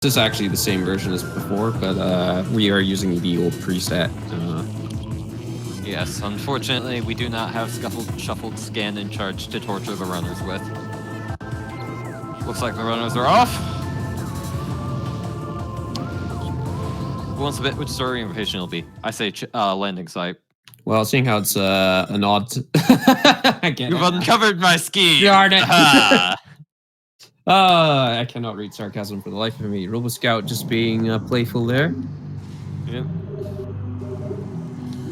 This is actually the same version as before, but we are using the old preset. Yes, unfortunately, we do not have shuffled, scan, and charge to torture the runners with. Looks like the runners are off. Who wants a bit? Which story invitation will be? I say landing site. Well, seeing how it's an odd... You've uncovered my scheme! Darn it! I cannot read sarcasm for the life of me. Robo Scout just being playful there. Yep.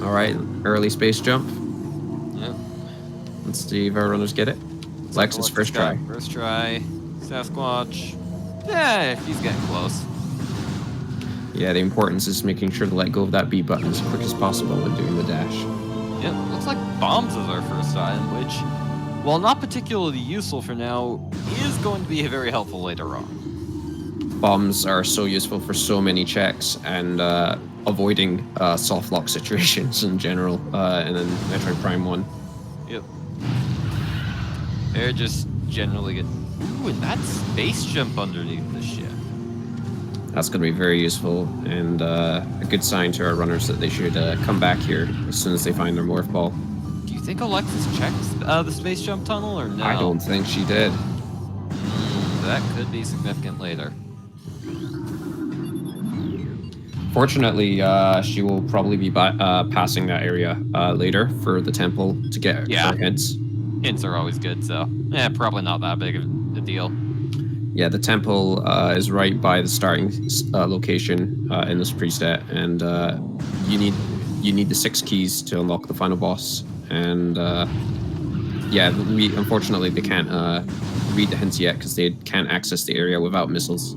Alright, early space jump. Yep. Let's see if our runners get it. Lexus, first try. First try. Sasquatch. Yeah, he's getting close. Yeah, the importance is making sure to let go of that B button as quick as possible when doing the dash. Yep, looks like bombs is our first item, which, while not particularly useful for now, is going to be very helpful later on. Bombs are so useful for so many checks and avoiding soft lock situations in general, and then Metroid Prime 1. Yep. They're just generally good. Ooh, and that space jump underneath the ship. That's going to be very useful and a good sign to our runners that they should come back here as soon as they find their morph ball. Do you think Alexis checked the space jump tunnel or no? I don't think she did. That could be significant later. Fortunately, she will probably be passing that area later for the temple to get her hints. Hints are always good, so yeah, probably not that big of a deal. Yeah, the temple is right by the starting location in this preset, and you need the 6 keys to unlock the final boss. And yeah, unfortunately they can't read the hints yet because they can't access the area without missiles.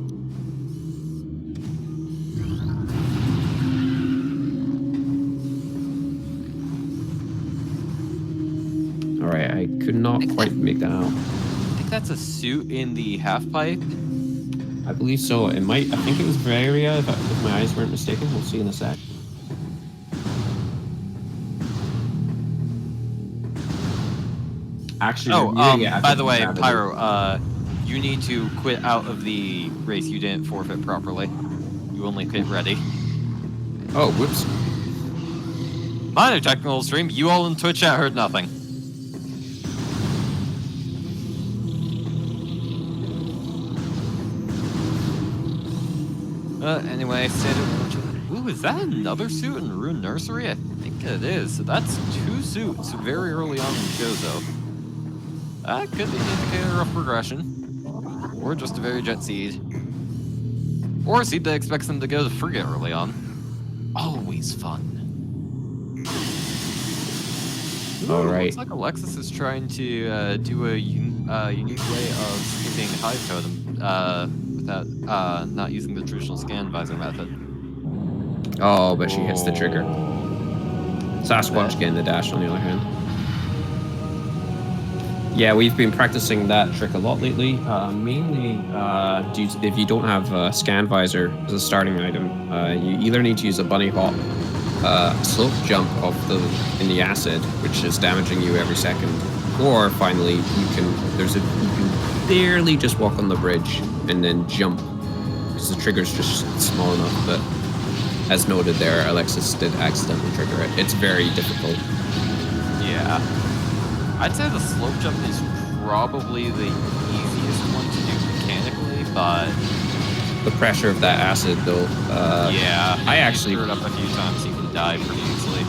All right, I could not quite make that out. I think that's a suit in the half pipe. I believe so. It might. I think it was Varia, if my eyes weren't mistaken. We'll see in a sec. Actually, by the way, Pyro, you need to quit out of the race. You didn't forfeit properly. You only quit ready. Oh, whoops. Minor technical stream. You all in Twitch chat heard nothing. Anyway, ooh, is that another suit in Rune Nursery? I think it is. So that's 2 suits very early on in the show, though. That could be an indicator of progression. Or just a very jet seed. Or a seed that expects them to go to frigate early on. Always fun. Ooh, all right. Looks like Alexis is trying to do a unique way of skipping Hive Totem without not using the traditional scan visor method. Oh, but she hits the trigger. Sasquatch getting the dash on the other hand. Yeah, we've been practicing that trick a lot lately. Mainly, due to if you don't have a scan visor as a starting item, you either need to use a bunny hop, slope jump in the acid, which is damaging you every second, or finally you can barely just walk on the bridge and then jump because the trigger's just small enough. But as noted there, Alexis did accidentally trigger it. It's very difficult. Yeah. I'd say the slope jump is probably the easiest one to do mechanically, but... The pressure of that acid, though. Yeah. I actually... If you throw it up a few times, you can die pretty easily.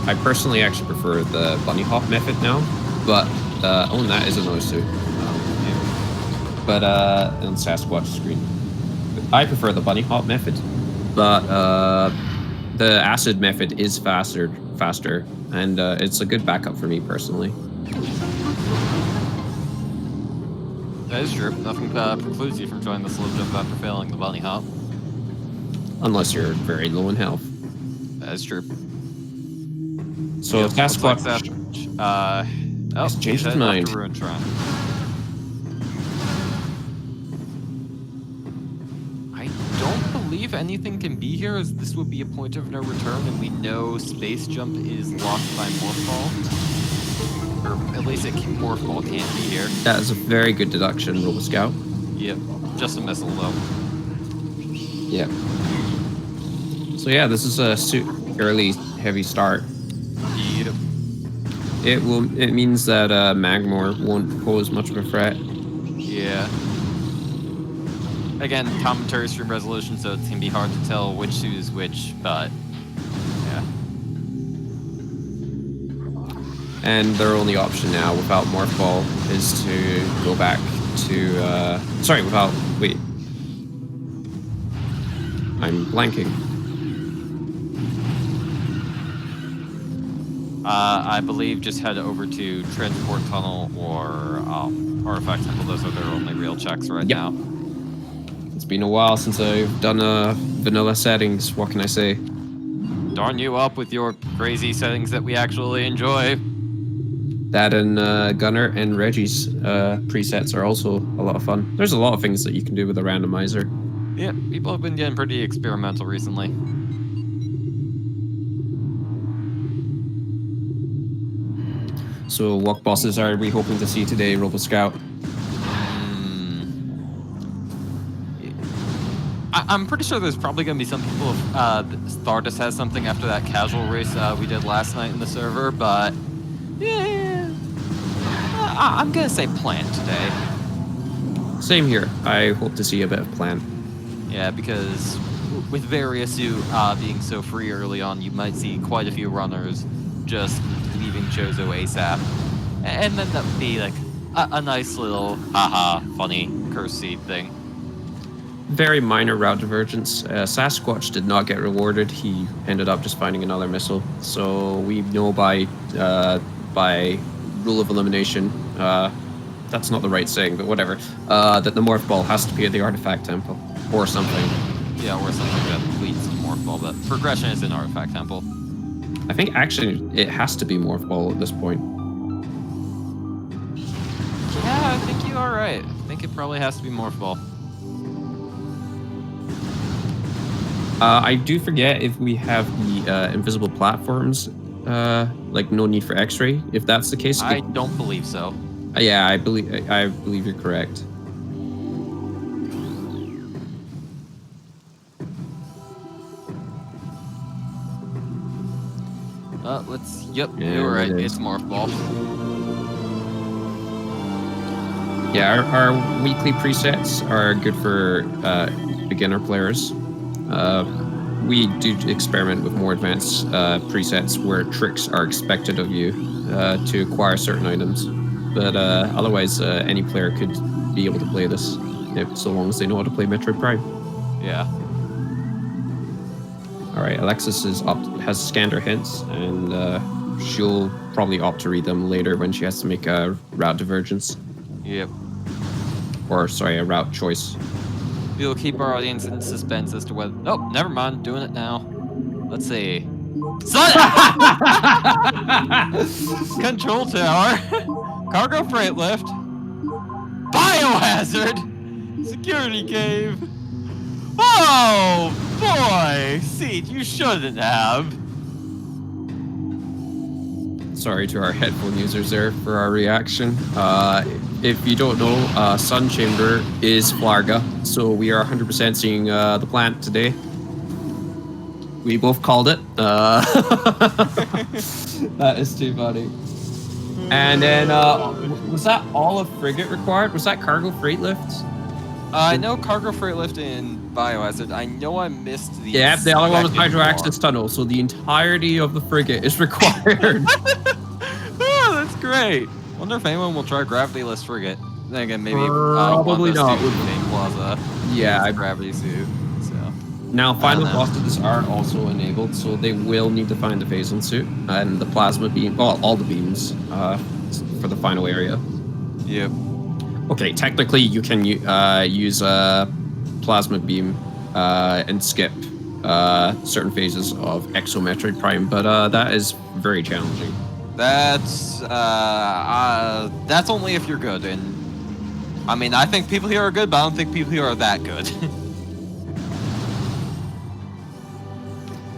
I personally actually prefer the bunny hop method now, but... oh, that is another suit. But, on Sasquatch screen. I prefer the bunny hop method, but, the acid method is faster, and it's a good backup for me personally. That is true. Nothing precludes you from trying the slope jump after failing the bunny hop. Unless you're very low in health. That is true. So yeah, Sasquatch... Like changed his mind. I don't believe anything can be here, as this would be a point of no return, and we know space jump is locked by morph ball. Or at least morph ball can't be here. That is a very good deduction, Robo Scout. Yep, just a missile though. Yeah. So yeah, this is a fairly heavy start. Yep. It means that Magmor won't pose much of a threat. Yeah. Again, commentary stream resolution, so it can be hard to tell which suit is which, but yeah. And their only option now without Morph Ball is to go back to wait. I'm blanking. I believe just head over to Transport Tunnel or Artifact Temple. Those are their only real checks right now. It's been a while since I've done vanilla settings. What can I say? Darn you up with your crazy settings that we actually enjoy. That and Gunner and Reggie's presets are also a lot of fun. There's a lot of things that you can do with a randomizer. Yeah, people have been getting pretty experimental recently. So what bosses are we hoping to see today, Robo Scout? I'm pretty sure there's probably going to be some people, Stardust has something after that casual race we did last night in the server, but yeah, I'm going to say plant today. Same here. I hope to see a bit of plant. Yeah, because with Variasuit being so free early on, you might see quite a few runners just leaving Chozo ASAP. And then that would be like a nice little haha funny curse seed thing. Very minor route divergence. Sasquatch did not get rewarded. He ended up just finding another missile. So we know by rule of elimination, that's not the right saying, but whatever, that the Morph Ball has to be at the Artifact Temple or something. Yeah, or something that leads to Morph Ball, but progression is in Artifact Temple. I think actually it has to be Morph Ball at this point. Yeah, I think you are right. I think it probably has to be Morph Ball. I do forget if we have the invisible platforms, like no need for X-ray. If that's the case, I don't believe so. Yeah, I believe you're correct. Yep, you're right. It's Morph Ball. Yeah, our weekly presets are good for beginner players. We do experiment with more advanced presets where tricks are expected of you to acquire certain items. But otherwise, any player could be able to play this, so long as they know how to play Metroid Prime. Yeah. All right, Alexis has scanned her hints, and she'll probably opt to read them later when she has to make a route divergence. Yep. Or, sorry, a route choice. We'll keep our audience in suspense as to whether... Oh, never mind. Doing it now. Let's see. Control tower. Cargo freight lift. Biohazard. Security cave. Oh, boy. Seed, you shouldn't have. Sorry to our headphone users there for our reaction. If you don't know, Sun Chamber is Flarga, so we are 100% seeing the plant today. We both called it. That is too funny. And then, was that all of Frigate required? Was that cargo freight lift? I know cargo freight lift in Biohazard. I know I missed the... Yeah, the other one was Hydro Access Tunnel, so the entirety of the frigate is required. Oh, that's great. Wonder if anyone will try Gravity-less frigate. Then again, maybe probably not. Main Plaza. Yeah, Gravity suit. So now final bosses are also enabled, so they will need to find the Phazon suit and the plasma beam. Well, all the beams for the final area. Yep. Okay, technically you can use a plasma beam and skip certain phases of Exo Metroid Prime, but that is very challenging. That's only if you're good, and I mean, I think people here are good, but I don't think people here are that good.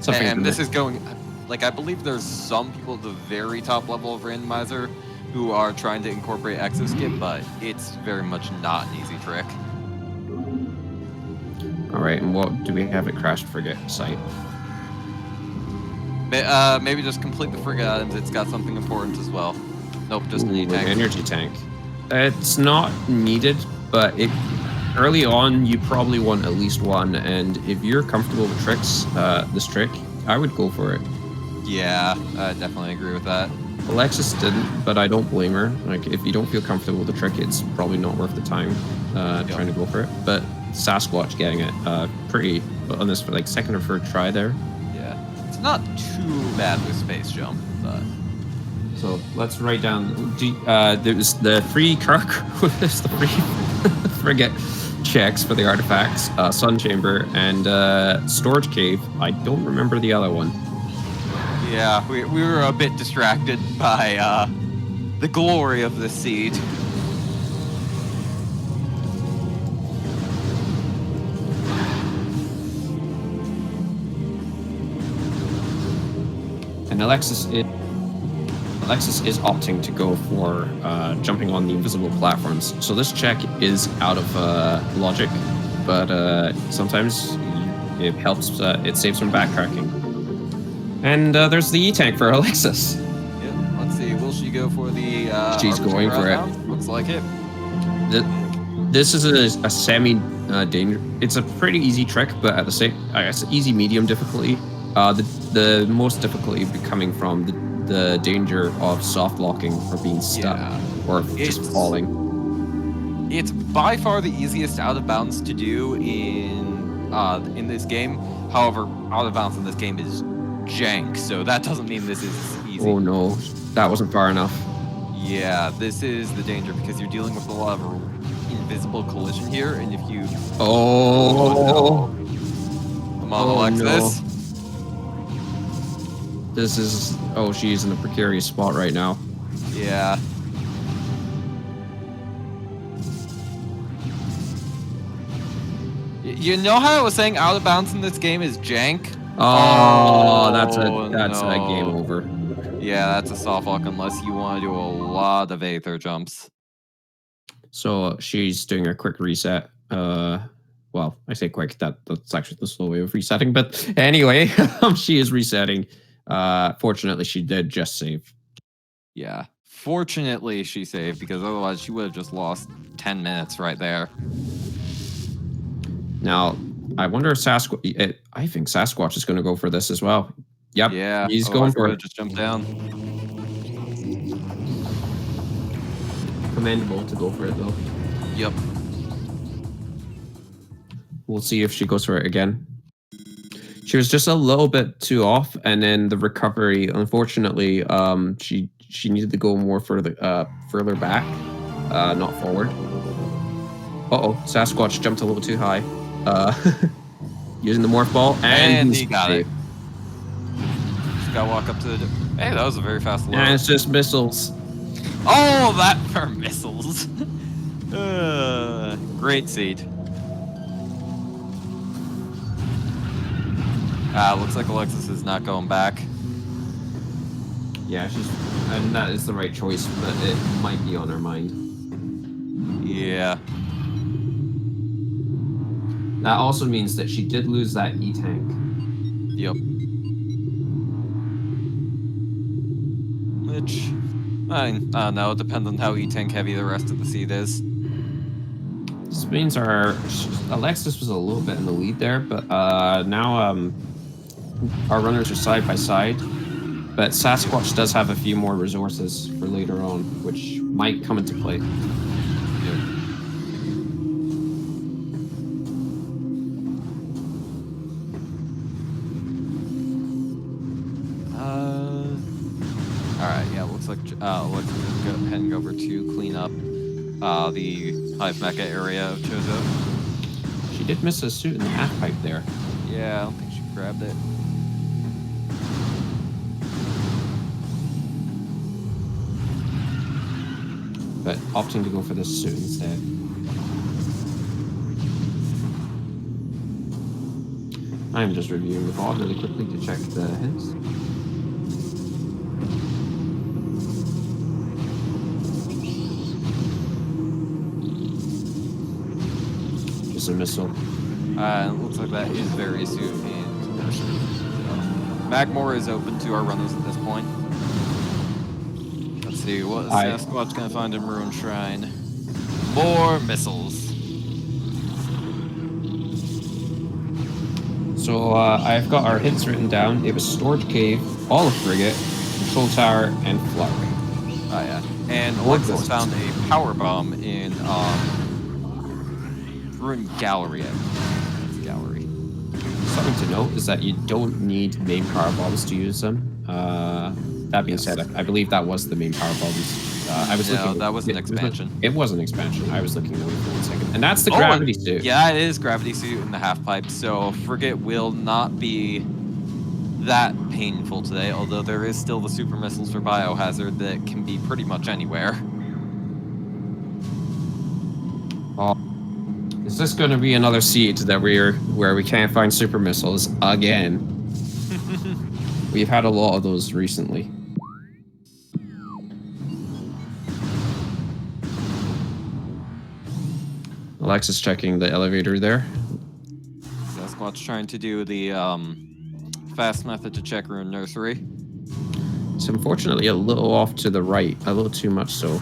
And this is going, like, I believe there's some people at the very top level of Randomizer who are trying to incorporate Exoskip, but it's very much not an easy trick. All right, and what do we have it crashed frigate site? Maybe just complete the frigate items. It's got something important as well. Nope, just an Ooh, E-tank. an energy tank. It's not needed, but early on you probably want at least one. And if you're comfortable with this trick, I would go for it. Yeah, I definitely agree with that. Alexis didn't, but I don't blame her. Like, if you don't feel comfortable with the trick, it's probably not worth the time trying to go for it. But Sasquatch getting it pretty on this for like second or third try there. Yeah, it's not too bad with space jump, but. So let's write down. There's the three Kirk. There's the three frigate checks for the artifacts: Sun Chamber and Storage Cave. I don't remember the other one. Yeah, we were a bit distracted by the glory of the seed. And Alexis is opting to go for jumping on the invisible platforms. So this check is out of logic, but sometimes it helps. It saves from backtracking. And there's the E-tank for Alexis. Yeah, let's see. Will she go for the? She's going for it. Looks like it. This is a semi danger. It's a pretty easy trick, but at the same, I guess, easy medium difficulty. The most difficulty coming from the danger of soft locking or being stuck or just falling. It's by far the easiest out of bounds to do in this game. However, out of bounds in this game is jank, so that doesn't mean this is easy. Oh no, that wasn't far enough. Yeah, this is the danger because you're dealing with a lot of invisible collision here, and if you... Oh, no. Come on, Alexis. No. This is... Oh, she's in a precarious spot right now. Yeah. You know how I was saying out of bounds in this game is jank? Oh, that's a game over. Yeah, that's a soft lock unless you want to do a lot of Aether jumps. So she's doing a quick reset. Well, I say quick, that's actually the slow way of resetting, but anyway, she is resetting. Fortunately, she did just save. Yeah, fortunately she saved because otherwise she would have just lost 10 minutes right there. Now, I wonder if Sasquatch... I think Sasquatch is going to go for this as well. Yep, yeah, he's going for it. Just jump down. Commendable to go for it, though. Yep. We'll see if she goes for it again. She was just a little bit too off, and then the recovery, unfortunately, she needed to go more further back, not forward. Uh-oh, Sasquatch jumped a little too high. Using the morph ball, and he got it. Just gotta walk up to the... Hey, that was a very fast load. And it's just missiles. Oh, that for missiles. Great seed. Looks like Alexis is not going back. Yeah, and that is the right choice, but it might be on her mind. Yeah. That also means that she did lose that E-tank. Yep. Which, I don't know, it depends on how E-tank heavy the rest of the seed is. This means Alexis was a little bit in the lead there, but now our runners are side by side. But Sasquatch does have a few more resources for later on, which might come into play. Alright, yeah, looks like Alexis is heading over to clean up the Hive Mecha area of Chozo. She did miss a suit in the half pipe there. Yeah, I don't think she grabbed it. But opting to go for this suit instead. I'm just reviewing the VOD really quickly to check the hints. Just a missile. It looks like that is very soon in nursery. So, Magmore is open to our runners at this point. Let's see, what is Sasquatch going to find in Ruin Shrine? More missiles. So I've got our hits written down. It was Storage Cave, Olive Frigate, Control Tower, and Flug. Oh yeah. And Alexis found a power bomb in Ruin Gallery. Gallery. Something to note is that you don't need main power bombs to use them. That being said, I believe that was the main power bombs. I was looking. That was an expansion. It was an expansion. I was looking away for 1 second, and that's the gravity suit. Yeah, it is gravity suit in the half pipe. So Frigate will not be that painful today. Although there is still the super missiles for biohazard that can be pretty much anywhere. Is this going to be another seed that where we can't find super missiles again? We've had a lot of those recently. Alexis checking the elevator there. Sasquatch trying to do the fast method to check Ruin Nursery. It's unfortunately a little off to the right, a little too much so.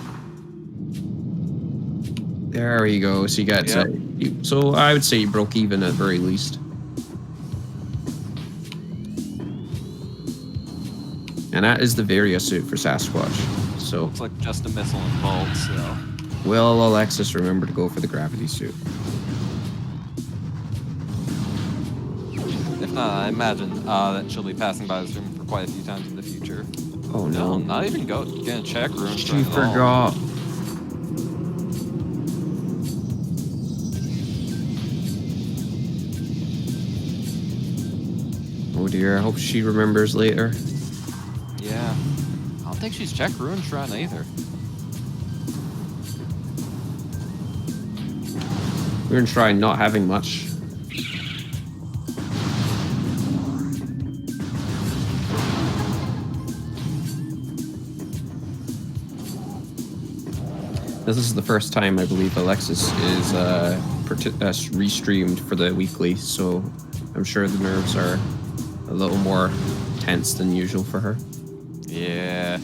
There we go. So you got so I would say you broke even at very least. And that is the Varia suit for Sasquatch. So looks like just a missile involved, so. Will Alexis remember to go for the gravity suit? If not, I imagine that she'll be passing by this room for quite a few times in the future. Oh no. Not even gonna check Ruin. She forgot. Oh dear, I hope she remembers later. Yeah. I don't think she's checked Ruin Shrine either. Ruin Shrine not having much. This is the first time I believe Alexis is restreamed for the weekly, so I'm sure the nerves are a little more tense than usual for her. Yeah.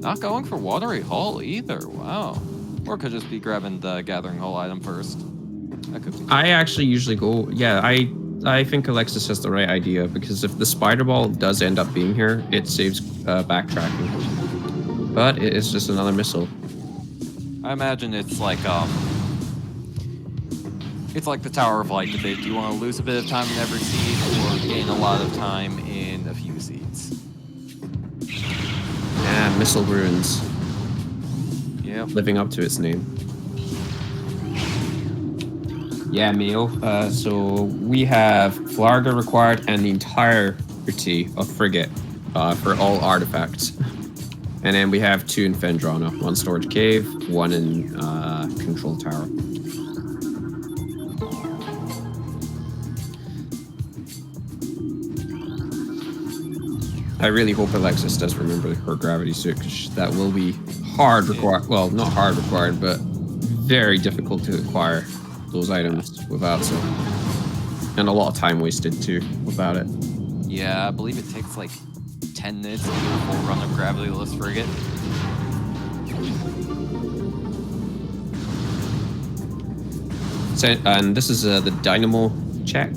Not going for Watery Hall either. Wow. Or could just be grabbing the Gathering Hall item first. That could be. I actually usually go. Yeah, I think Alexis has the right idea because if the spider ball does end up being here, it saves backtracking. But it is just another missile. I imagine it's like the Tower of Light debate. Do you want to lose a bit of time in every seed or gain a lot of time in a few seeds? Yeah, missile ruins. Yep. Living up to its name. Yeah, Mio. So we have Flarga required and the entirety of Frigate for all artifacts. And then we have 2 in Fendrana, 1 storage cave, 1 in control tower. I really hope Alexis does remember her gravity suit, because that will be hard required. Well, not hard required, but very difficult to acquire those items without so. And a lot of time wasted too without it. Yeah, I believe it takes like 10 minutes to do a full run of Gravityless Frigate. So, and this is the Dynamo check.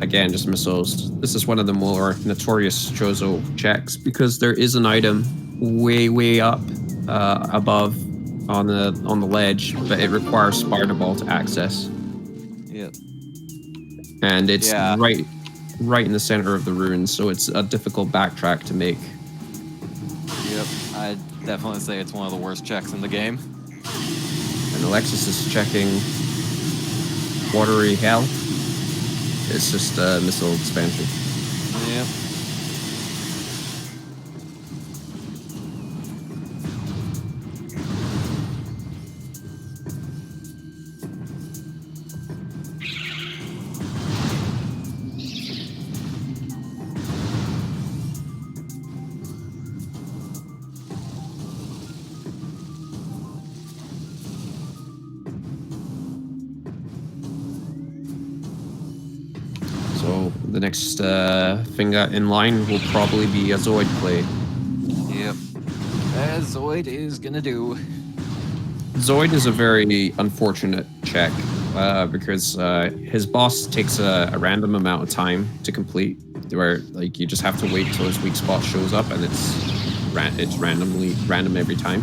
Again, just missiles. This is one of the more notorious Chozo checks because there is an item way up above on the ledge, but it requires Spider Ball to access. Yep. And it's right in the center of the ruins, so it's a difficult backtrack to make. Yep, I'd definitely say it's one of the worst checks in the game. And Alexis is checking Watery Hell. It's just a missile expansion. Yep. So the next thing in line will probably be a Zoid play. Yep. As Zoid is gonna do. Zoid is a very unfortunate check because his boss takes a random amount of time to complete, where like you just have to wait till his weak spot shows up, and it's random every time.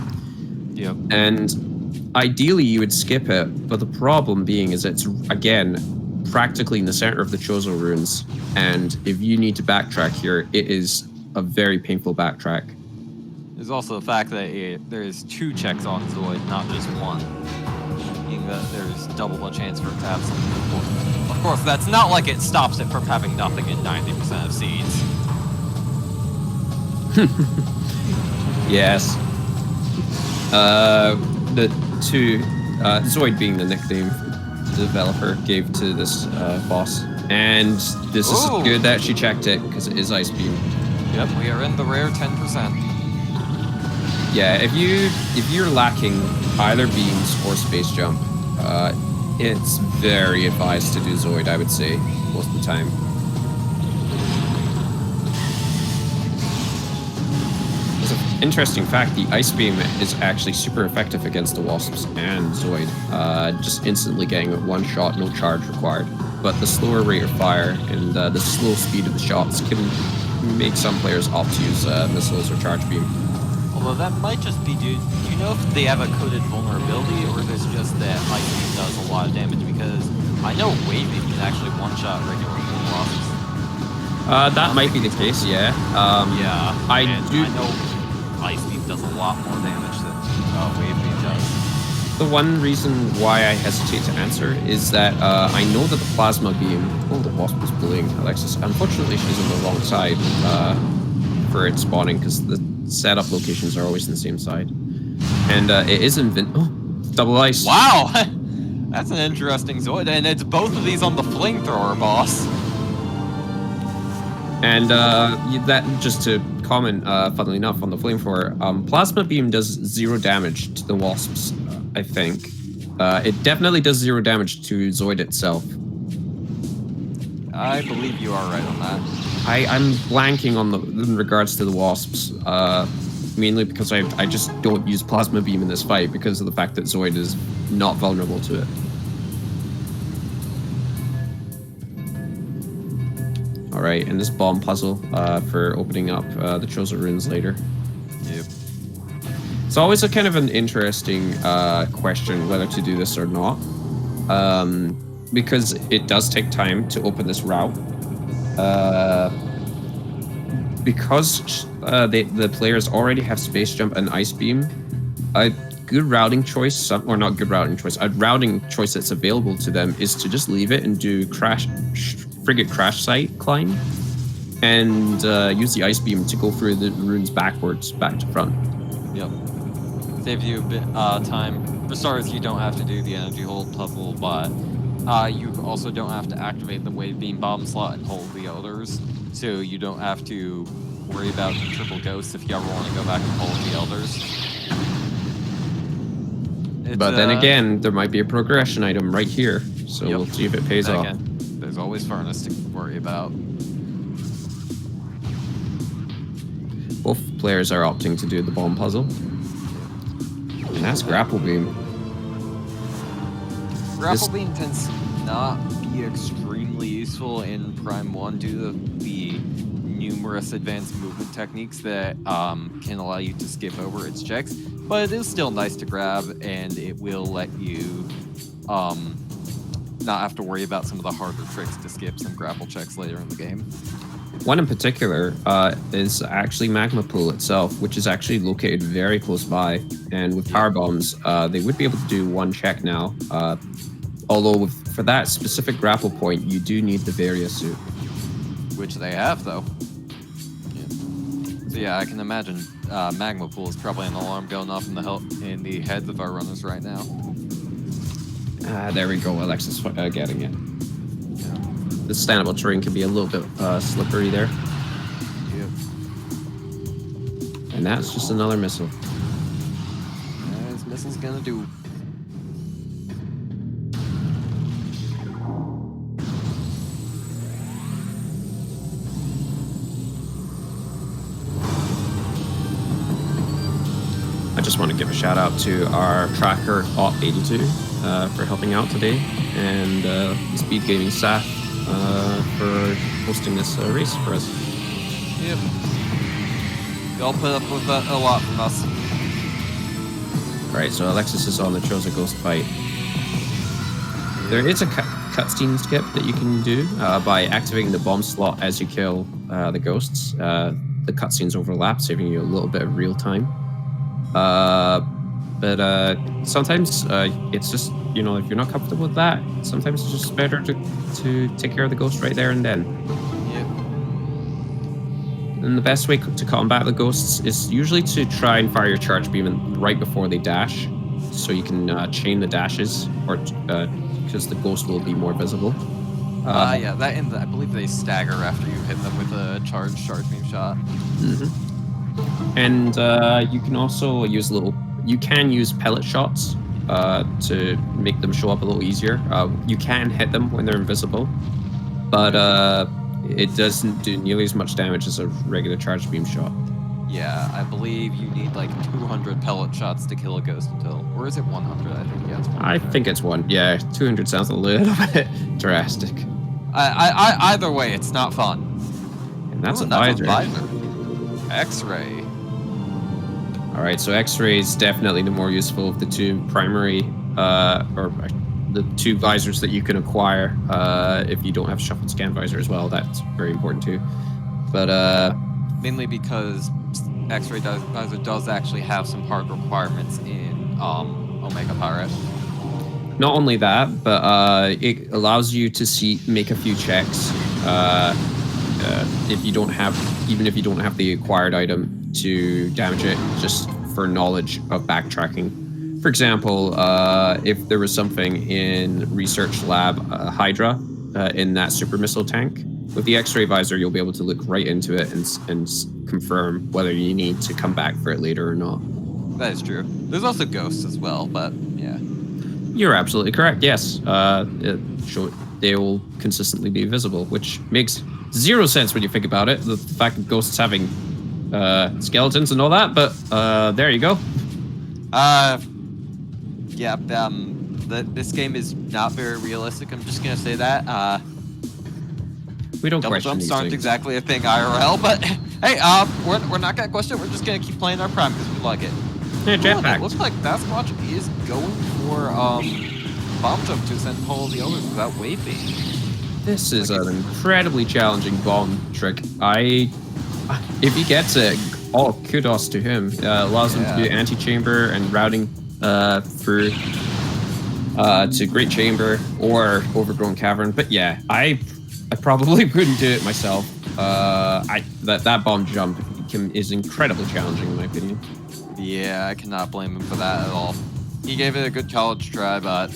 Yep. And ideally you would skip it, but the problem being is it's again practically in the center of the Chozo runes, and if you need to backtrack here, it is a very painful backtrack. There's also the fact that there's 2 checks on Zoid, not just 1. Meaning that there's double the chance for it to have something important. Of course, that's not like it stops it from having nothing in 90% of seeds. Yes. The 2, Zoid being the nickname the developer gave to this boss. And this is good that she checked it, because it is Ice Beam. Yep, we are in the rare 10%. Yeah, if you're lacking either beams or space jump, it's very advised to do Zoid, I would say, most of the time. As an interesting fact, the Ice Beam is actually super effective against the Wasps and Zoid, just instantly getting it one shot, no charge required. But the slower rate of fire and the slow speed of the shots can make some players opt to use missiles or charge beam. Although that might just be due. Do you know if they have a coded vulnerability, or is it just that Ice Beam does a lot of damage? Because I know Wave Beam can actually one-shot regular Wasps. That might be the case, yeah. Yeah, I know Ice Beam does a lot more damage than Wave Beam does. The one reason why I hesitate to answer is that I know that the Plasma Beam... Oh, the Wasp is bullying Alexis. Unfortunately, she's on the wrong side for it spawning, because the setup locations are always on the same side. And it is Oh, double ice. Wow! That's an interesting Zoid, and it's both of these on the flamethrower boss. And that, just to comment, funnily enough, on the flamethrower, Plasma Beam does 0 damage to the Wasps, I think. It definitely does 0 damage to Zoid itself. I believe you are right on that. I'm blanking on in regards to the Wasps, mainly because I just don't use Plasma Beam in this fight because of the fact that Zoid is not vulnerable to it. Alright, and this bomb puzzle for opening up the Chozo runes later. Yep. It's always a kind of an interesting question whether to do this or not, because it does take time to open this route. Because the players already have Space Jump and Ice Beam, a good routing choice, or not good routing choice, a routing choice that's available to them is to just leave it and do Frigate Crash Site climb, and use the Ice Beam to go through the runes backwards, back to front. Yep. Save you a bit time. For starters, you don't have to do the energy hold puzzle, but you also don't have to activate the Wave Beam bomb slot and hold the Elders, so you don't have to worry about the triple ghosts if you ever want to go back and hold the Elders. But then again, there might be a progression item right here, so Yep. we'll see if it pays off. There's always Furnace to worry about. Both players are opting to do the bomb puzzle. And that's Grapple Beam. Grapple Beam tends to not be extremely useful in Prime 1 due to the numerous advanced movement techniques that can allow you to skip over its checks, but it is still nice to grab, and it will let you not have to worry about some of the harder tricks to skip some grapple checks later in the game. One in particular is actually Magma Pool itself, which is actually located very close by. And with power bombs, they would be able to do one check now. Although for that specific grapple point, you do need the Varia suit. Which they have, though. Yeah. So yeah, I can imagine Magma Pool is probably an alarm going off in the heads of our runners right now. There we go, Alexis getting it. Yeah. The standable terrain can be a little bit slippery there. Yep. And that's just another missile. This missile's gonna do. just want to give a shout out to our tracker Op82 for helping out today, and the SpeedGaming staff for hosting this race for us. Yep. Y'all put up with that a lot from us. Alright, so Alexis is on the Chose a Ghost fight. There is a cutscene skip that you can do by activating the bomb slot as you kill the ghosts. The cutscenes overlap, saving you a little bit of real time. But sometimes it's just, you know, if you're not comfortable with that, sometimes it's just better to take care of the ghost right there and then. Yep. And the best way to combat the ghosts is usually to try and fire your charge beam right before they dash, so you can chain the dashes, or because the ghost will be more visible. Yeah, that and I believe they stagger after you hit them with a charge beam shot. Mm-hmm. And you can also use you can use pellet shots to make them show up a little easier. You can hit them when they're invisible, but it doesn't do nearly as much damage as a regular charge beam shot. Yeah, I believe you need like 200 pellet shots to kill a ghost or is it 100? I think yeah, it's 100. I think it's one. Yeah, 200 sounds a little bit drastic. Either way, it's not fun. And that's Ooh, a visor. X-ray. All right, so X-ray is definitely the more useful of the two primary, or the two visors that you can acquire. If you don't have shuffled scan visor as well, that's very important too. But mainly because X-ray visor does actually have some hard requirements in Omega Pirate. Not only that, but it allows you to make a few checks if you don't have, even if you don't have the acquired item to damage it, just for knowledge of backtracking. For example, if there was something in Research Lab Hydra in that super missile tank, with the X-ray visor, you'll be able to look right into it and confirm whether you need to come back for it later or not. That is true. There's also ghosts as well, but yeah. You're absolutely correct, yes. They will consistently be visible, which makes zero sense when you think about it. The fact of ghosts having skeletons and all that, but there you go. Yeah, this game is not very realistic. I'm just gonna say that. We don't double question jumps these aren't things. exactly a thing IRL, but hey, we're not gonna question it. We're just gonna keep playing our Prime because we like it. Yeah, It jetpack. looks like Sasquatch is going for bomb jump to send all the others without waving. This is an incredibly challenging bomb trick. If he gets it, all kudos to him. Allows him to do anti-chamber and routing through to Great Chamber or Overgrown Cavern. But yeah, I probably wouldn't do it myself. That bomb jump is incredibly challenging in my opinion. Yeah, I cannot blame him for that at all. He gave it a good college try, but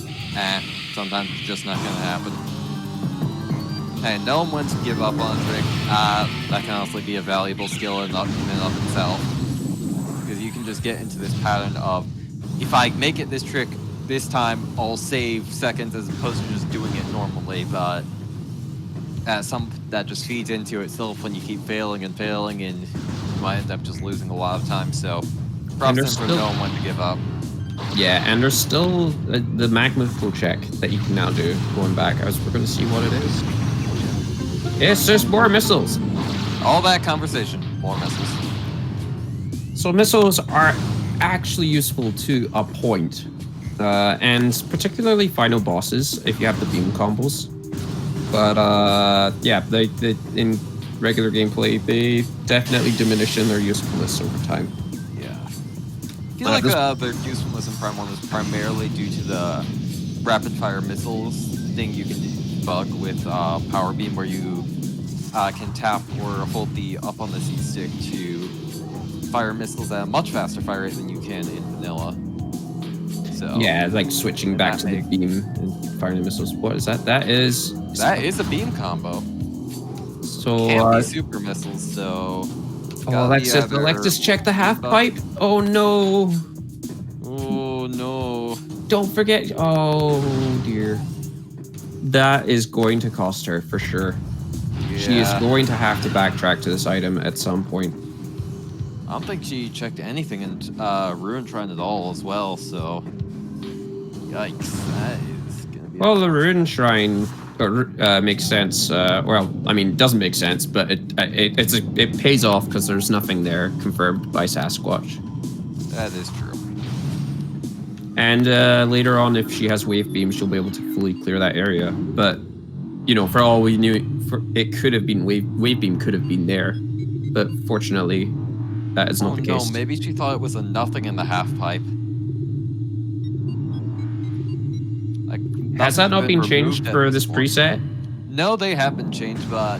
sometimes it's just not gonna happen. Hey, no one wants to give up on a trick. That can honestly be a valuable skill in and of itself. Because you can just get into this pattern of, if I make it this trick this time, I'll save seconds as opposed to just doing it normally, but that just feeds into itself when you keep failing, and you might end up just losing a lot of time, so props in for no one to give up. Yeah, and there's still the magma pool check that you can now do going back. We're going to see what it is. Yes, there's more missiles. All that conversation, more missiles. So missiles are actually useful to a point, and particularly final bosses if you have the beam combos. But yeah, they in regular gameplay they definitely diminish in their usefulness over time. Yeah, I feel like their usefulness in Prime 1 is primarily due to the rapid fire missiles thing you can debug with Power Beam, where you can tap or hold the up on the Z stick to fire missiles at a much faster fire rate than you can in vanilla. So yeah, like switching back to the beam and firing the missiles. What is that? That is a beam combo. So Can't be super missiles, so. Alexis, check the half pipe. Oh no! Oh no! Don't forget. Oh dear. That is going to cost her for sure. Yeah. She is going to have to backtrack to this item at some point. I don't think she checked anything in Ruin Shrine at all as well, so... Yikes, that is gonna be... Well, the Ruin Shrine makes sense. Well, I mean, it doesn't make sense, but it pays off because there's nothing there confirmed by Sasquatch. That is true. And later on, if she has Wave Beam, she'll be able to fully clear that area. But, you know, for all we knew, it could have been Wave Beam could have been there. But fortunately, that is not the case. No, maybe she thought it was a nothing in the half pipe. Like, has that not been changed for this preset? No, they haven't changed, but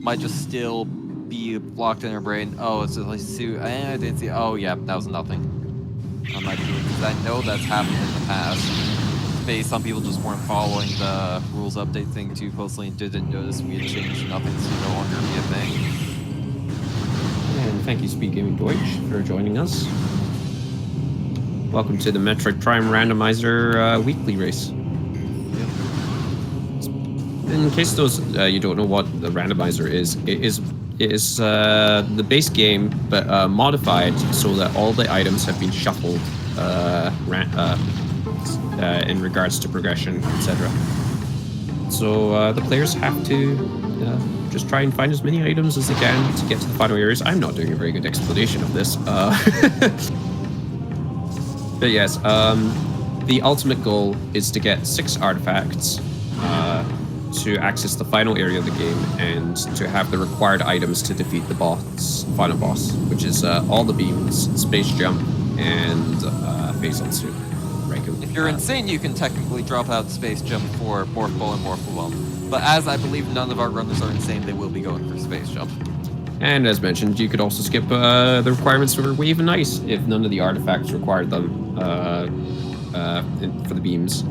might just still be blocked in her brain. Oh, it's a suit. I didn't see. Oh, yeah, that was nothing. I might be because I know that's happened in the past. Maybe some people just weren't following the rules update thing too closely and didn't notice we had changed nothing to no longer be a thing. And thank you, SpeedGaming Deutsch, for joining us. Welcome to the Metroid Prime Randomizer weekly race. In case those you don't know what the Randomizer is, it is the base game, but modified so that all the items have been shuffled in regards to progression, etc. So the players have to just try and find as many items as they can to get to the final areas. I'm not doing a very good explanation of this. But yes, the ultimate goal is to get 6 artifacts to access the final area of the game and to have the required items to defeat the final boss, which is all the beams, space jump, and phase-on suit. If you're insane, you can technically drop out space jump for Morph Ball and Morph Bomb. But as I believe none of our runners are insane, they will be going for space jump. And as mentioned, you could also skip the requirements for Wave and Ice if none of the artifacts required them for the beams.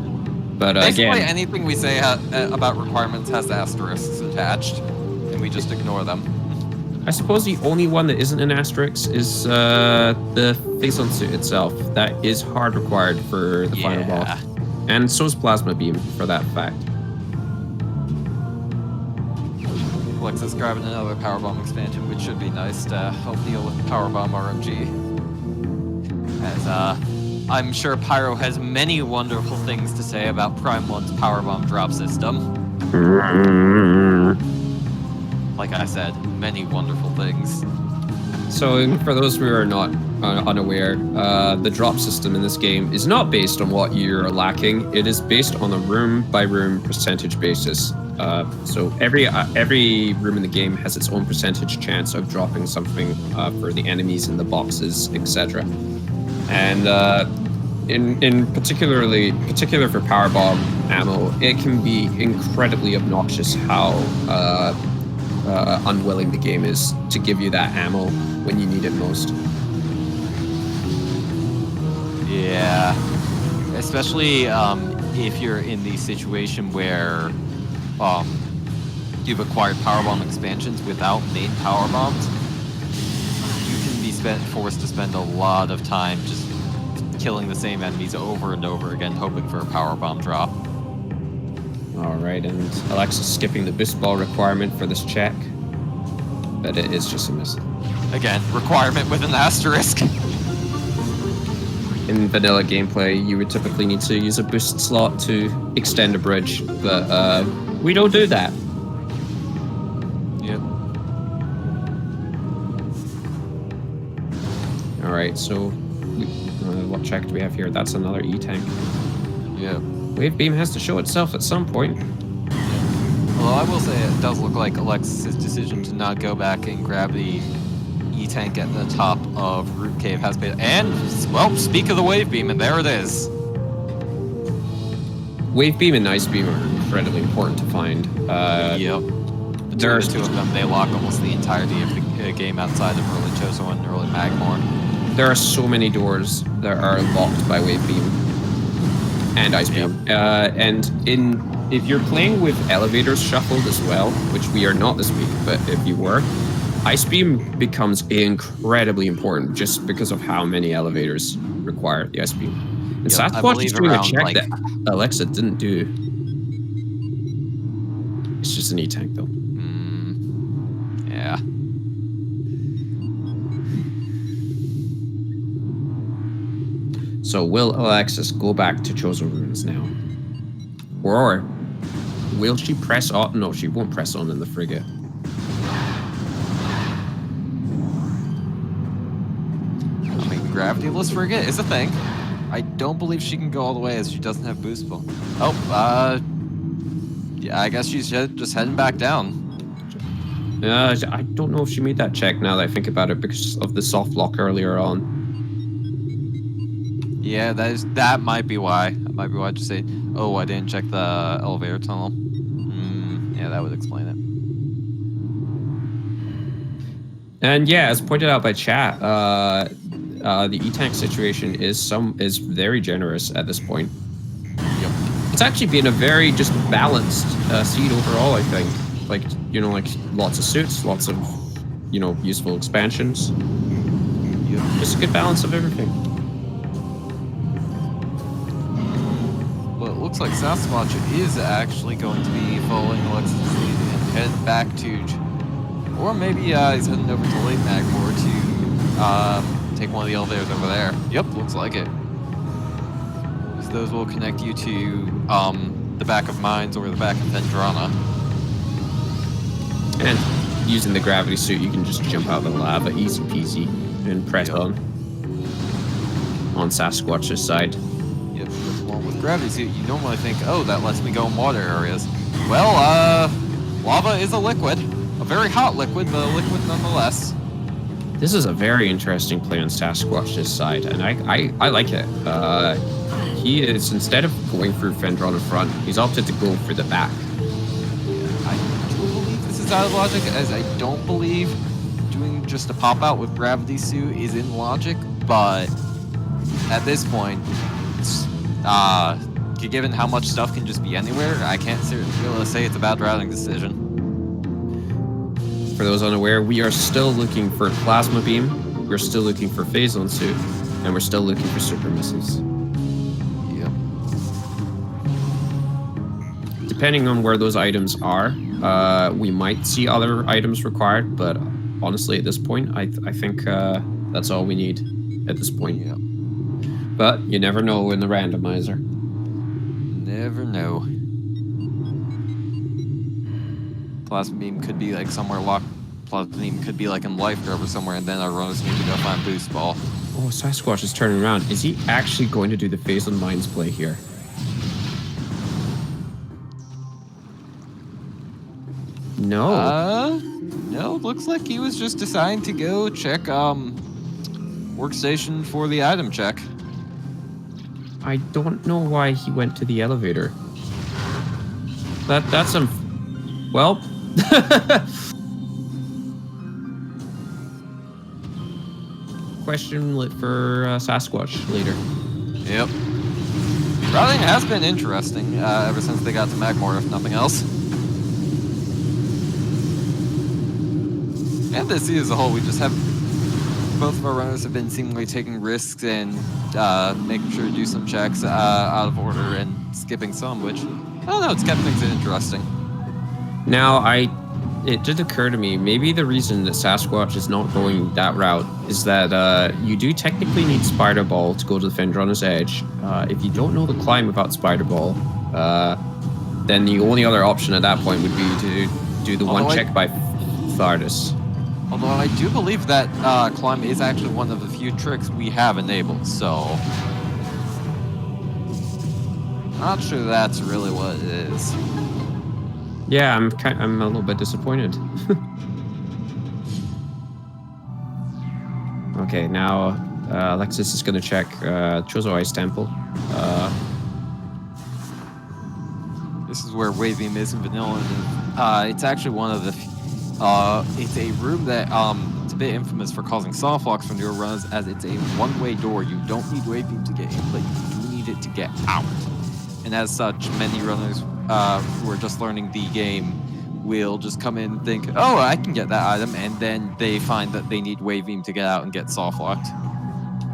But basically, again, anything we say about requirements has asterisks attached, and we just ignore them. I suppose the only one that isn't an asterisk is the face-on suit itself. That is hard required for the final boss. And so is Plasma Beam, for that fact. Alexa's grabbing another Powerbomb expansion, which should be nice to help deal with Powerbomb RNG. As I'm sure Pyro has many wonderful things to say about Prime 1's Powerbomb drop system. Like I said, many wonderful things. So for those who are not unaware, the drop system in this game is not based on what you're lacking. It is based on a room-by-room percentage basis. So every room in the game has its own percentage chance of dropping something for the enemies in the boxes, etc. And in particular for Powerbomb ammo, it can be incredibly obnoxious how unwilling the game is to give you that ammo when you need it most. Yeah, especially if you're in the situation where you've acquired Powerbomb expansions without main Powerbombs, you can be forced to spend a lot of time just killing the same enemies over and over again, hoping for a Powerbomb drop. Alright, and Alexa's skipping the boost ball requirement for this check, but it is just a miss. Again, requirement with an asterisk. In vanilla gameplay, you would typically need to use a boost slot to extend a bridge, but we don't do that. Yep. Alright, so what check do we have here? That's another E-tank. Yep. Wave Beam has to show itself at some point. Although I will say it does look like Alexis' decision to not go back and grab the E-tank at the top of Root Cave has been... And, well, speak of the Wave Beam, and there it is. Wave Beam and Ice Beam are incredibly important to find. Yep. Between the two of them, they lock almost the entirety of the game outside of early Chozo and early Magmore. There are so many doors that are locked by Wave Beam and Ice Beam. And if you're playing with elevators shuffled as well, which we are not this week, but if you were, Ice Beam becomes incredibly important just because of how many elevators require the Ice Beam. And Sasquatch is doing a check that Alexa didn't do. It's just an E-tank though. Yeah. So will Alexis go back to Chozo Ruins now? Or will she press on? No, she won't press on in the frigate. I mean, gravityless frigate is a thing. I don't believe she can go all the way as she doesn't have boost ball. Oh, yeah, I guess she's just heading back down. I don't know if she made that check now that I think about it because of the soft lock earlier on. Yeah, that might be why. That might be why I just say, oh, I didn't check the elevator tunnel. Yeah, that would explain it. And yeah, as pointed out by chat, the E-Tank situation is very generous at this point. Yep. It's actually been a very just balanced seed overall, I think. Like, you know, like lots of suits, lots of, you know, useful expansions. Yep. Just a good balance of everything. Well, it looks like Sasquatch is actually going to be following Alexis' lead and head back to, or maybe he's heading over to Lake Magmore to take one of the elevators over there. Yep, looks like it. Because those will connect you to the back of Mines or the back of Vendrana. And using the gravity suit, you can just jump out of the lava, easy peasy, and press on Sasquatch's side. Yep, along with gravity suit, you normally think, oh, that lets me go in water areas. Well, lava is a liquid. A very hot liquid, but a liquid nonetheless. This is a very interesting play on Sasquatch's side, and I like it. He is, instead of going through Vendrana front, he's opted to go for the back. Out of logic, as I don't believe doing just a pop out with gravity suit is in logic, but at this point, given how much stuff can just be anywhere, I can't really say it's a bad routing decision. For those unaware, we are still looking for plasma beam, we're still looking for phazon suit, and we're still looking for super missiles. Yep. Depending on where those items are, we might see other items required, but honestly, at this point, I think that's all we need at this point. Yep. But you never know in the randomizer. Never know. Plasma beam could be like somewhere locked. Plasma beam could be like in life grub or somewhere, and then our runners need to go find boost ball. Oh, Sasquatch is turning around. Is he actually going to do the phazon mines play here? No. No, looks like he was just deciding to go check workstation for the item check. I don't know why he went to the elevator. That's well. Question for Sasquatch later. Yep. Routing has been interesting ever since they got to Magmore, if nothing else. And this season as a whole, we just have both of our runners have been seemingly taking risks and making sure to do some checks out of order and skipping some, which I don't know, it's kept things interesting. Now, it did occur to me, maybe the reason that Sasquatch is not going that route is that you do technically need Spider Ball to go to the Vendrana's Edge. If you don't know the climb without Spider Ball, then the only other option at that point would be to do the one check by Thardus. Although I do believe that climb is actually one of the few tricks we have enabled, so not sure that's really what it is. Yeah, I'm a little bit disappointed. Okay, now Alexis is going to check Chozo Ice Temple. This is where Wave Beam is in vanilla. It's actually one of the it's a room that it's a bit infamous for causing soft locks from newer runs, as it's a one-way door. You don't need Wave Beam to get in, but you do need it to get out. And as such, many runners who are just learning the game will just come in and think, oh, I can get that item, and then they find that they need Wave Beam to get out and get soft locked.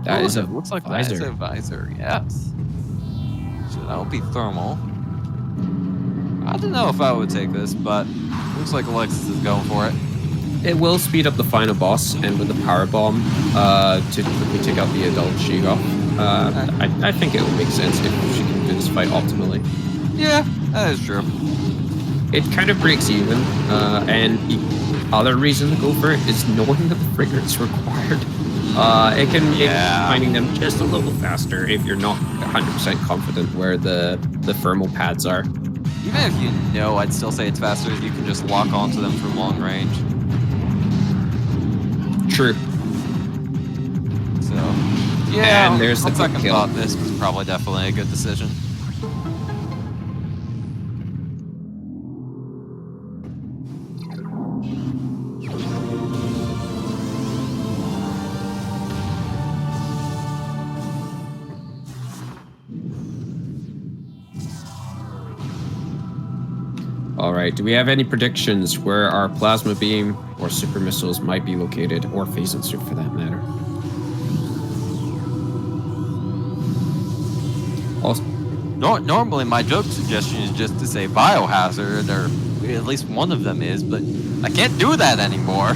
That is looks like that is a visor, yes. So that would be thermal. I don't know if I would take this, but looks like Alexis is going for it. It will speed up the final boss, and with the power bomb to quickly take out the adult Shiggoth. I think it would make sense if she can do this fight optimally. Yeah, that is true. It kind of breaks even, and the other reason to go for it is knowing that the fragrance's required. It can make finding them just a little faster if you're not 100% confident where the thermal pads are. Even if you know, I'd still say it's faster if you can just lock onto them for long range. True. So, yeah, and there's the second quick kill. thought, this was probably definitely a good decision. All right, do we have any predictions where our plasma beam or super missiles might be located, or phasing suit for that matter? Also, Normally, my joke suggestion is just to say biohazard, or at least one of them is, but I can't do that anymore.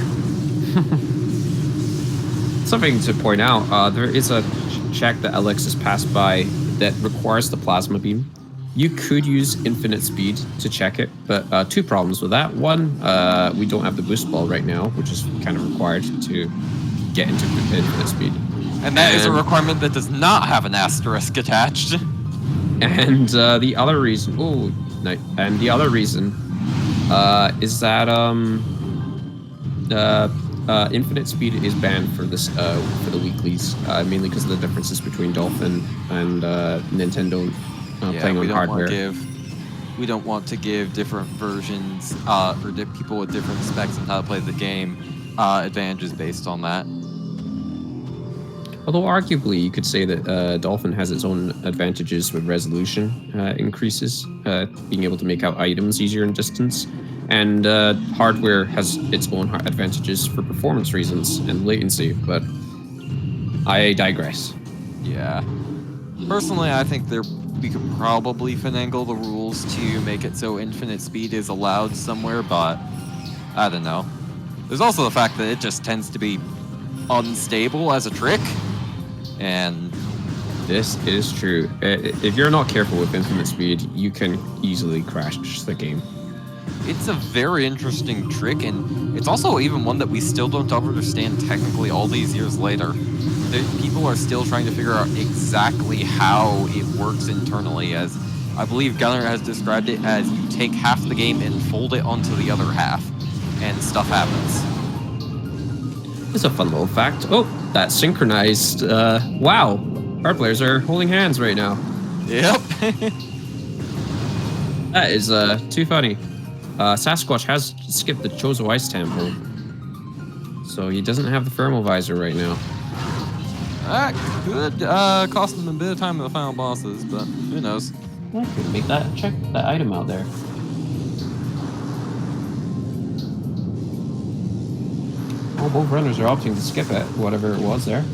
something to point out, there is a check that Alex has passed by that requires the plasma beam. You could use infinite speed to check it, but two problems with that. One, we don't have the boost ball right now, which is kind of required to get into infinite speed. And that is a requirement that does not have an asterisk attached. And the other reason, is that infinite speed is banned for this for the weeklies, mainly because of the differences between Dolphin and Nintendo playing on hardware. We don't want to give different versions or people with different specs on how to play the game advantages based on that. Although arguably you could say that Dolphin has its own advantages with resolution increases, being able to make out items easier in distance, and hardware has its own advantages for performance reasons and latency, but I digress. Yeah. Personally, I think we could probably finagle the rules to make it so infinite speed is allowed somewhere, but I don't know. There's also the fact that it just tends to be unstable as a trick. And this is true. If you're not careful with infinite speed, you can easily crash the game. It's a very interesting trick, and it's also even one that we still don't understand technically all these years later. People are still trying to figure out exactly how it works internally, as I believe Gunnar has described it as you take half the game and fold it onto the other half, and stuff happens. It's a fun little fact. Oh, that's synchronized. Wow. Our players are holding hands right now. Yep. That is too funny. Sasquatch has skipped the Chozo Ice Temple, so he doesn't have the thermal visor right now. That could cost him a bit of time in the final bosses, but who knows? I could make that check that item out there. Oh, both runners are opting to skip it, whatever it was there.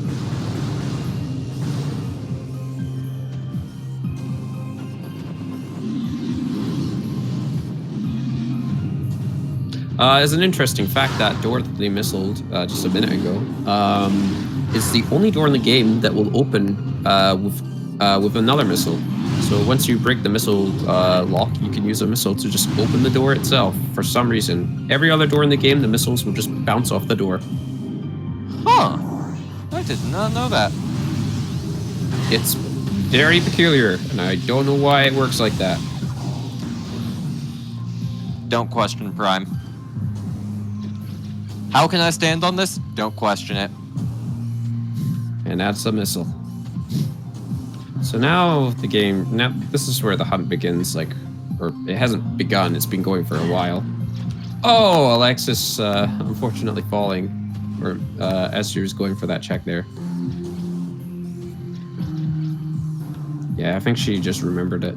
As an interesting fact, that door that they missiled just a minute ago is the only door in the game that will open with another missile. So once you break the missile lock, you can use a missile to just open the door itself. For some reason, every other door in the game, the missiles will just bounce off the door. Huh. I did not know that. It's very peculiar, and I don't know why it works like that. Don't question Prime. How can I stand on this? Don't question it. And that's a missile. So now the game, this is where the hunt begins, or it hasn't begun, it's been going for a while. Oh, Alexis, unfortunately falling, or as she was going for that check there. Yeah, I think she just remembered it.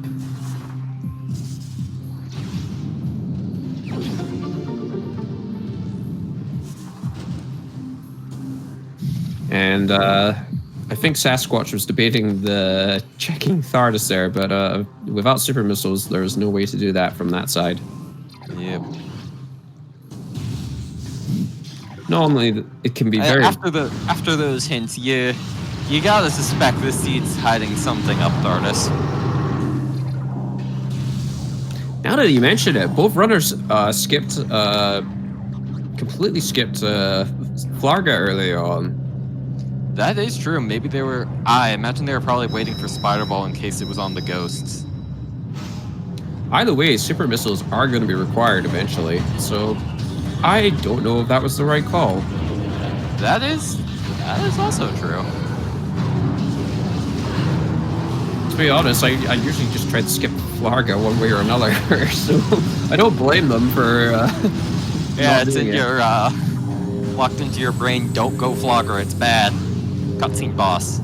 And I think Sasquatch was debating the checking Thardus there, but without super missiles, there's no way to do that from that side. Yep. Normally, it can be very... After those hints, you You gotta suspect this seed's hiding something up Thardus. Now that you mention it, both runners completely skipped Flarga early on. That is true. Maybe they were... I imagine they were probably waiting for Spider Ball in case it was on the ghosts. Either way, super missiles are going to be required eventually, so I don't know if that was the right call. That is also true. To be honest, I usually just try to skip Flarga one way or another, so I don't blame them for yeah, it's in your locked into your brain. Don't go Flogger, it's bad. Cutscene boss.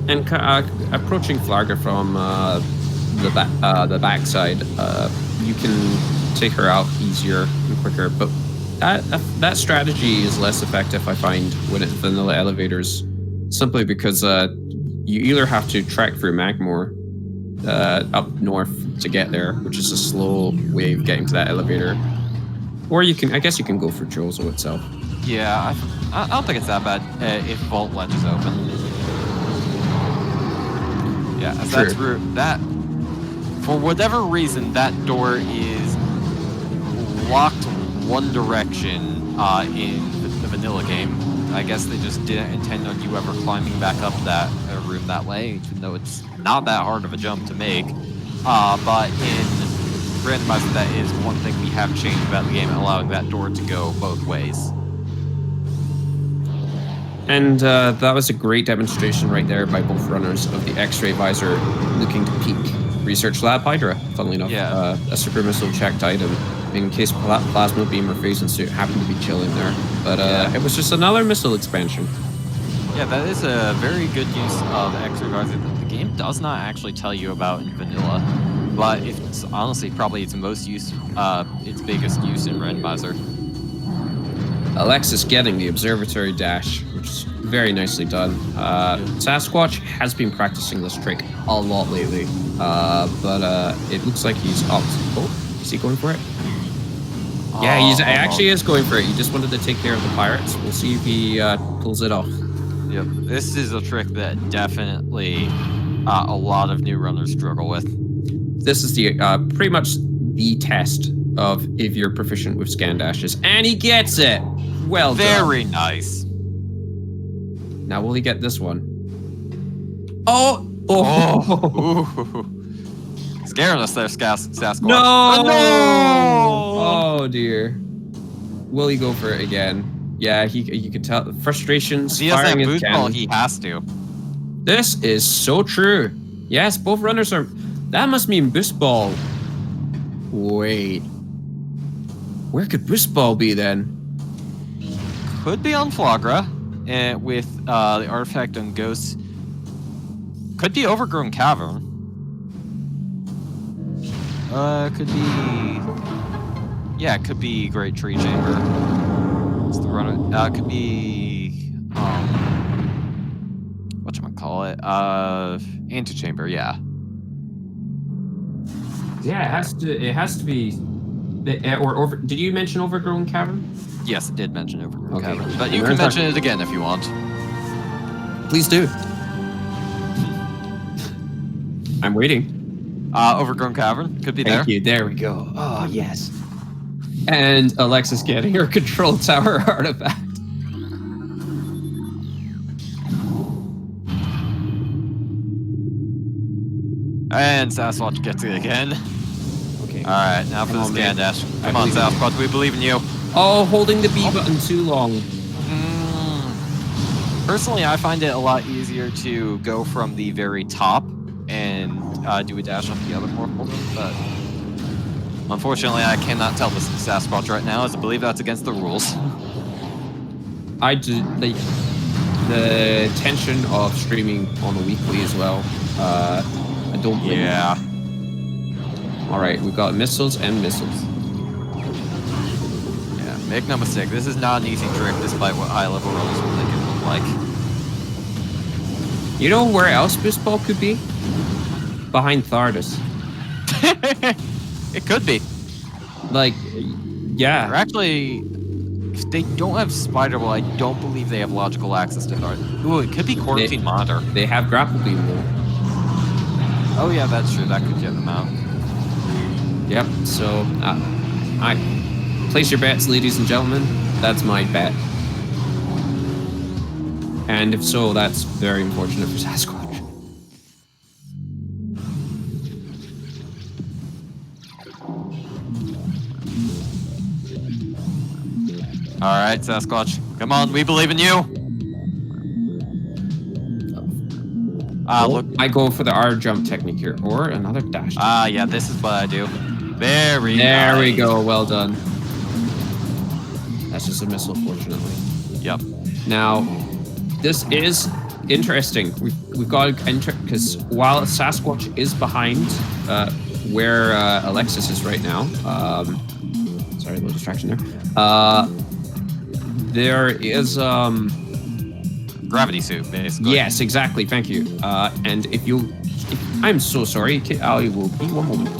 And approaching Flarga from the backside, you can take her out easier and quicker. But that strategy is less effective, I find, when it's vanilla elevators, simply because you either have to trek through Magmore up north to get there, which is a slow way of getting to that elevator, or I guess you can go for Jozo itself. Yeah, I don't think it's that bad if Vault Ledge is open. Yeah, as that's that. For whatever reason, that door is locked one direction in the vanilla game. I guess they just didn't intend on you ever climbing back up that room that way, even though it's not that hard of a jump to make. But in Randomizer, that is one thing we have changed about the game, allowing that door to go both ways. And that was a great demonstration right there by both runners of the X-ray visor looking to peek Research Lab Hydra, funnily enough. Yeah. A super missile checked item in case Plasma Beam or Phasing Suit happened to be chilling there. But it was just another missile expansion. Yeah, that is a very good use of X-ray visor that the game does not actually tell you about in vanilla. But it's honestly probably its most use, its biggest use in Randomizer. Alexis getting the observatory dash, which is very nicely done. Sasquatch has been practicing this trick a lot lately, but it looks like he's up. Oh, is he going for it? Yeah, he actually is going for it. He just wanted to take care of the pirates. We'll see if he pulls it off. Yep, this is a trick that definitely a lot of new runners struggle with. This is the pretty much the test of if you're proficient with scan dashes, and he gets it. Well done. Very nice. Now will he get this one? Oh! Scaring us there, Sasquatch. No! Oh, no! Oh dear. Will he go for it again? Yeah, you can tell the frustrations. He has that firing his boost ball, cannon. he has to. This is so true. Yes, both runners are. That must mean boost ball. Wait. Where could boost ball be then? Could be on Flagra, with the artifact on Ghosts. Could be Overgrown Cavern. Could be... Yeah, it could be Great Tree Chamber. It's the runner. Could be... whatchamacallit? Antechamber, yeah. Yeah, it has to be. Or did you mention Overgrown Cavern? Yes, it did mention Overgrown Okay. Cavern. But you can mention it again if you want. Please do. I'm waiting. Overgrown Cavern could be there. Thank you. There we go. Oh, yes. And Alexis getting her control tower artifact. And Sasquatch gets it again. Okay. Alright, now for the scan dash. Come on, believe in you. Sasquatch, we believe in you. Oh, holding the B button too long. Personally, I find it a lot easier to go from the very top and do a dash off the other portal, but unfortunately I cannot tell this to Sasquatch right now, as I believe that's against the rules. I do the tension of streaming on a weekly as well. I don't blame you. All right, we've got missiles and missiles. Yeah, make no mistake, this is not an easy trick despite what high level runners will make it look like. You know where else boost ball could be? Behind Thardus. It could be. Like, yeah. Or actually, If they don't have Spider Ball, I don't believe they have logical access to Thart. Ooh, it could be Quarantine Monitor. They have Grapple Beam though. Oh yeah, that's true. That could get them out. Yep, so I place your bets, ladies and gentlemen. That's my bet. And if so, that's very unfortunate for Sasquatch. All right, Sasquatch. Come on, we believe in you. Look. I go for the R jump technique here, or another dash. Yeah, this is what I do. There we go. Well done. That's just a missile, fortunately. Yep. Now, this is interesting. We've got to enter because while Sasquatch is behind where Alexis is right now, sorry, a little distraction there. There is gravity suit, basically. Yes, exactly. Thank you. And I'm so sorry. I will be one moment.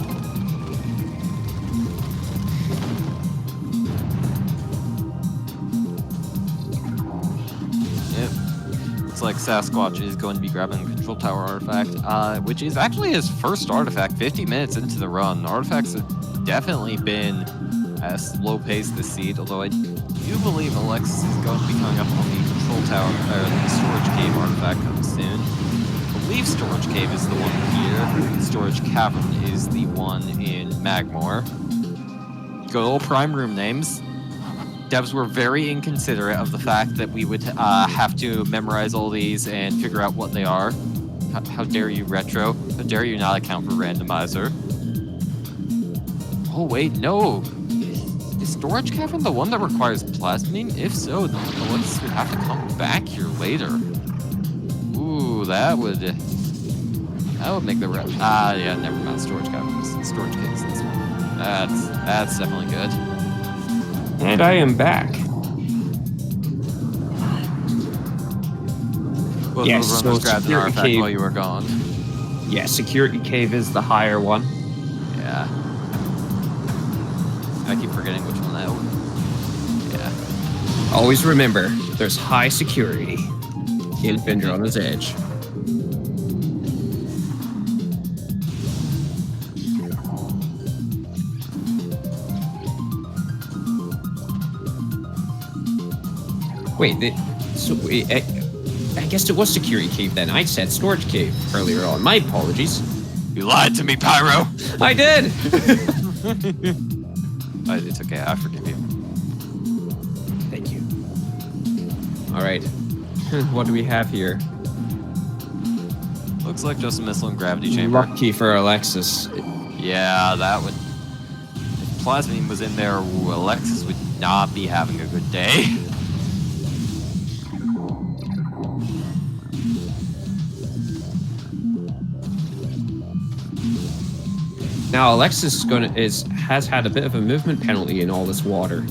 Looks like Sasquatch is going to be grabbing the control tower artifact, which is actually his first artifact 50 minutes into the run. Artifacts have definitely been at a slow pace this seed, although I do believe Alexis is going to be coming up on the control tower, or the storage cave artifact comes soon. I believe storage cave is the one here. Storage cavern is the one in Magmore. Good old prime room names. Devs were very inconsiderate of the fact that we would have to memorize all these and figure out what they are. How dare you, Retro? How dare you not account for Randomizer? Oh wait, no. Is Storage Cavern the one that requires Plasmine? If so, then Alexis would have to come back here later. Ooh, that would make the yeah, never mind. Storage Cavern. Storage Caves. This one. That's definitely good. And I am back. Both yes, of the runners grabbed an artifact cave. While you were gone. Yeah, security cave is the higher one. Yeah. I keep forgetting which one that was. Yeah. Always remember, there's high security in Fendrana's Edge. Wait, I guess it was security cave then. I said storage cave earlier on. My apologies. You lied to me, Pyro. I did. It's okay. I forgive you. Thank you. All right. What do we have here? Looks like just a missile and gravity chamber. Lucky for Alexis. Yeah, that would. If Plasmine was in there, Alexis would not be having a good day. Now Alexis has had a bit of a movement penalty in all this water,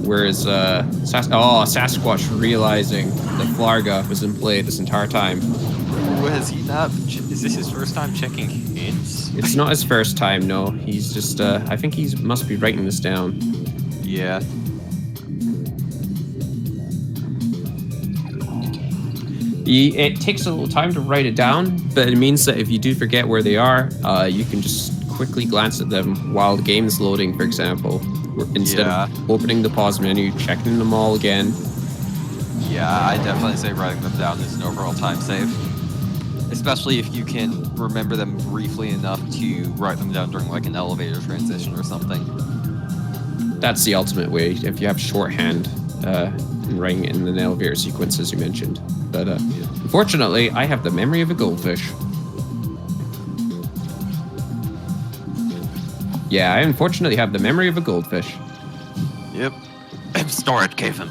whereas Sasquatch realizing that Flarga was in play this entire time. Has he not? Is this his first time checking hints? It's not his first time. No, he's just. I think he must be writing this down. Yeah. It takes a little time to write it down, but it means that if you do forget where they are, you can just quickly glance at them while the game is loading, for example, instead of opening the pause menu, checking them all again. Yeah, I definitely say writing them down is an overall time save. Especially if you can remember them briefly enough to write them down during like an elevator transition or something. That's the ultimate way, if you have shorthand writing in an elevator sequence, as you mentioned. But unfortunately, I have the memory of a goldfish. Yeah, I unfortunately have the memory of a goldfish. Yep. Storage cave him.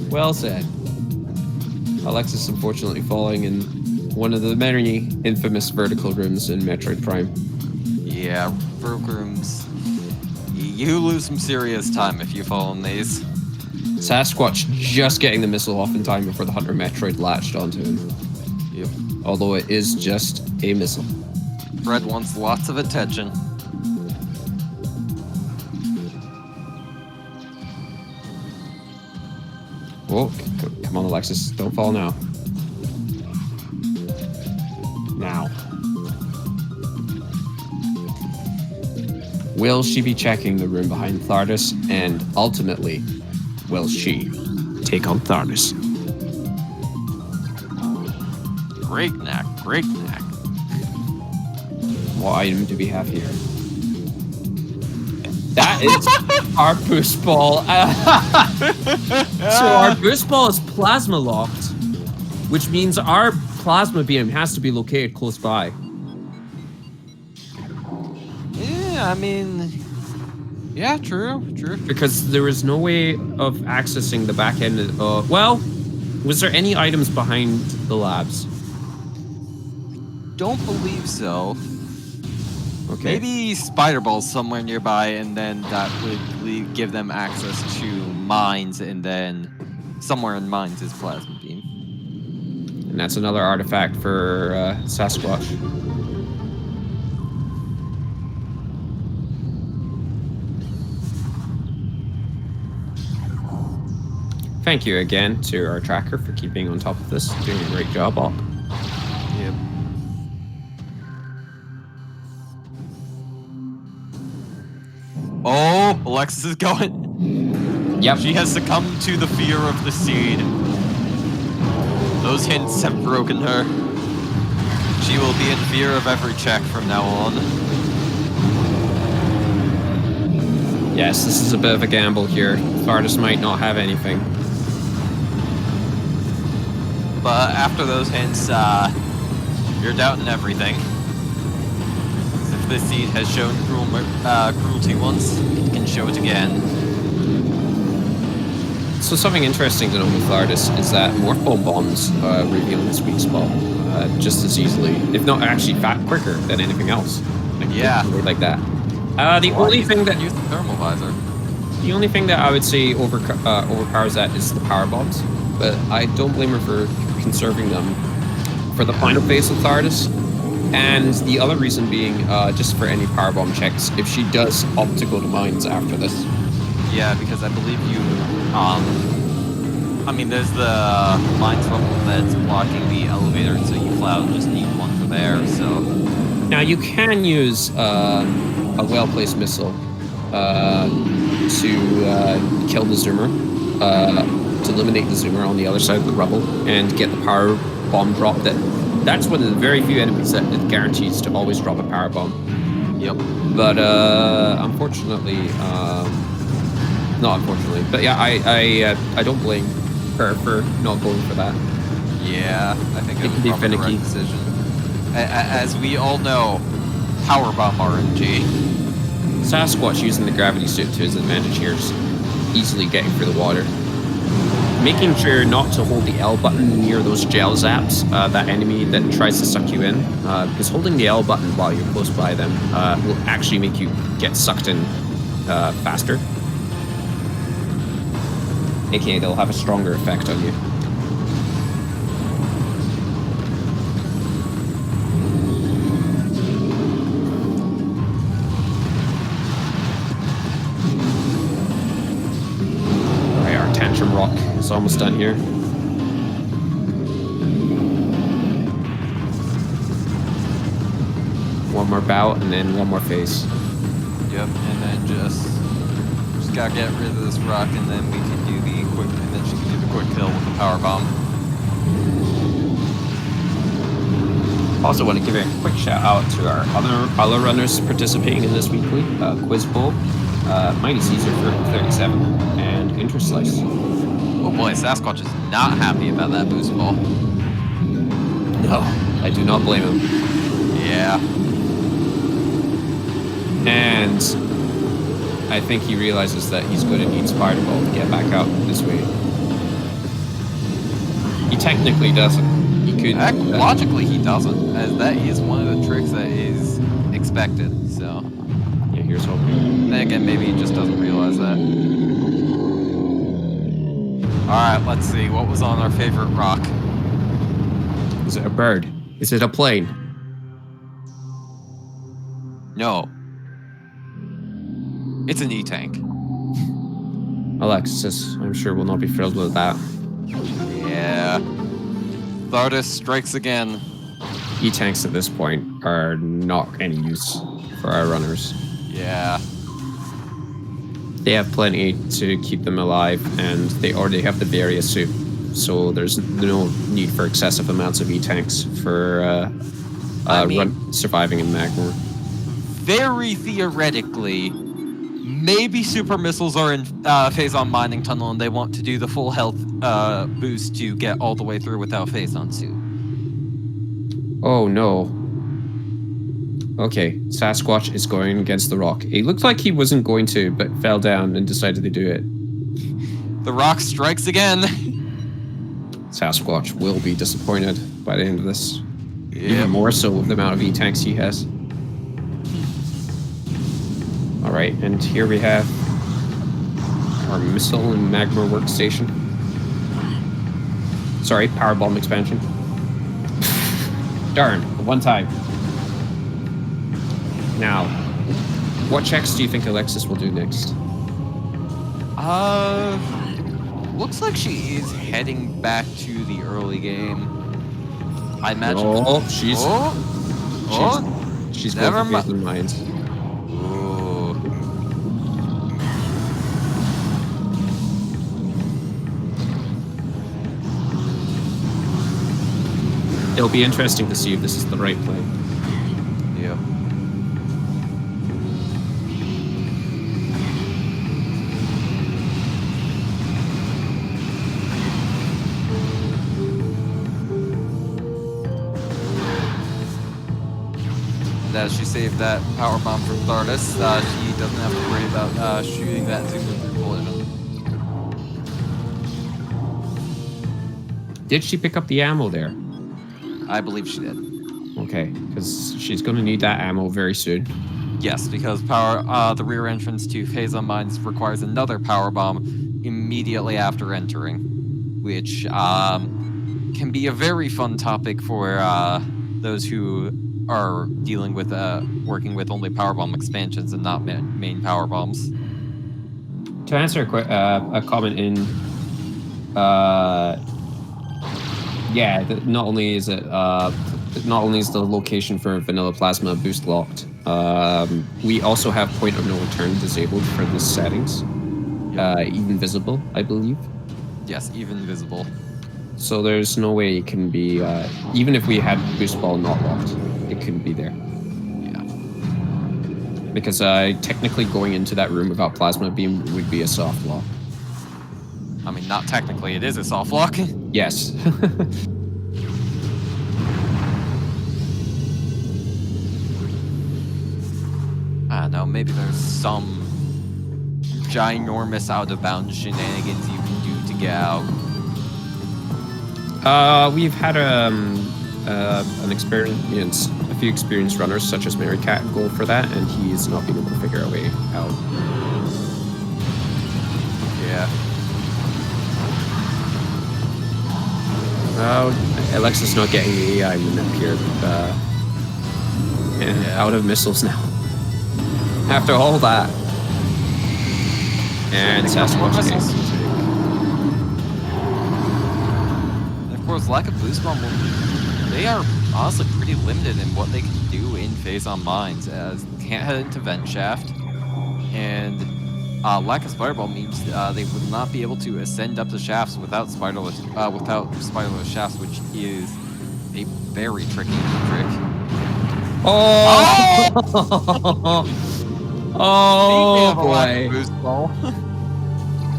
Well said. Alexis unfortunately falling in one of the many infamous vertical rooms in Metroid Prime. Yeah, vertical rooms. You lose some serious time if you fall in these. Sasquatch just getting the missile off in time before the Hunter Metroid latched onto him. Yep. Although it is just a missile. Fred wants lots of attention. Whoa, come on, Alexis. Don't fall now. Now. Will she be checking the room behind Thardus? And ultimately, will she take on Thardus? Great knack, great knack. What item do we have here? That is our boost ball. So our boost ball is plasma locked, which means our plasma beam has to be located close by. Yeah, I mean, yeah, true. Because there is no way of accessing the back end of, well, was there any items behind the labs? Don't believe so. Okay. Maybe spider balls somewhere nearby, and then that would give them access to mines, and then somewhere in mines is plasma beam. And that's another artifact for Sasquatch. Thank you again to our tracker for keeping on top of this. Doing a great job, Op. Yep. Oh, Alexis is going. Yep. She has succumbed to the fear of the seed. Those hints have broken her. She will be in fear of every check from now on. Yes, this is a bit of a gamble here. Thardus might not have anything. But after those hints, you're doubting everything. If this seed has shown cruelty once, it can show it again. So something interesting to know with Thardus is that morpho bombs reveal its weak spot just as easily, if not actually quicker than anything else. Yeah. Like that. The only thing that use the thermal visor. The only thing that I would say overpowers that is the power bombs, but I don't blame her for conserving them for the final phase of Thardus. And the other reason being, just for any power bomb checks, if she does opt to go to mines after this. Yeah, because I believe you, I mean, there's the mines level that's blocking the elevator, so you flat just need one for there, so. Now you can use a well-placed missile to kill the zoomer, to eliminate the zoomer on the other side of the rubble and get the power bomb drop. That's one of the very few enemies that it guarantees to always drop a power bomb. Yep. But unfortunately, not unfortunately, but yeah, I don't blame her for not going for that. Yeah, I think it can be probably finicky. The right decision. As we all know, power bomb RNG. Sasquatch using the gravity suit to his advantage here, just easily getting through the water. Making sure not to hold the L button near those gel zaps, that enemy that tries to suck you in, because holding the L button while you're close by them will actually make you get sucked in faster. AKA, they'll have a stronger effect on you. Alright, our Tantrum Rock is almost done here. One more bout and then one more phase. Yep, and then just gotta get rid of this rock, and then we can do the quick, and then she can do the quick kill with the power bomb. Also want to give a quick shout out to our other runners participating in this weekly quiz bowl. Mighty Caesar for 37 and Interslice. Oh boy, Sasquatch is not happy about that boost ball. No, I do not blame him. Yeah. And I think he realizes that he's going to need Spider Ball to get back out this way. He technically doesn't. He could. Logically, he doesn't, as that is one of the tricks that is expected. So. Yeah, here's hoping. Then again, maybe he just doesn't realize that. All right, let's see what was on our favorite rock. Is it a bird? Is it a plane? No. It's an E-tank. Alexis, I'm sure will not be thrilled with that. Yeah. Thardus strikes again. E-tanks at this point are not any use for our runners. Yeah. They have plenty to keep them alive, and they already have the various suit, so there's no need for excessive amounts of E-tanks for surviving in Magmor. Very theoretically, maybe super missiles are in phase-on mining tunnel, and they want to do the full health boost to get all the way through without phase-on suit. Oh no. Okay, Sasquatch is going against the rock. It looked like he wasn't going to, but fell down and decided to do it. The rock strikes again. Sasquatch will be disappointed by the end of this. Yep. Even more so with the amount of E-tanks he has. Alright, and here we have our missile and Magma workstation. Sorry, power bomb expansion. Darn, one time. Now, what checks do you think Alexis will do next? Looks like she is heading back to the early game. I imagine. Oh, she's never going for mines. Ooh. It'll be interesting to see if this is the right play. Yeah. As she saved that power bomb from Thardus, she doesn't have to worry about shooting that Zoomer through collision. Did she pick up the ammo there? I believe she did. Okay, because she's going to need that ammo very soon. Yes, because the rear entrance to phase-on mines requires another power bomb immediately after entering, which can be a very fun topic for those who are dealing with working with only power bomb expansions and not main power bombs. To answer a comment in, not only is the location for vanilla plasma boost locked, we also have point of no return disabled for the settings. Even visible, I believe. Yes, even visible. So there's no way it can be, even if we had boost ball not locked, it couldn't be there. Yeah. Because technically going into that room without plasma beam would be a soft lock. I mean, not technically, it is a soft lock. Yes. I don't know, maybe there's some ginormous out-of-bounds shenanigans you can do to get out. We've had a few experienced runners such as Mary Cat go for that, and he's not been able to figure a way out. Yeah. Alexis not getting the AI minute here. Out of missiles now. After all that. And Sasquatch missiles. Of course, lack of boost bomb, they are honestly pretty limited in what they can do in phase-on mines, as can't head into vent shaft, and lack of spider ball means they would not be able to ascend up the shafts without spiderless shafts, which is a very tricky trick. Oh! Oh boy! Boost ball.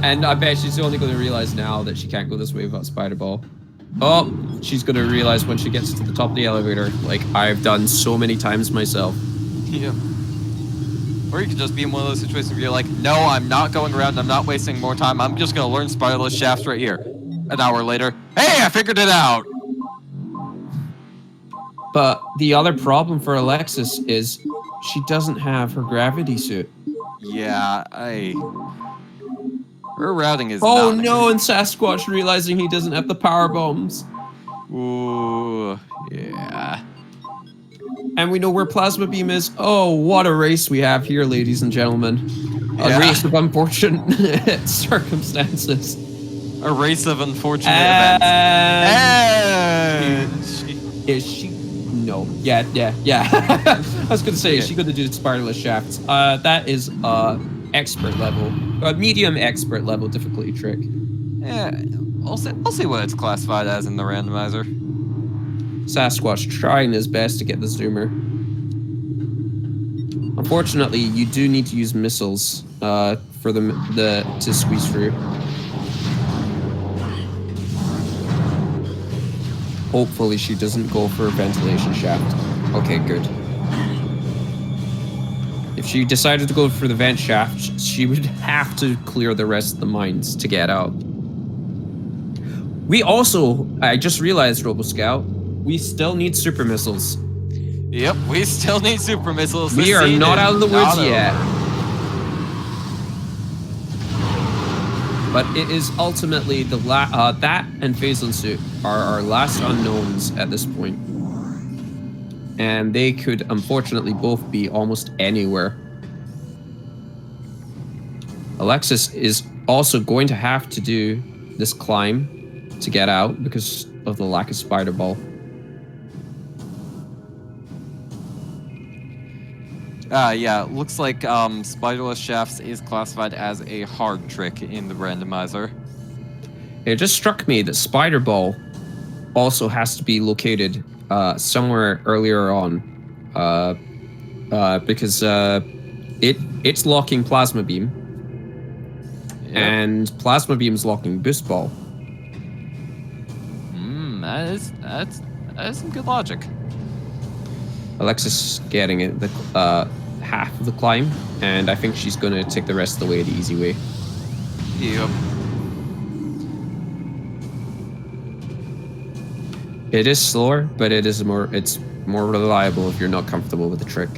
And I bet she's only going to realize now that she can't go this way without spider ball. Oh, she's going to realize when she gets to the top of the elevator, like I've done so many times myself. Yeah. Or you could just be in one of those situations where you're like, no, I'm not going around, I'm not wasting more time, I'm just going to learn spiderless shafts right here. An hour later, hey, I figured it out! But the other problem for Alexis is she doesn't have her gravity suit. Yeah, her routing is Oh not no, and Sasquatch realizing he doesn't have the power bombs. Ooh, yeah. And we know where Plasma Beam is. Oh, what a race we have here, ladies and gentlemen. A Yeah. race of unfortunate circumstances. A race of unfortunate events. And Is she? No. Yeah. I was gonna say, is she gonna do the spiraless shafts? That is expert level, medium expert level difficulty trick. Yeah, I'll see what it's classified as in the randomizer. Sasquatch trying his best to get the zoomer. Unfortunately, you do need to use missiles for the to squeeze through. Hopefully she doesn't go for a ventilation shaft. Okay, good. If she decided to go for the vent shaft, she would have to clear the rest of the mines to get out. We also, I just realized, RoboScout, we still need super missiles. Yep, we still need super missiles. We are not out of the woods yet. But it is ultimately the that and Phazon Suit are our last unknowns at this point. And they could unfortunately both be almost anywhere. Alexis is also going to have to do this climb to get out because of the lack of spider ball. Yeah, looks like spiderless shafts is classified as a hard trick in the randomizer. It just struck me that spider ball also has to be located somewhere earlier on, because it's locking plasma beam, and plasma beam is locking boost ball. That's some good logic. Alexis getting it the half of the climb, and I think she's gonna take the rest of the way the easy way. Yep. It is slower, but it's more reliable if you're not comfortable with the trick.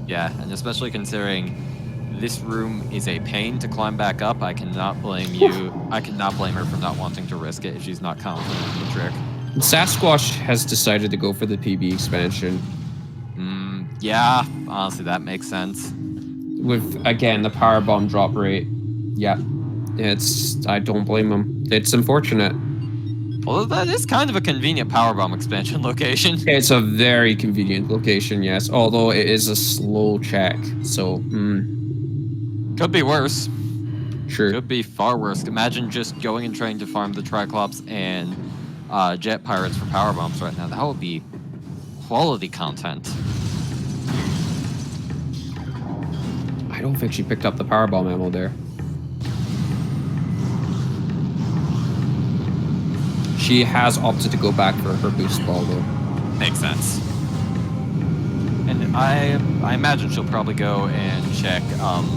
Yeah, and especially considering this room is a pain to climb back up, I cannot blame you. I cannot blame her for not wanting to risk it if she's not confident in the trick. Sasquatch has decided to go for the PB expansion. Yeah, honestly, that makes sense. With, again, the power bomb drop rate. Yeah, I don't blame him. It's unfortunate. Although that is kind of a convenient power bomb expansion location. It's a very convenient location, yes. Although it is a slow check, so Could be worse. True. Could be far worse. Imagine just going and trying to farm the Triclops and jet pirates for power bombs right now. That would be quality content. I don't think she picked up the power bomb ammo there. She has opted to go back for her boost ball though. Makes sense. And I imagine she'll probably go and check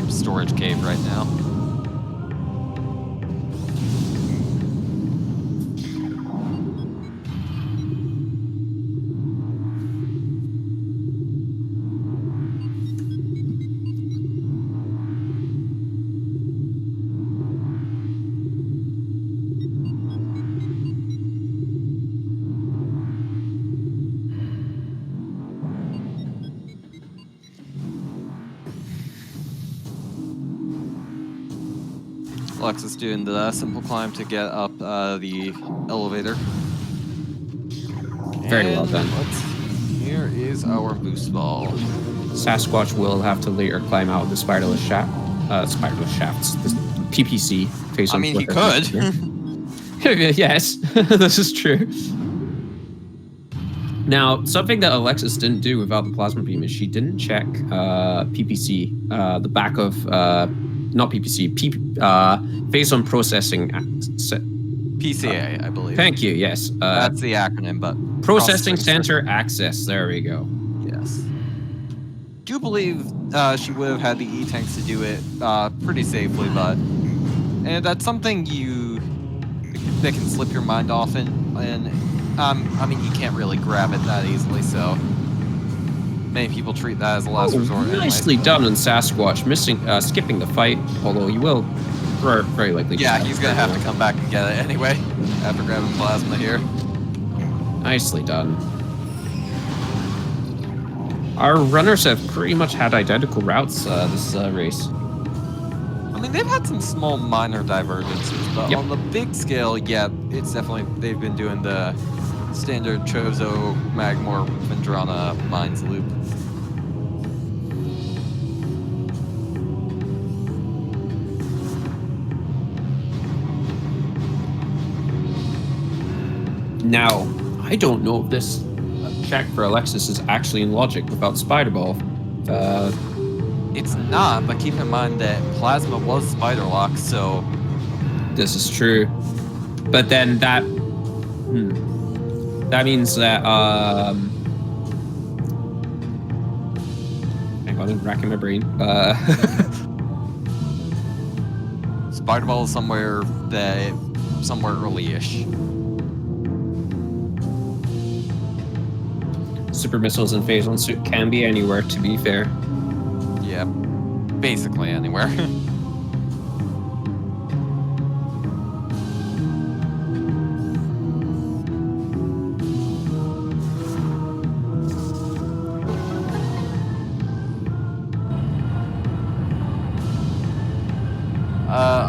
storage cave right now. Alexis doing the simple climb to get up the elevator. Very well done. Here is our boost ball. Sasquatch will have to later climb out of the spiraless shafts, the PPC. I mean, he could. Yes, this is true. Now, something that Alexis didn't do without the plasma beam is she didn't check PPC, the back of, not PPC, phase on processing. PCA, I believe. Thank you, yes. That's the acronym, but... Processing Center Access, there we go. Yes. Do believe she would have had the E-tanks to do it pretty safely, but... And that's something that can slip your mind off and I mean, you can't really grab it that easily, so many people treat that as a last resort. Nicely done on Sasquatch, skipping the fight, although you will very likely. Yeah, he's gonna have to come back and get it anyway after grabbing plasma here. Nicely done. Our runners have pretty much had identical routes this race. I mean, they've had some small minor divergences, but on the big scale, yeah, it's definitely, they've been doing the standard Chozo, Magmor, Vendrana mines loop. Now, I don't know if this check for Alexis is actually in logic without Spider Ball. It's not, but keep in mind that Plasma was Spider Lock, so... This is true. But then that... that means that... hang on, I'm racking my brain. Spider Ball is somewhere early-ish. Super missiles and phase 1 suit can be anywhere, to be fair. Yeah, basically anywhere.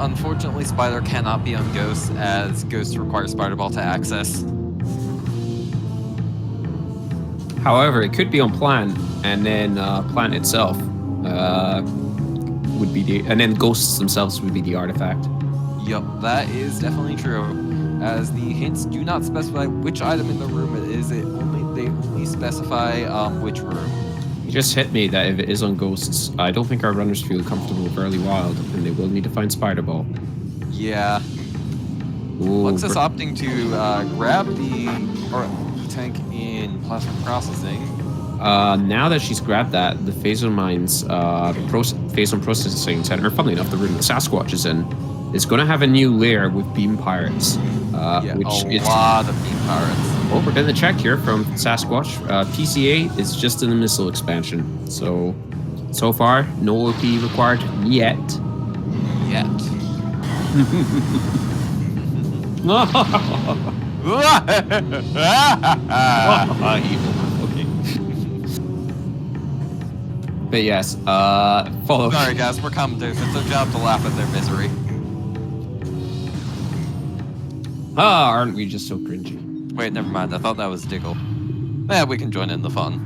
Unfortunately, Spider cannot be on Ghost, as Ghost requires Spider Ball to access. However, it could be on Plant, and then Plant itself would be the, and then Ghosts themselves would be the artifact. Yup, that is definitely true. As the hints do not specify which item in the room it is, they only specify which room. You just hit me that if it is on Ghosts, I don't think our runners feel comfortable with Early Wild, and they will need to find Spider Ball. Yeah. Luxus opting to grab the tank in Plasma Processing. Now that she's grabbed that, the Phase 1 Mines, Phase 1 Processing Center, funnily enough, the room that Sasquatch is in, is going to have a new layer with Beam Pirates. Which a lot of Beam Pirates. Well, we're getting the check here from Sasquatch. PCA is just in the missile expansion. So far, no OP required yet. Okay. But yes, follow. Sorry guys, we're commentators. It's our job to laugh at their misery. Aren't we just so cringy? Wait, never mind. I thought that was Diggle. Yeah, we can join in the fun.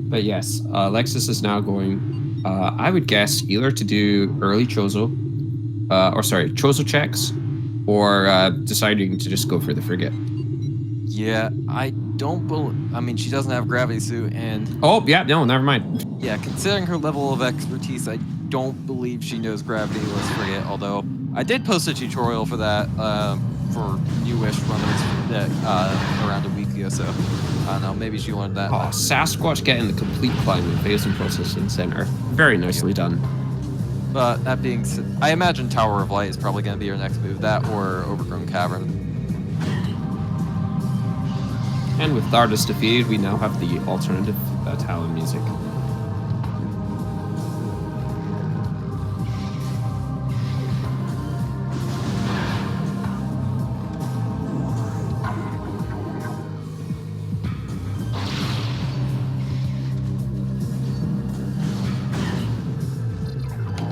But yes, Lexus is now going, I would guess, either to do early Chozo, Chozo checks, or deciding to just go for the frigate. Yeah, I mean, she doesn't have gravity suit, and... Oh, yeah, no, never mind. Yeah, considering her level of expertise, I don't believe she knows gravity was frigate, although I did post a tutorial for that, for newish runners around a week ago, so I don't know, maybe she learned that. Oh, Sasquatch getting the complete climb in Phase 1 Processing Center. Very nicely done. But that being said, I imagine Tower of Light is probably going to be her next move, that or Overgrown Cavern. And with Thardus defeated, we now have the alternative Talon music.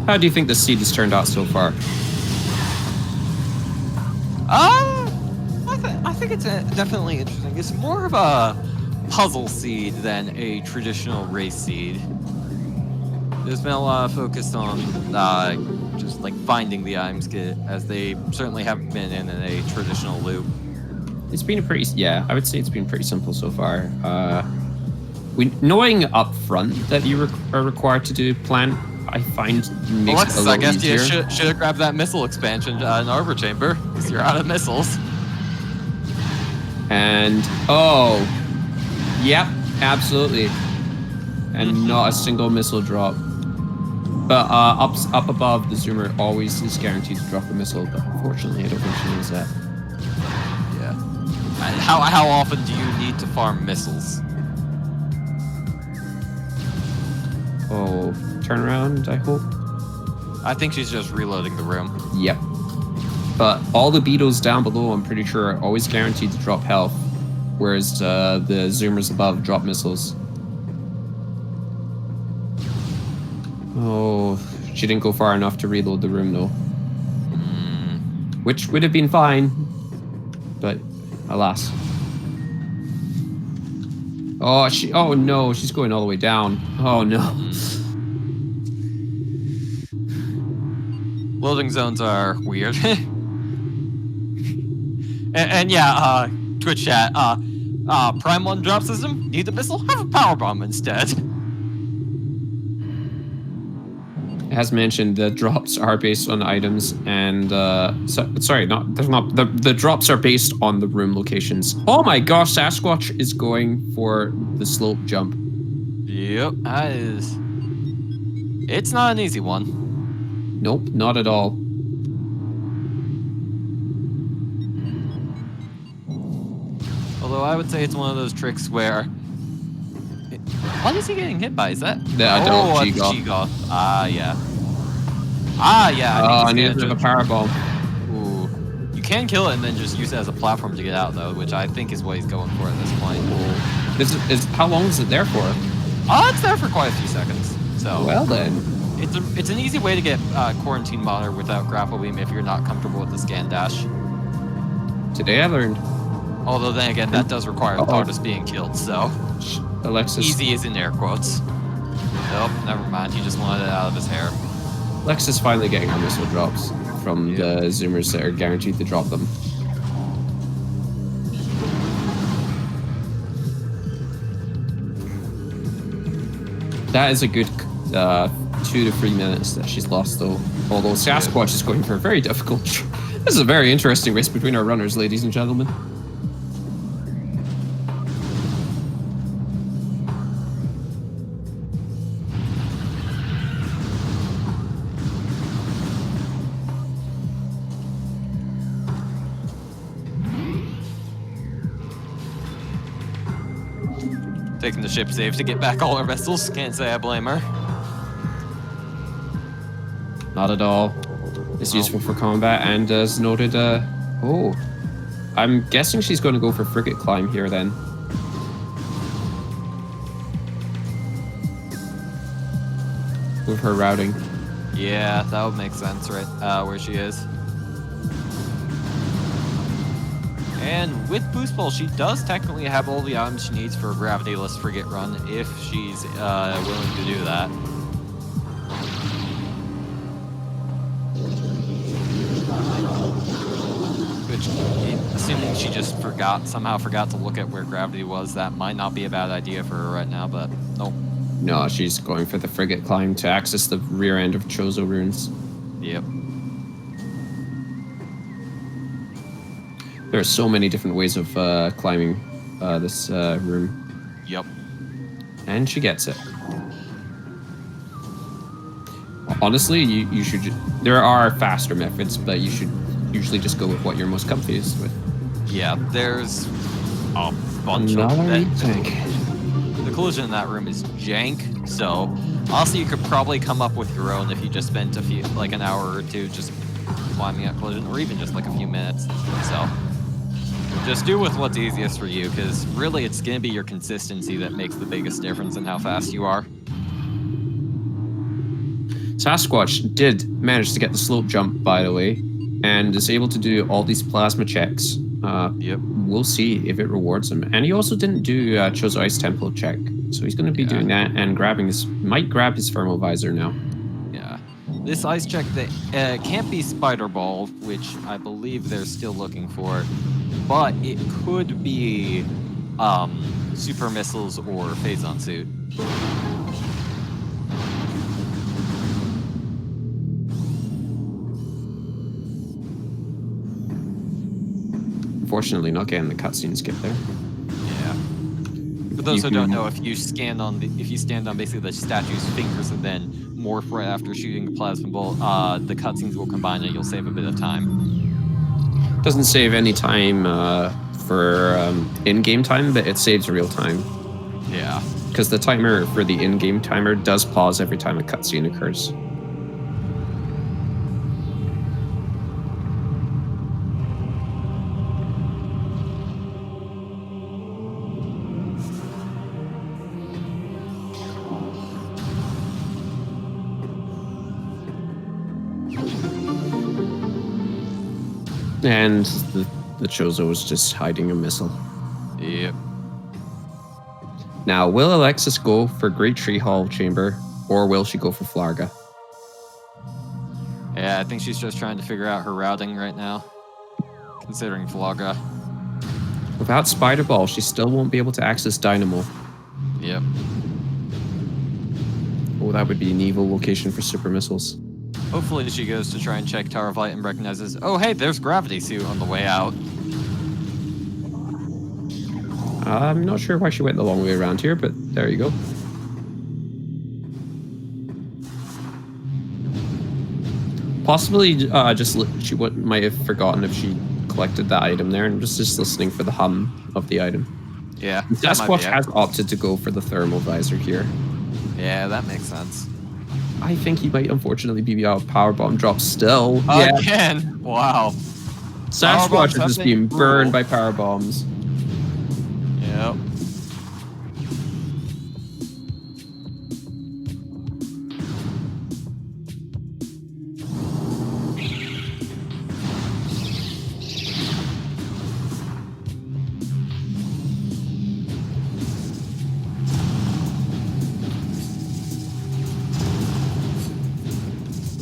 How do you think the seed has turned out so far? I think it's definitely interesting. It's more of a puzzle seed than a traditional race seed. There's been a lot of focus on just like finding the items kit, as they certainly haven't been in a traditional loop. It's been I would say it's been pretty simple so far. Knowing up front that you are required to do plan, I find makes it a little I guess easier. you should have grabbed that missile expansion in Arbor Chamber, because you're out of missiles. And yep, absolutely, and not a single missile drop. But up above, the zoomer always is guaranteed to drop a missile. But unfortunately, I don't think she knows that. Yeah. And how often do you need to farm missiles? Oh, turnaround, I hope. I think she's just reloading the room. Yep. But all the beetles down below, I'm pretty sure, are always guaranteed to drop health. whereas the zoomers above drop missiles. Oh, she didn't go far enough to reload the room though. Which would have been fine, but alas. Oh no, she's going all the way down. Oh no. Loading zones are weird. and yeah, Twitch chat, Prime 1 drop system, need a missile? Have a power bomb instead. As mentioned, the drops are based on items, and the drops are based on the room locations. Oh my gosh, Sasquatch is going for the slope jump. Yep, that is. It's not an easy one. Nope, not at all. Although I would say it's one of those tricks where. What is he getting hit by? Is that? The adult G-Goth. Ah, yeah. I need a bit of a power bomb. Ooh. You can kill it and then just use it as a platform to get out, though, which I think is what he's going for at this point. How long is it there for? It's there for quite a few seconds. So. Well then. It's an easy way to get Quarantine Monitor without Grapple Beam if you're not comfortable with the scan dash. Today I learned. Although then again, that does require the TARDIS being killed, so. Alexis. Easy is in air quotes. Nope, never mind. He just wanted it out of his hair. Lex is finally getting her missile drops from the zoomers that are guaranteed to drop them. That is a good 2 to 3 minutes that she's lost, though. Although Sasquatch is going for a very difficult. This is a very interesting race between our runners, ladies and gentlemen. Taking the ship safe to get back all her vessels. Can't say I blame her. Not at all. It's useful for combat, and as noted, I'm guessing she's going to go for frigate climb here then. With her routing. Yeah, that would make sense, right? Where she is. And with Boost Pole, she does technically have all the items she needs for a gravity-less frigate run if she's willing to do that. Which, assuming she just somehow forgot to look at where gravity was, that might not be a bad idea for her right now, but nope. No, she's going for the frigate climb to access the rear end of Chozo runes. Yep. There are so many different ways of climbing this room. Yep. And she gets it. Honestly, you should... There are faster methods, but you should usually just go with what you're most comfiest with. Yeah, there's a bunch Not of a them. The collision in that room is jank, so honestly you could probably come up with your own if you just spent an hour or two just climbing at collision, or even just like a few minutes. So just do with what's easiest for you, because really it's going to be your consistency that makes the biggest difference in how fast you are. Sasquatch did manage to get the slope jump, by the way, and is able to do all these plasma checks. Yep. We'll see if it rewards him. And he also didn't do Chozo Ice Temple check, so he's going to be doing that and might grab his thermal visor now. Yeah. This ice check that can't be Spider Ball, which I believe they're still looking for, but it could be Super Missiles or Phazon Suit. Unfortunately, not getting the cutscene skip there. Yeah. For those who don't know, if you stand on basically the statue's fingers and then morph right after shooting a plasma bolt, the cutscenes will combine and you'll save a bit of time. Doesn't save any time for in-game time, but it saves real time. Yeah. Because the timer for the in-game timer does pause every time a cutscene occurs. And the Chozo is just hiding a missile. Yep. Now, will Alexis go for Great Tree Hall Chamber, or will she go for Flarga? Yeah, I think she's just trying to figure out her routing right now, considering Flaga. Without Spider Ball, she still won't be able to access Dynamo. Yep. Oh, that would be an evil location for super missiles. Hopefully she goes to try and check Tower of Light and recognizes, oh hey, there's Gravity Suit on the way out. I'm not sure why she went the long way around here, but there you go. Possibly she might have forgotten if she collected that item there and was just listening for the hum of the item. Yeah. Sasquatch has opted to go for the thermal visor here. Yeah, that makes sense. I think he might unfortunately be out of power bomb drop still. Again! Wow. Sasquatch is just being burned by power bombs. Yep.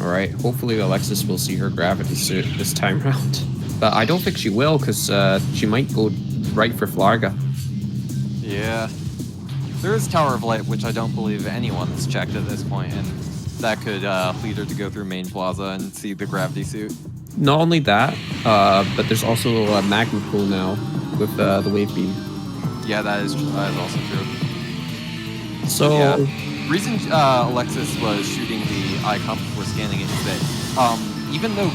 Alright, hopefully Alexis will see her gravity suit this time round. But I don't think she will, because she might go right for Flarga. Yeah. There is Tower of Light, which I don't believe anyone's checked at this point, and that could lead her to go through Main Plaza and see the gravity suit. Not only that, but there's also a magma pool now with the wave beam. Yeah, that is also true. So, yeah. Reason Alexis was shooting the icon before scanning it is that even though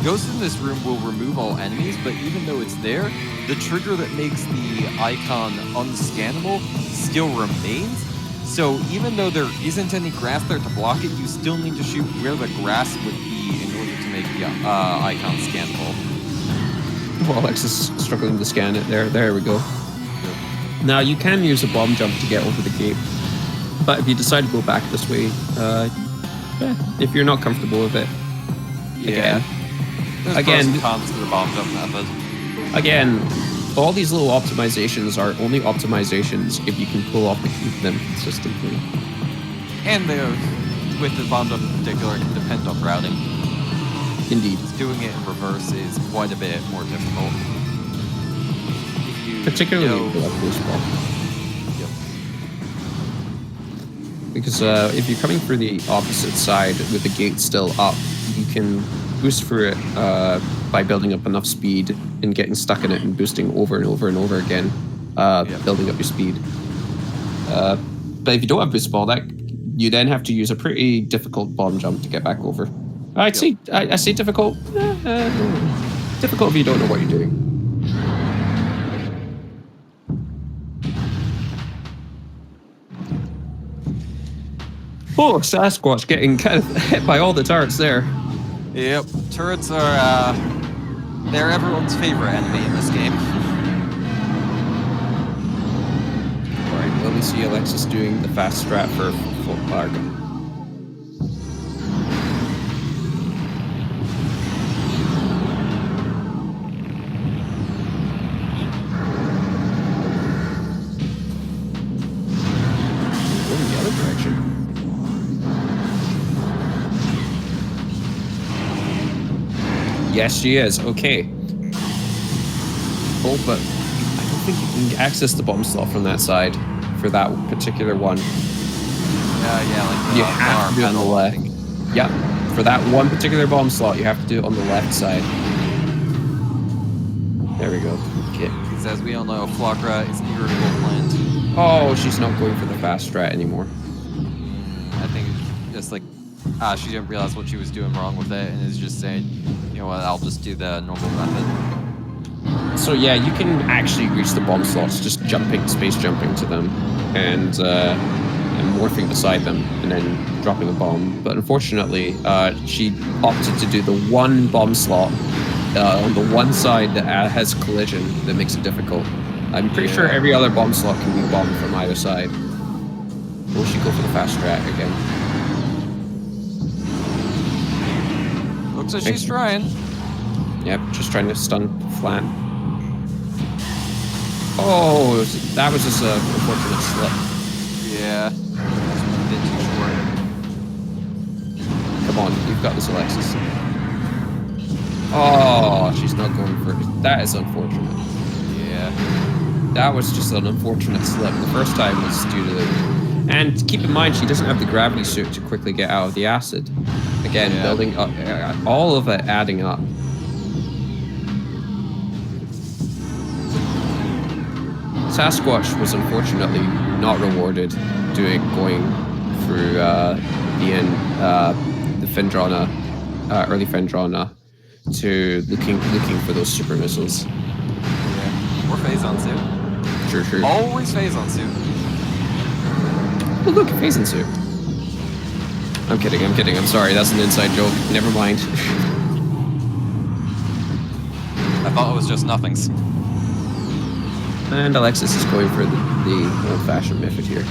Ghost in this room will remove all enemies, but even though it's there, the trigger that makes the icon unscannable still remains. So even though there isn't any grass there to block it, you still need to shoot where the grass would be in order to make the icon scannable. Well, Alexis is struggling to scan it there. There we go. Now, you can use a bomb jump to get over the gate. But if you decide to go back this way, if you're not comfortable with it, yeah. There's pros and cons to the bomb jump method. Again, all these little optimizations are only optimizations if you can pull off them consistently. And with the bomb jump in particular, it can depend on routing. Indeed. Doing it in reverse is quite a bit more difficult. Particularly with a boost ball. Because if you're coming through the opposite side with the gate still up, you can boost through it by building up enough speed and getting stuck in it and boosting over and over and over again, building up your speed. But if you don't have boost ball, you then have to use a pretty difficult bomb jump to get back over. I say difficult. Difficult if you don't know what you're doing. Oh, Sasquatch getting kind of hit by all the turrets there. Yep, turrets are, they're everyone's favorite enemy in this game. Alright, let me see Alexis doing the fast strat for Flarga. Going the other direction. Yes, she is. Okay. Oh, but I don't think you can access the bomb slot from that side for that particular one. Like you have to do it on the left. Yeah, for that one particular bomb slot, you have to do it on the left side. There we go. Okay. Because as we all know, Flocra is an irritable plant. Oh, she's not going for the fast strat anymore. I think it's just like, she didn't realize what she was doing wrong with it and is just saying, you know what, I'll just do the normal method. So yeah, you can actually reach the bomb slots just space jumping to them and morphing beside them and then dropping a bomb. But unfortunately, she opted to do the one bomb slot on the one side that has collision that makes it difficult. I'm pretty sure every other bomb slot can be bombed from either side. Will she go for the fast strat again? Looks like she's trying. Yep, just trying to stun flat. Oh, that was just a unfortunate slip. Yeah. A bit too short. Come on, you've got this, Alexis. Oh, she's not going for it. That is unfortunate. Yeah. That was just an unfortunate slip. The first time was due to the... And keep in mind, she doesn't have the gravity suit to quickly get out of the acid. Again, building up, all of it adding up. Sasquatch was unfortunately not rewarded going through the Fendrana, early Fendrana, to looking for those super missiles. Yeah. Or Phazon suit. True. Always Phazon suit. Oh look, Phazon suit. I'm kidding. I'm sorry, that's an inside joke. Never mind. I thought it was just nothings. And Alexis is going for the old-fashioned method here.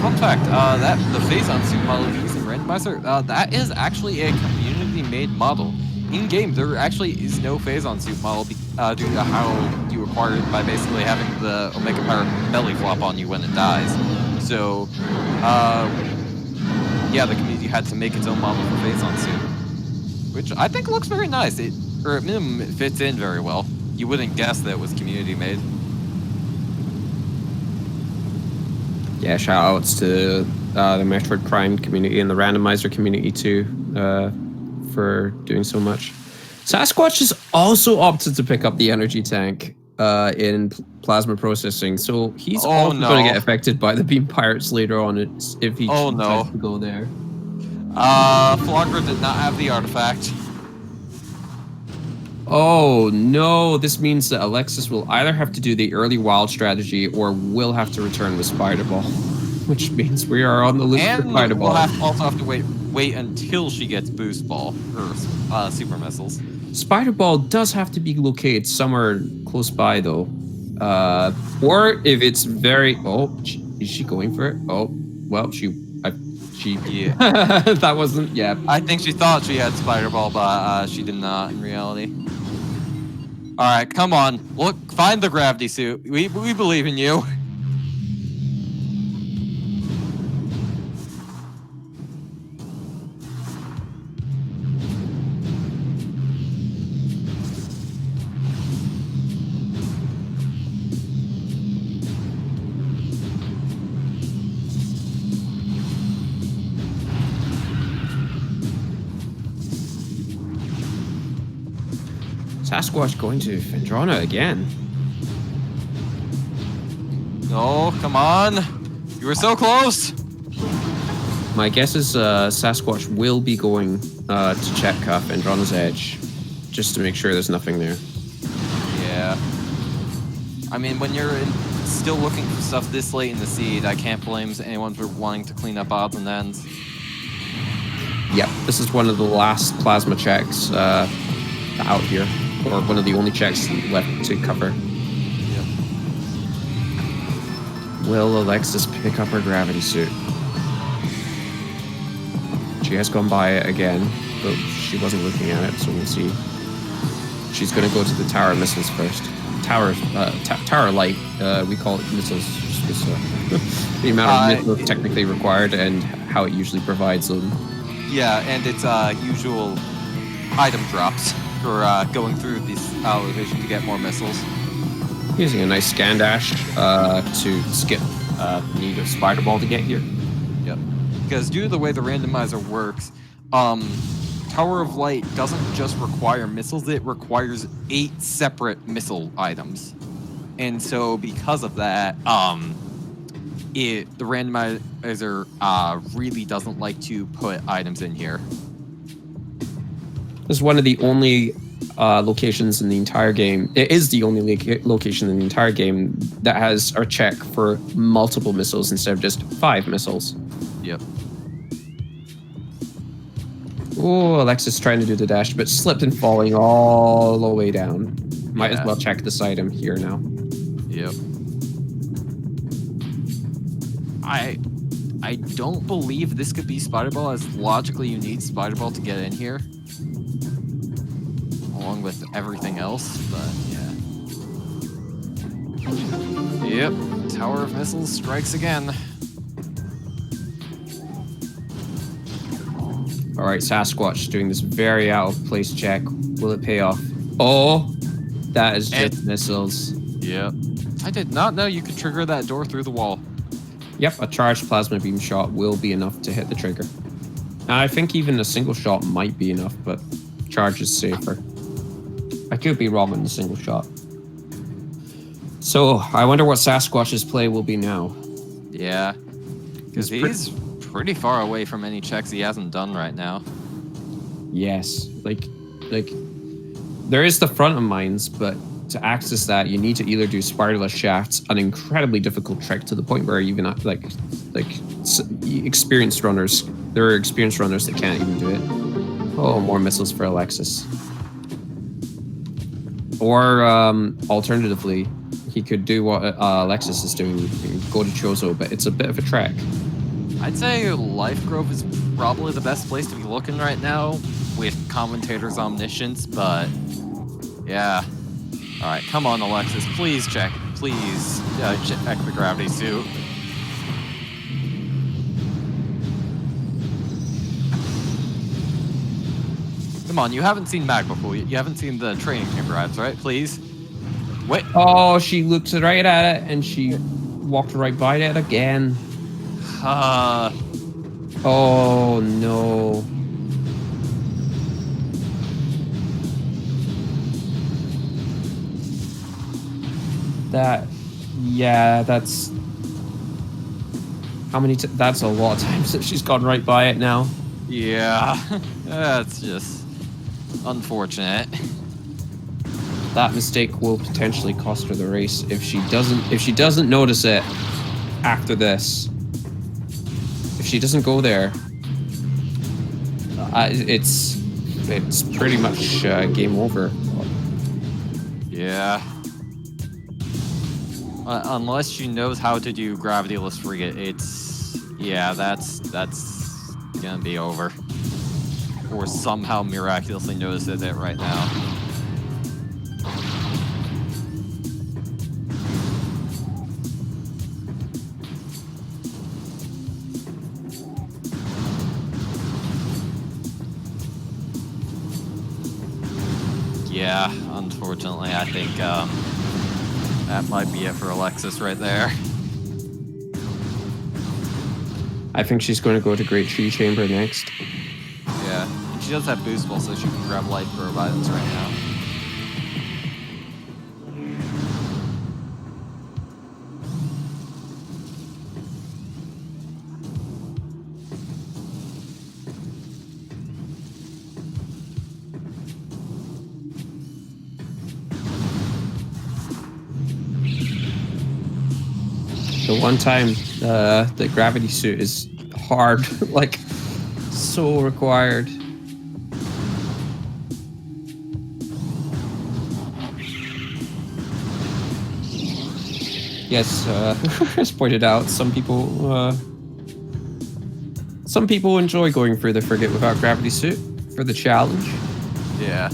Fun fact, the Phazon suit model used in Randomizer, that is actually a community-made model. In-game, there actually is no Phazon suit model due to how you acquire it by basically having the Omega Power belly flop on you when it dies. So, yeah, the community had to make its own model for Phazon suit, which I think looks very nice. Or at minimum, it fits in very well. You wouldn't guess that it was community-made. Yeah, shout-outs to the Metroid Prime community and the Randomizer community too, for doing so much. Sasquatch has also opted to pick up the energy tank in plasma processing, so he's also going to get affected by the Beam Pirates later on if he decides to go there. Flagra did not have the artifact. Oh no, this means that Alexis will either have to do the early wild strategy or will have to return with Spider Ball, which means we are on the loop for Spider Ball. We'll also have to wait until she gets Boost Ball, or Super Missiles. Spider Ball does have to be located somewhere close by though. Or if it's very... Oh, is she going for it? Oh, well, yeah. That wasn't... Yeah. I think she thought she had Spider Ball, but she did not in reality. Alright, come on. Look, find the gravity suit. We believe in you. Sasquatch going to Fendrana again. No, come on. You were so close. My guess is Sasquatch will be going to check Fendrana's edge, just to make sure there's nothing there. Yeah. I mean, when you're still looking for stuff this late in the seed, I can't blame anyone for wanting to clean up odds and ends. Yep, this is one of the last plasma checks out here. Or one of the only checks left to cover. Yep. Will Alexis pick up her gravity suit? She has gone by it again, but she wasn't looking at it, so we'll see. She's going to go to the tower missiles first. Tower light, we call it missiles, just because the amount of missiles technically required and how it usually provides them. Yeah, and it's usual item drops for going through this location to get more missiles. Using a nice scan dash to skip the need of Spider Ball to get here. Yep. Because due to the way the randomizer works, Tower of Light doesn't just require missiles, it requires 8 separate missile items. And so because of that, the randomizer really doesn't like to put items in here. This is one of the only locations in the entire game. It is the only location in the entire game that has a check for multiple missiles instead of just 5 missiles. Yep. Oh, Alexis trying to do the dash, but slipped and falling all the way down. Might as well check this item here now. Yep. I don't believe this could be Spider Ball, as logically you need Spider Ball to get in here. along with everything else, but yeah. Yep, Tower of Missiles strikes again. All right, Sasquatch doing this very out of place check. Will it pay off? Oh, that is just missiles. Yep. I did not know you could trigger that door through the wall. Yep, a charged plasma beam shot will be enough to hit the trigger. I think even a single shot might be enough, but charge is safer. I could be wrong on the single shot. So, I wonder what Sasquatch's play will be now. Yeah. Because he's pretty far away from any checks he hasn't done right now. Yes, like, there is the front of mines, but to access that, you need to either do spiraless shafts, an incredibly difficult trick to the point where even like experienced runners, there are experienced runners that can't even do it. Oh, more missiles for Alexis. Or alternatively, he could do what Alexis is doing, go to Chozo, but it's a bit of a trek. I'd say Life Grove is probably the best place to be looking right now with Commentator's omniscience, but yeah. All right, come on, Alexis. Please check. Please check the gravity suit. Come on, you haven't seen Mag before. You haven't seen the training chamber ads, right? Please. Wait. Oh, she looked right at it and she walked right by it again. Oh no. That's how many that's a lot of times that she's gone right by it now. Yeah, that's just unfortunate. That mistake will potentially cost her the race if she doesn't notice it after this. If she doesn't go there, it's pretty much game over. Yeah. Unless she knows how to do gravityless frigate, that's gonna be over. Or somehow miraculously notices it right now. Yeah, unfortunately, I think that might be it for Alexis right there. I think she's going to go to Great Tree Chamber next. Yeah, and she does have boost ball, so she can grab light for her violence right now. The one time the gravity suit is hard, like so required. Yes, as pointed out, some people enjoy going through the frigate without gravity suit for the challenge. Yeah.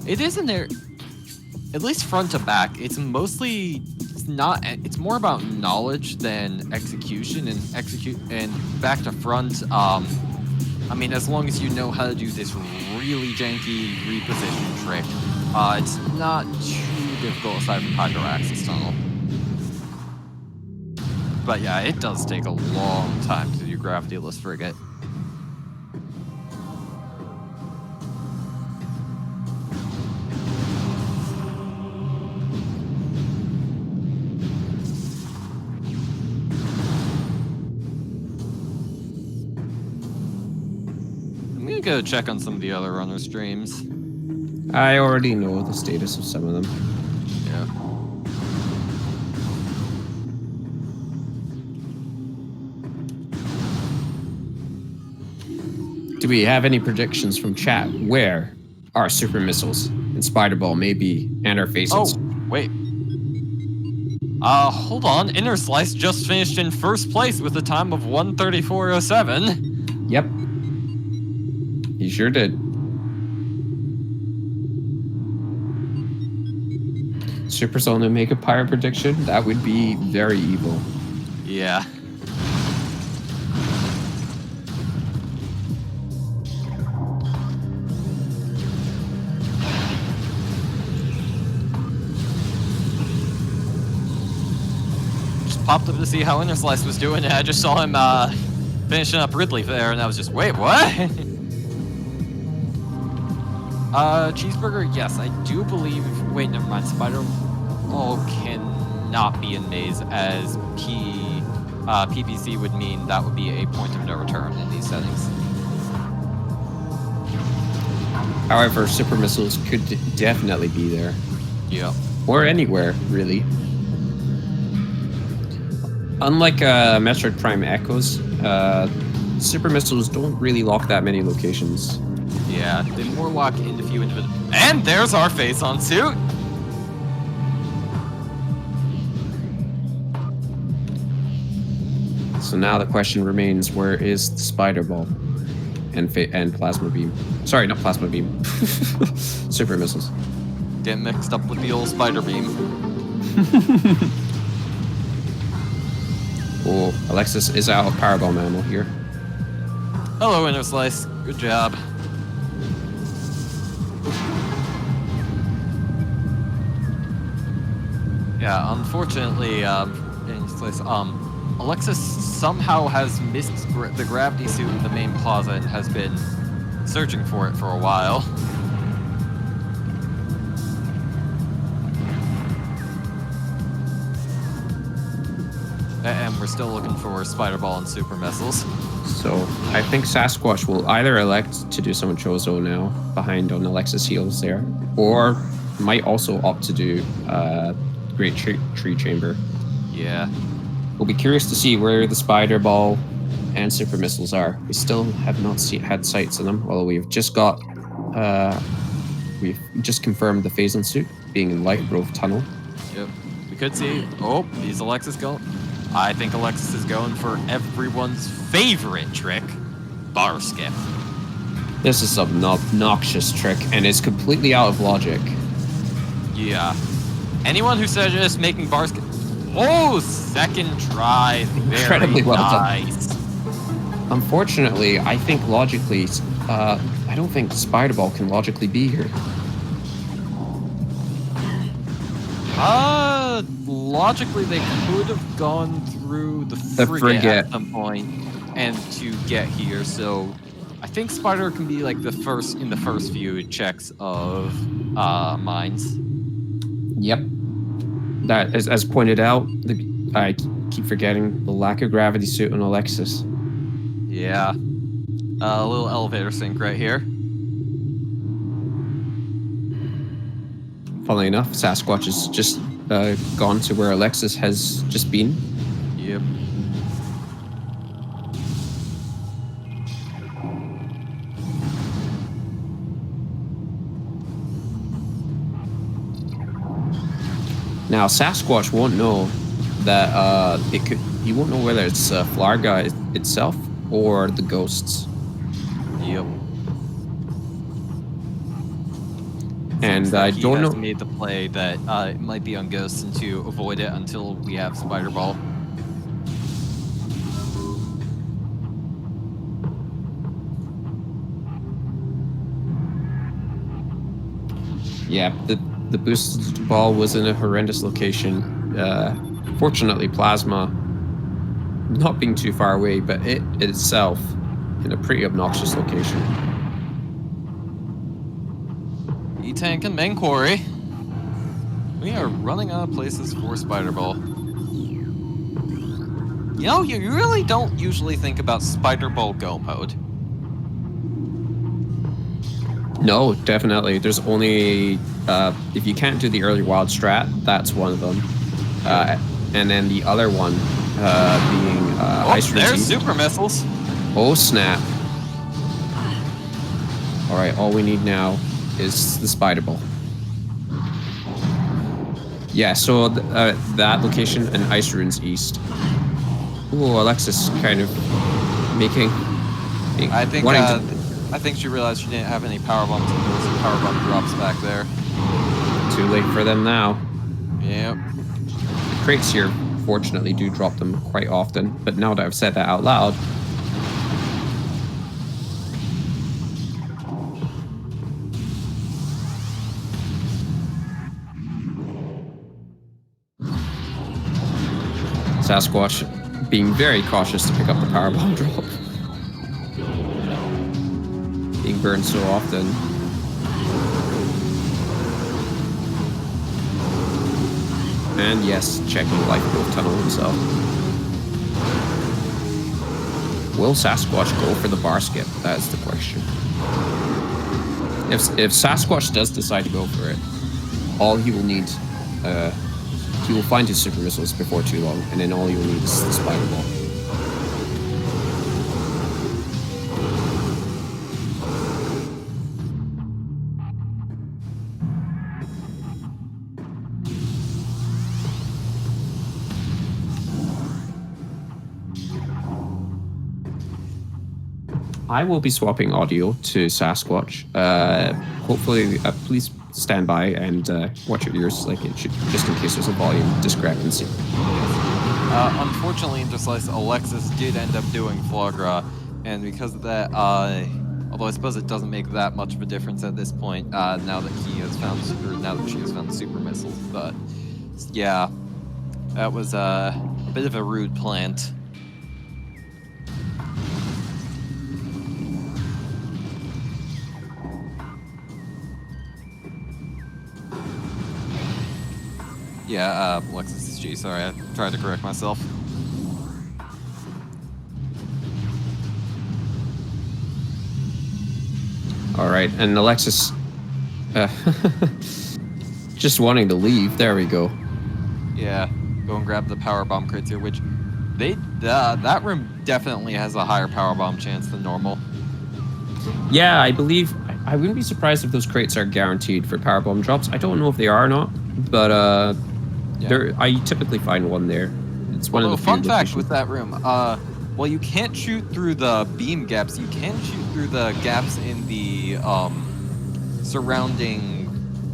It isn't there. At least front to back, it's more about knowledge than execution, and back to front. I mean, as long as you know how to do this really janky reposition trick, it's not too difficult aside from Hydro Axis Tunnel. But yeah, it does take a long time to do gravityless frigate. Go check on some of the other runner streams. I already know the status of some of them. Yeah. Do we have any predictions from chat where our super missiles and Spider Ball may be and our faces? Oh, wait. Hold on. Inner Slice just finished in first place with a time of 1:34.07. Yep. He's sure did. Supercell to make a pyre prediction? That would be very evil. Yeah. Just popped up to see how Inner Slice was doing, and I just saw him finishing up Ridley there, and I was just, wait, what? Cheeseburger, yes, I do believe. Wait, never mind. Spider cannot be in maze, as PPC would mean that would be a point of no return in these settings. However, super missiles could definitely be there. Yep. Or anywhere, really. Unlike Metroid Prime Echoes, super missiles don't really lock that many locations. Yeah, they more lock into few individuals. And there's our face-on suit! So now the question remains, where is the spider ball and plasma beam? Sorry, not plasma beam. Super missiles. Get mixed up with the old spider beam. Oh, Alexis is out of Powerbomb ammo here. Hello, Inner Slice. Good job. Yeah, unfortunately, Inner Slice, Alexis somehow has missed the gravity suit in the main plaza and has been searching for it for a while. And we're still looking for Spider Ball and Super Missiles. So I think Sasquatch will either elect to do some Chozo now, behind on Alexis' heels there, or might also opt to do Great Tree Chamber. Yeah. We'll be curious to see where the Spider Ball and Super Missiles are. We still have not had sights of them, although we've just confirmed the Phazon suit being in Light Grove Tunnel. Yep. We could see. Oh, is Alexis going? I think Alexis is going for everyone's favorite trick, bar skip. This is an obnoxious trick, and it's completely out of logic. Yeah. Anyone who suggests making bar skip. Oh, second try. Incredibly well nice. done. Unfortunately, I think logically, I don't think Spider Ball can logically be here. Logically, they could have gone through the frigate at some point and to get here. So, I think Spider can be like in the first few checks of mines. Yep. That, as pointed out, I keep forgetting the lack of gravity suit on Alexis. Yeah. A little elevator sync right here. Funnily enough, Sasquatch has just gone to where Alexis has just been. Yep. Now, Sasquatch won't know that he won't know whether it's Flarga itself or the ghosts. Yep. And I don't know. He made the play that it might be on ghosts and to avoid it until we have Spider Ball. Yeah, the boost ball was in a horrendous location. Fortunately, Plasma not being too far away, but it itself in a pretty obnoxious location. E-Tank and Main Quarry. We are running out of places for Spider Ball. You know, you really don't usually think about Spider Ball Go mode. No, definitely. There's only if you can't do the early wild strat, that's one of them. And then the other one being Ice There's Regime. Super Missiles. Oh snap! All right, all we need now is the Spider Ball. Yeah, so that location and Ice Runes East. Ooh, Alexis kind of making. I think I think she realized she didn't have any power bombs, and there was some power bomb drops back there. Too late for them now. Yep. The crates here, fortunately, do drop them quite often. But now that I've said that out loud, Sasquatch being very cautious to pick up the power bomb drop. Being burned so often. And yes, checking the lifeboat tunnel himself. Will Sasquatch go for the bar skip? That is the question. If Sasquatch does decide to go for it, all he will need, he will find his super missiles before too long, and then all he will need is the spider ball. I will be swapping audio to Sasquatch. Hopefully, please stand by and watch your ears, like it should, just in case there's a volume discrepancy. Unfortunately, in this slice, Alexis did end up doing foie gras, and because of that, although I suppose it doesn't make that much of a difference at this point, now that he has found, or now that she has found the super missiles, but yeah, that was a bit of a rude plant. Yeah, Alexis is G. Sorry, I tried to correct myself. All right, and Alexis, just wanting to leave. There we go. Yeah, go and grab the power bomb crates here, which that room definitely has a higher power bomb chance than normal. Yeah, I believe I wouldn't be surprised if those crates are guaranteed for power bomb drops. I don't know if they are or not, but yeah. I typically find one there. It's one of the few fun fact locations. with that room. Well, you can't shoot through the beam gaps. You can shoot through the gaps in the surrounding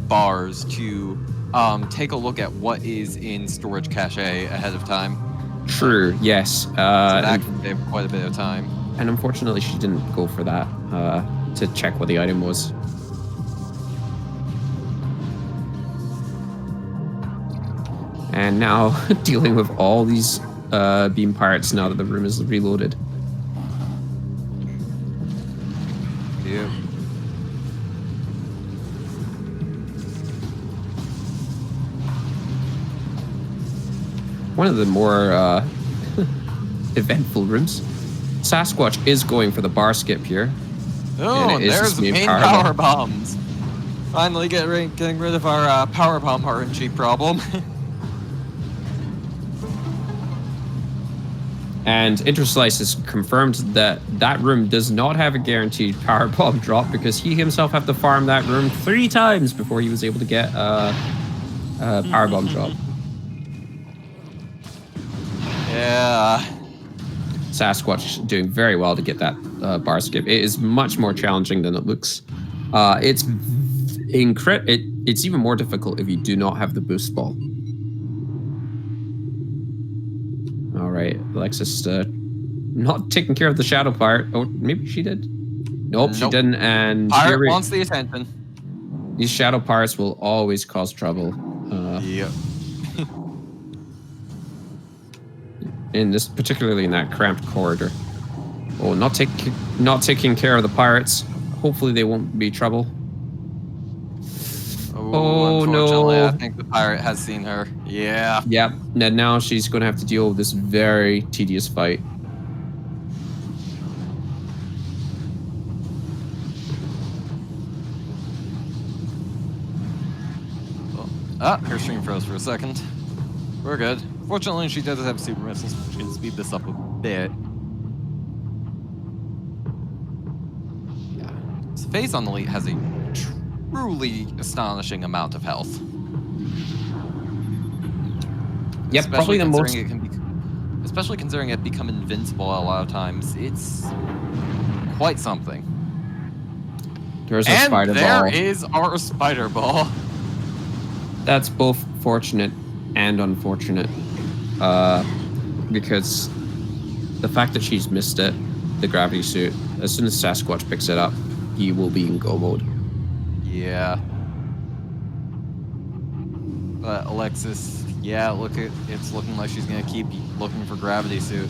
bars to take a look at what is in storage cache ahead of time. True. Yes. So that can save quite a bit of time. And unfortunately, she didn't go for that to check what the item was. And now dealing with all these beam pirates now that the room is reloaded. Yeah. One of the more eventful rooms. Sasquatch is going for the bar skip here. Oh, and there's the main power bombs. Finally getting rid of our power bomb RNG problem. And Interslice has confirmed that that room does not have a guaranteed power bomb drop because he himself had to farm that room 3 times before he was able to get a power bomb drop. Yeah. Sasquatch doing very well to get that bar skip. It is much more challenging than it looks. It's even more difficult if you do not have the boost ball. All right, Alexis, not taking care of the shadow pirate. Oh, maybe she did. Nope, she didn't. And pirate wants the attention. These shadow pirates will always cause trouble. Yep. Particularly in that cramped corridor. Oh, not taking care of the pirates. Hopefully they won't be trouble. Oh no! I think the pirate has seen her. Yeah. Yep. And now she's going to have to deal with this very tedious fight. Her stream froze for a second. We're good. Fortunately, she does have super missiles, which can speed this up a bit. Yeah. So Phase on Elite has a truly astonishing amount of health. Yep, probably the most. Especially considering it become invincible a lot of times, it's quite something. There's a And spider there ball. is our spider ball. That's both fortunate and unfortunate. Because the fact that she's missed it, the gravity suit, as soon as Sasquatch picks it up, he will be in go mode. Yeah. But Alexis, yeah, it's looking like she's gonna keep looking for gravity suit.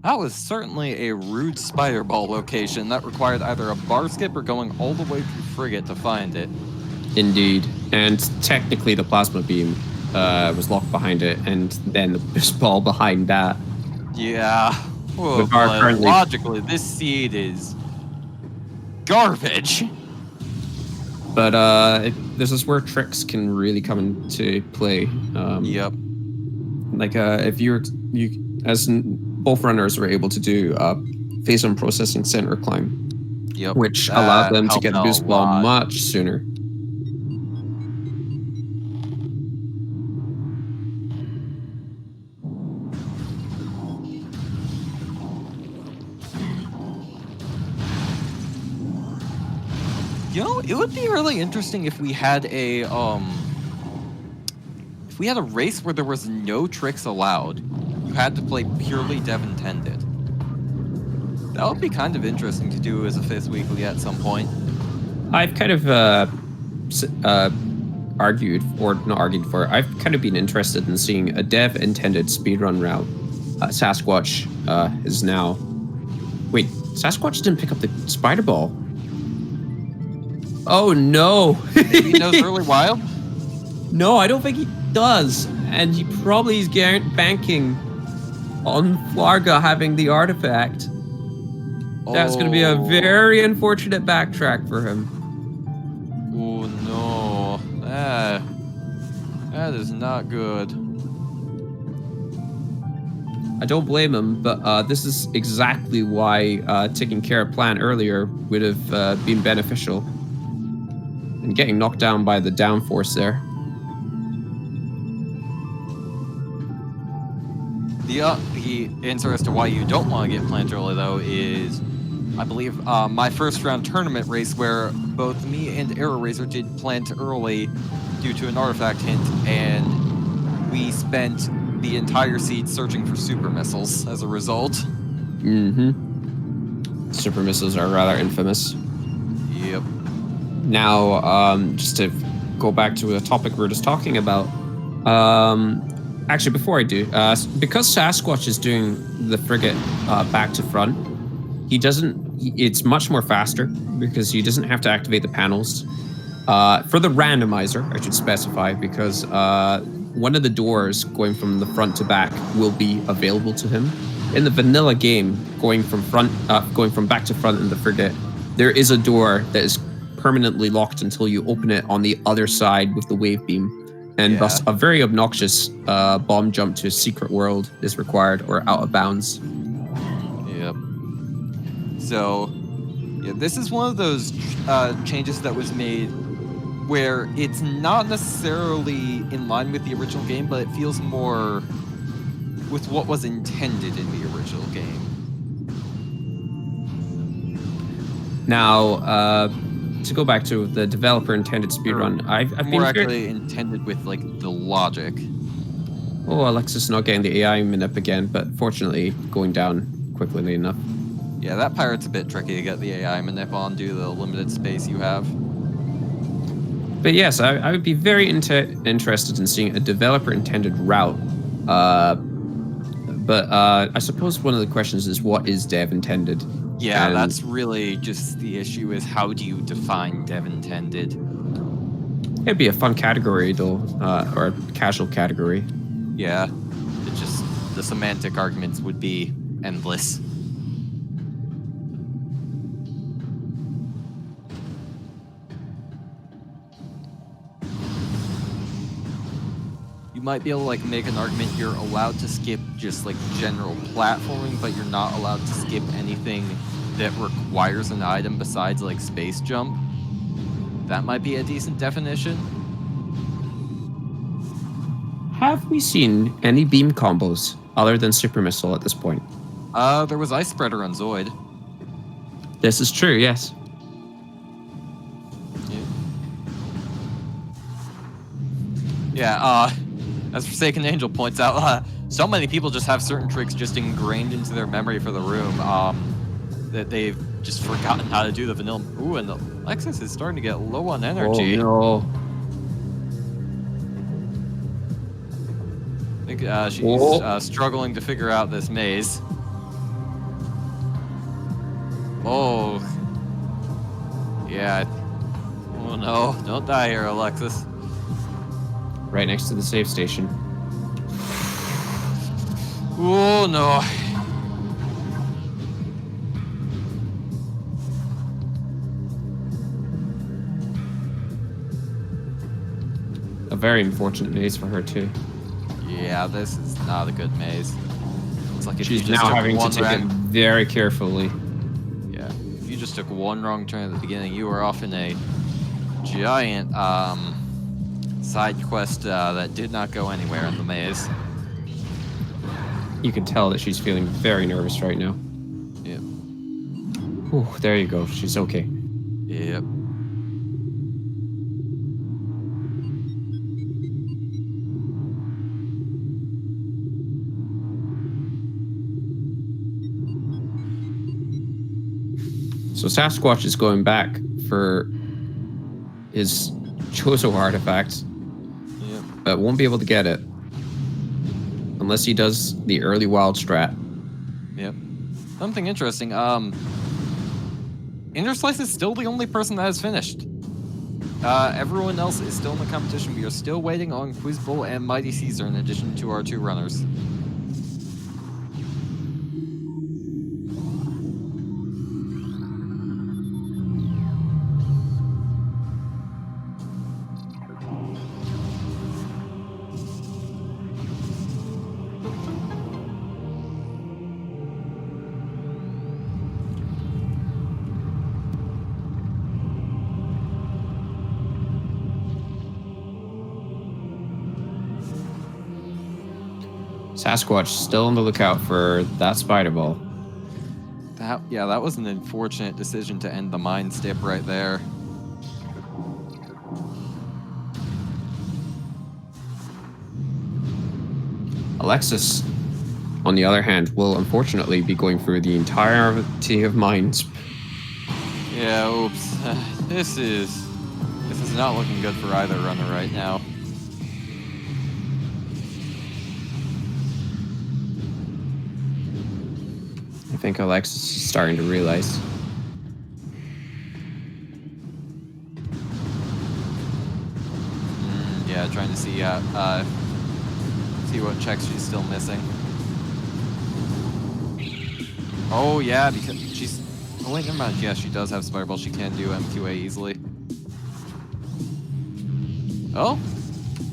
That was certainly a rude spider ball location that required either a bar skip or going all the way through Frigate to find it. Indeed. And technically the plasma beam was locked behind it, and then this ball behind that. Yeah. Oh, With our but currently- logically, this seed is garbage. But this is where tricks can really come into play. Yep. Like if both runners were able to do phase one processing center climb, Yep. which allowed That them to helped get the out boost a ball lot. much sooner. You know, it would be really interesting if we had a race where there was no tricks allowed. You had to play purely dev intended. That would be kind of interesting to do as a fifth weekly at some point. I've kind of argued, or not argued for, I've kind of been interested in seeing a dev intended speedrun route. Sasquatch is now. Wait, Sasquatch didn't pick up the spider ball. Oh no! Maybe he knows Early Wild? No, I don't think he does. And he probably is banking on Flarga having the artifact. That's going to be a very unfortunate backtrack for him. Oh no. That is not good. I don't blame him, but this is exactly why taking care of Plan earlier would have been beneficial. And getting knocked down by the downforce there. The answer as to why you don't want to get plant early, though, is I believe my first round tournament race where both me and Arrow Razor did plant early due to an artifact hint, and we spent the entire seed searching for super missiles as a result. Mm-hmm. Super missiles are rather infamous. Yep. Now, just to go back to a topic we were just talking about, actually, before I do, because Sasquatch is doing the frigate back to front, it's much more faster because he doesn't have to activate the panels. For the randomizer, I should specify, because one of the doors going from the front to back will be available to him. In the vanilla game, going from back to front in the frigate, there is a door that is permanently locked until you open it on the other side with the wave beam. And thus a very obnoxious bomb jump to a secret world is required or out of bounds. Yep. So, yeah, this is one of those changes that was made where it's not necessarily in line with the original game, but it feels more with what was intended in the original game. Now, to go back to the developer intended speedrun, I've been more actually intended with like the logic. Oh, Alexis not getting the AI minip again, but fortunately going down quickly enough. Yeah, that pirate's a bit tricky to get the AI manip on due to the limited space you have. But yes, I would be very interested in seeing a developer intended route. But I suppose one of the questions is, what is dev intended? Yeah, And that's really just the issue, is how do you define dev intended? it'd be a fun category though, or a casual category. Yeah, it's just the semantic arguments would be endless. You might be able to like make an argument you're allowed to skip just like general platforming, but you're not allowed to skip anything that requires an item besides like space jump. That might be a decent definition. Have we seen any beam combos other than Super Missile at this point? There was Ice Spreader on Zoid. This is true, yes. Yeah, as Forsaken Angel points out, so many people just have certain tricks just ingrained into their memory for the room, that they've just forgotten how to do the vanilla. Ooh, and Alexis is starting to get low on energy. Oh, no. I think she's struggling to figure out this maze. Oh. Yeah. Oh no, don't die here, Alexis. Right next to the save station. Oh no. A very unfortunate maze for her, too. Yeah, this is not a good maze. It's like if She's you just now took having to one take it very carefully. Yeah, if you just took one wrong turn at the beginning, you were off in a giant side quest that did not go anywhere in the maze. You can tell that she's feeling very nervous right now. Yep. Ooh, there you go. She's okay. Yep. So Sasquatch is going back for his Chozo artifact, Yep. but won't be able to get it unless he does the early wild strat. Yep. Something interesting. Interslice is still the only person that has finished. Everyone else is still in the competition. We are still waiting on Quizbull and Mighty Caesar in addition to our two runners. Sasquatch still on the lookout for that spider ball. That was an unfortunate decision to end the mind step right there. Alexis, on the other hand, will unfortunately be going through the entirety of mines. Yeah, oops. This is not looking good for either runner right now. I think Alexis is starting to realize. Yeah, trying to see what checks she's still missing. Oh yeah, because she's. Oh wait, never mind. Yeah, she does have Spireball. She can do MQA easily. Oh,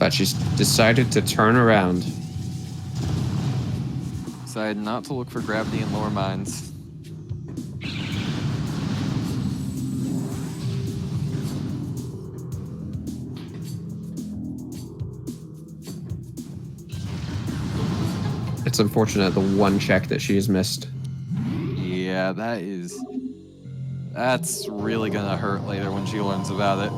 But she's decided to turn around. decided not to look for gravity in lower mines. It's unfortunate the one check that she has missed. Yeah, that's really gonna hurt later when she learns about it.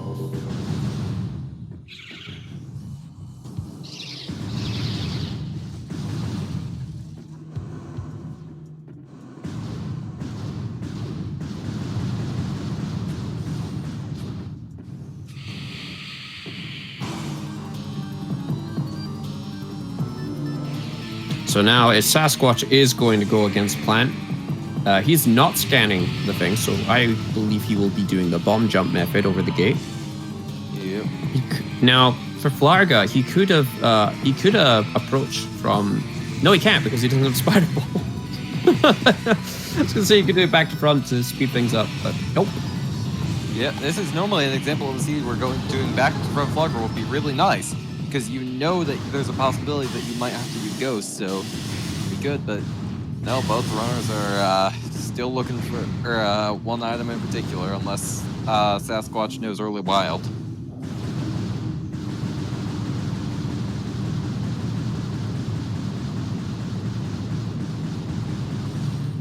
So now Sasquatch is going to go against Plant. He's not scanning the thing, so I believe he will be doing the bomb jump method over the gate. Yep. Now, for Flarga, he could have approached from. No, he can't because he doesn't have Spider Ball. I was gonna say you could do it back to front to speed things up, but nope. Yeah, this is normally an example of the seed we're doing back to front flogger would be really nice. because you know that there's a possibility that you might have to do ghosts, so it'd be good, but no, both runners are still looking for one item in particular, unless Sasquatch knows Early Wild.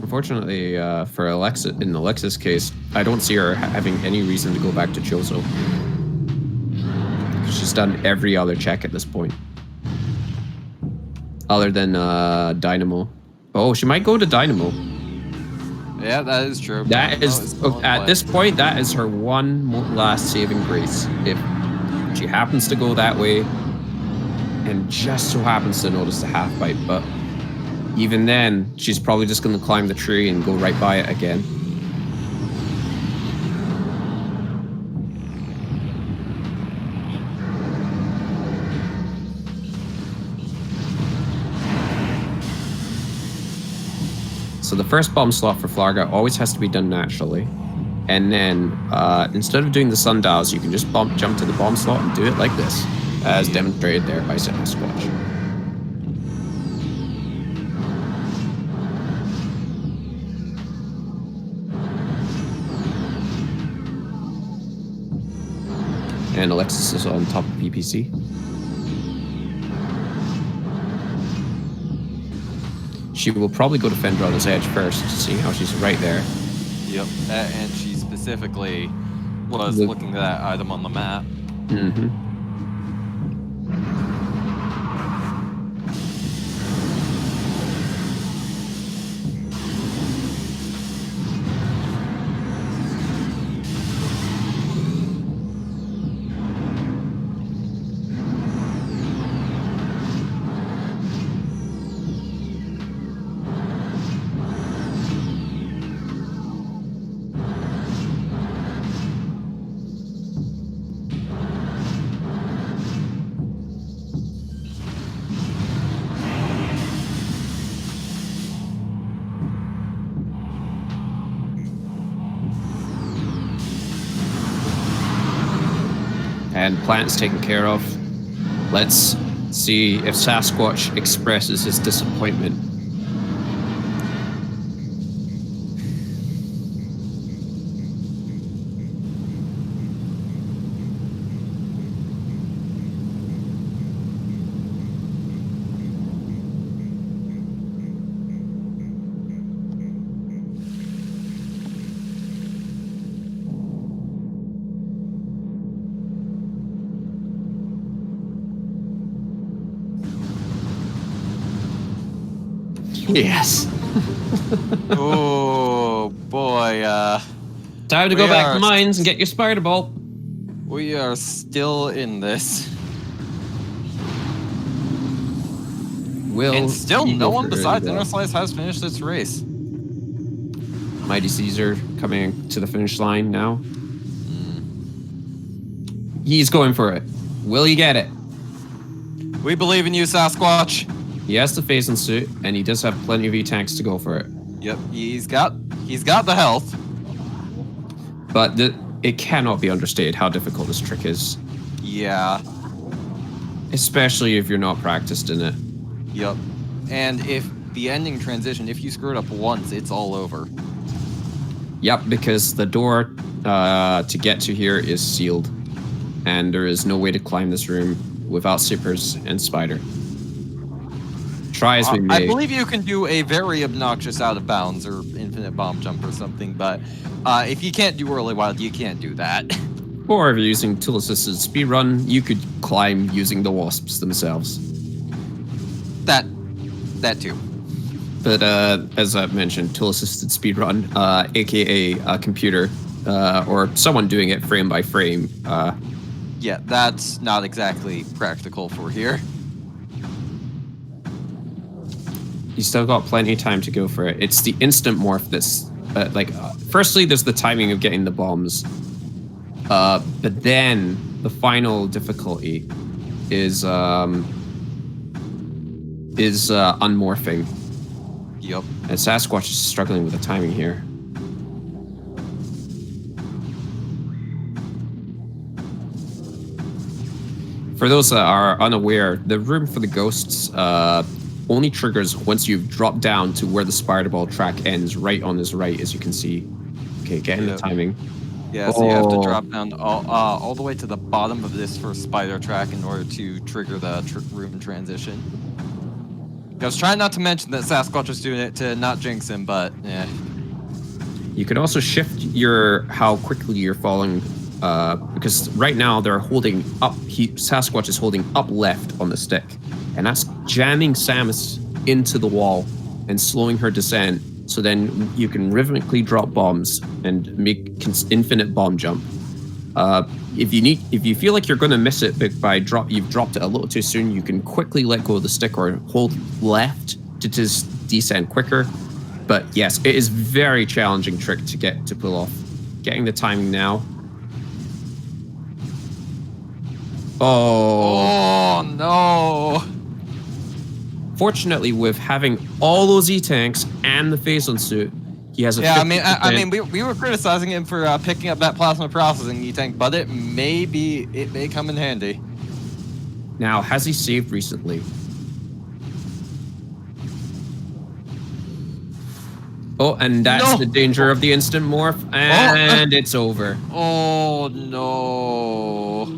Unfortunately, for Alexa, in Alexa's case, I don't see her having any reason to go back to Chozo. She's done every other check at this point. Other than Dynamo. Oh, she might go to Dynamo. Yeah, that is true. That is, at this point, that is her one last saving grace. If she happens to go that way, and just so happens to notice the half bite, but even then, she's probably just going to climb the tree and go right by it again. So the first bomb slot for Flarga always has to be done naturally. And then, instead of doing the sundials, you can just jump to the bomb slot and do it like this, as demonstrated there by Sasquatch. And Alexis is on top of PPC. She will probably go to Fendrana's edge first, seeing how she's right there. Yep, and she specifically was looking at that item on the map. Mm-hmm. And plant's taken care of. Let's see if Sasquatch expresses his disappointment. Yes. Oh boy, Time to go back to mines and get your spider ball. we are still in this. And still no one besides Inner Slice has finished its race. Mighty Caesar coming to the finish line now. He's going for it. Will he get it? We believe in you, Sasquatch. He has the phasing suit, and he does have plenty of E-tanks to go for it. Yep, he's got the health. But it cannot be understated how difficult this trick is. Yeah. Especially if you're not practiced in it. Yep. And if the ending transition, if you screw it up once, it's all over. Yep, because the door to get to here is sealed. And there is no way to climb this room without Sippers and Spider. Try as we may. I believe you can do a very obnoxious out of bounds or infinite bomb jump or something, but if you can't do Early Wild, you can't do that. Or if you're using tool-assisted speedrun, you could climb using the wasps themselves. That too. But as I've mentioned, tool-assisted speedrun, aka a computer, or someone doing it frame by frame. Yeah, that's not exactly practical for here. You still got plenty of time to go for it. It's the instant morph that's firstly, there's the timing of getting the bombs, but then the final difficulty is unmorphing. Yep. And Sasquatch is struggling with the timing here. For those that are unaware, the room for the ghosts only triggers once you've dropped down to where the spider ball track ends, right on his right, as you can see. Okay, getting the timing. Yeah, so you have to drop down all the way to the bottom of this first spider track in order to trigger the room transition. I was trying not to mention that Sasquatch was doing it to not jinx him, but yeah. You could also shift how quickly you're falling, because right now they're holding up. Sasquatch is holding up left on the stick, and that's jamming Samus into the wall and slowing her descent. So then you can rhythmically drop bombs and make infinite bomb jump. If you feel like you're going to miss it you've dropped it a little too soon, you can quickly let go of the stick or hold left to just descend quicker. But yes, it is very challenging trick to pull off. Getting the timing now. Oh no! Fortunately, with having all those E-tanks and the phazon suit, he has a 50%. I mean, we were criticizing him for picking up that plasma processing E-tank, but it may come in handy. Now, has he saved recently? Oh, and that's the danger of the instant morph, and it's over. Oh no!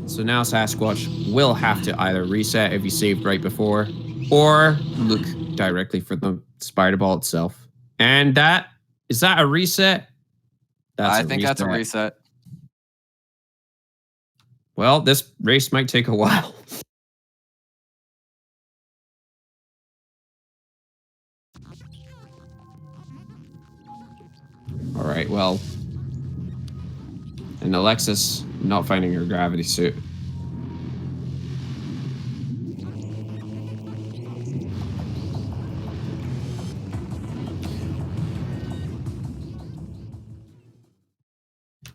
So now Sasquatch will have to either reset if he saved right before, or look directly for the spider ball itself. And is that a reset? I think that's a reset. Well, this race might take a while. All right, well, and Alexis not finding her gravity suit.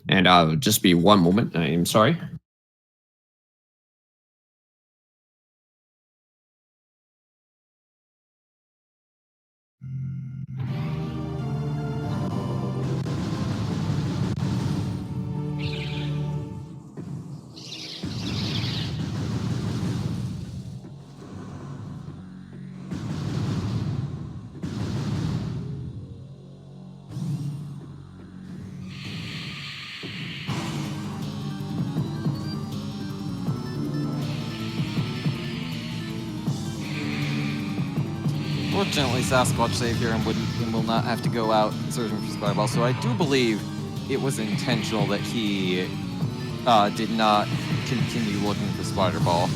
And just be one moment. I am sorry. Fortunately, Sasquatch saved here and will not have to go out searching for spider balls. So I do believe it was intentional that he did not continue looking for spider ball.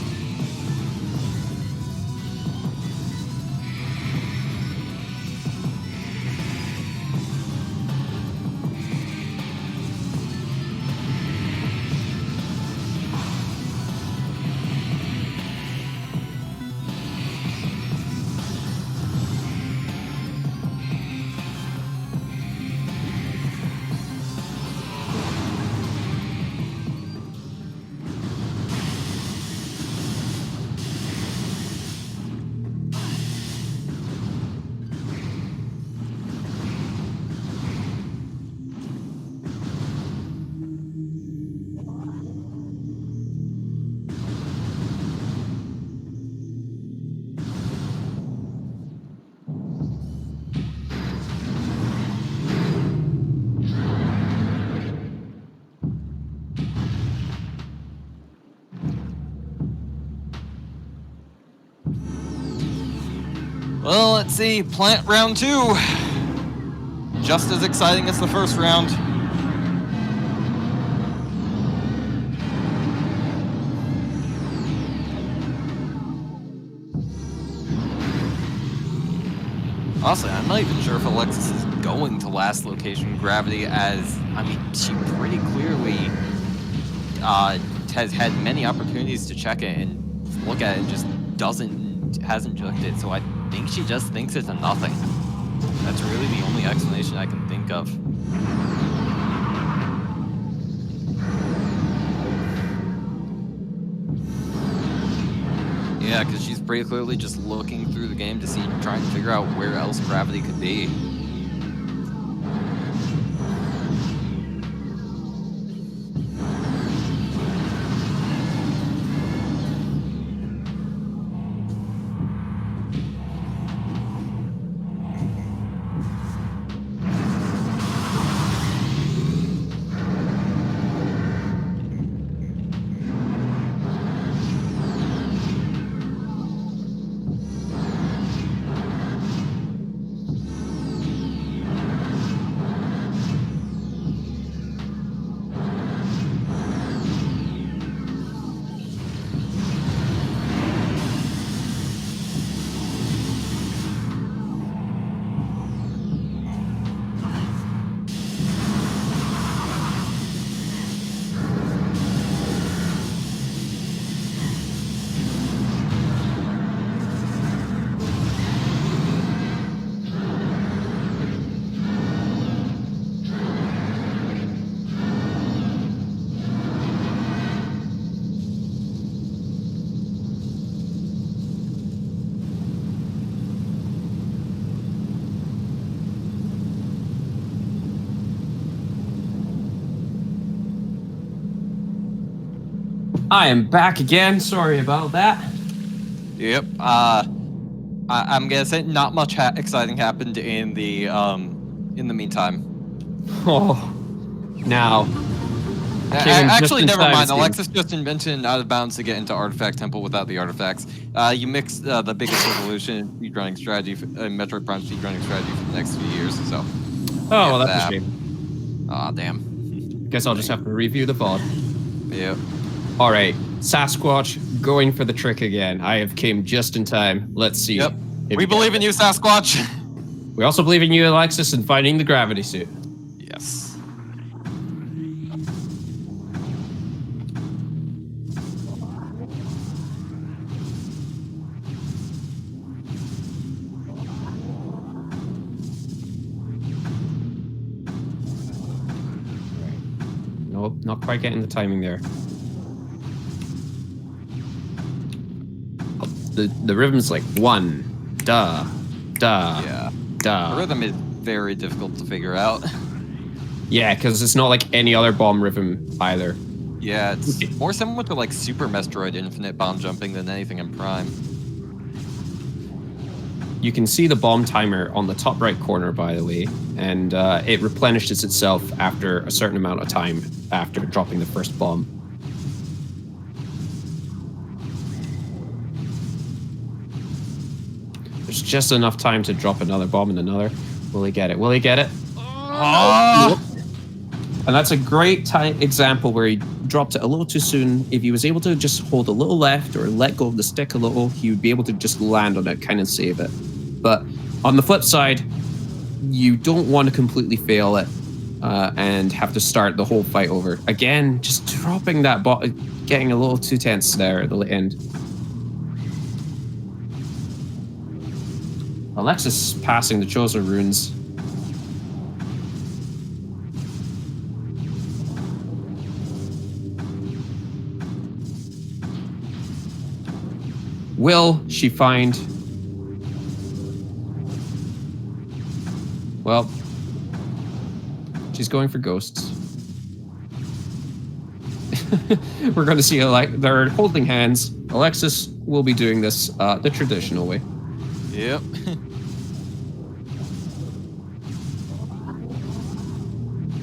Well, let's see. Plant round 2. Just as exciting as the first round. Honestly, I'm not even sure if Alexis is going to last location gravity, as, I mean, she pretty clearly has had many opportunities to check it and look at it and just hasn't checked it, so I think she just thinks it's a nothing. That's really the only explanation I can think of. Yeah, because she's pretty clearly just looking through the game to trying to figure out where else gravity could be. I am back again. Sorry about that. Yep. I'm gonna say not much exciting happened in the meantime. Oh, now. Actually, never mind. Alexis just invented out of bounds to get into Artifact Temple without the artifacts. You mixed the biggest revolution in speedrunning strategy, Metroid Prime speedrunning strategy for the next few years. So. Oh, well, that's a shame. Aw, damn. Guess I'll just have to review the VOD. Yep. All right, Sasquatch going for the trick again. I have came just in time. Let's see. Yep. We believe in you, Sasquatch. We also believe in you, Alexis, in finding the gravity suit. Yes. Nope, not quite getting the timing there. The rhythm's like one, da, da, yeah. da. The rhythm is very difficult to figure out. Yeah, because it's not like any other bomb rhythm either. Yeah, it's more similar to like Super Metroid Infinite bomb jumping than anything in Prime. You can see the bomb timer on the top right corner, by the way, and it replenishes itself after a certain amount of time after dropping the first bomb. There's just enough time to drop another bomb and another. Will he get it? Will he get it? Oh! And that's a great example where he dropped it a little too soon. If he was able to just hold a little left or let go of the stick a little, he would be able to just land on it, kind of save it. But on the flip side, you don't want to completely fail it and have to start the whole fight over. Again, just dropping that bot, getting a little too tense there at the end. Alexis passing the chosen runes. Will she find... Well, she's going for ghosts. We're going to see they're holding hands. Alexis will be doing this the traditional way. Yep.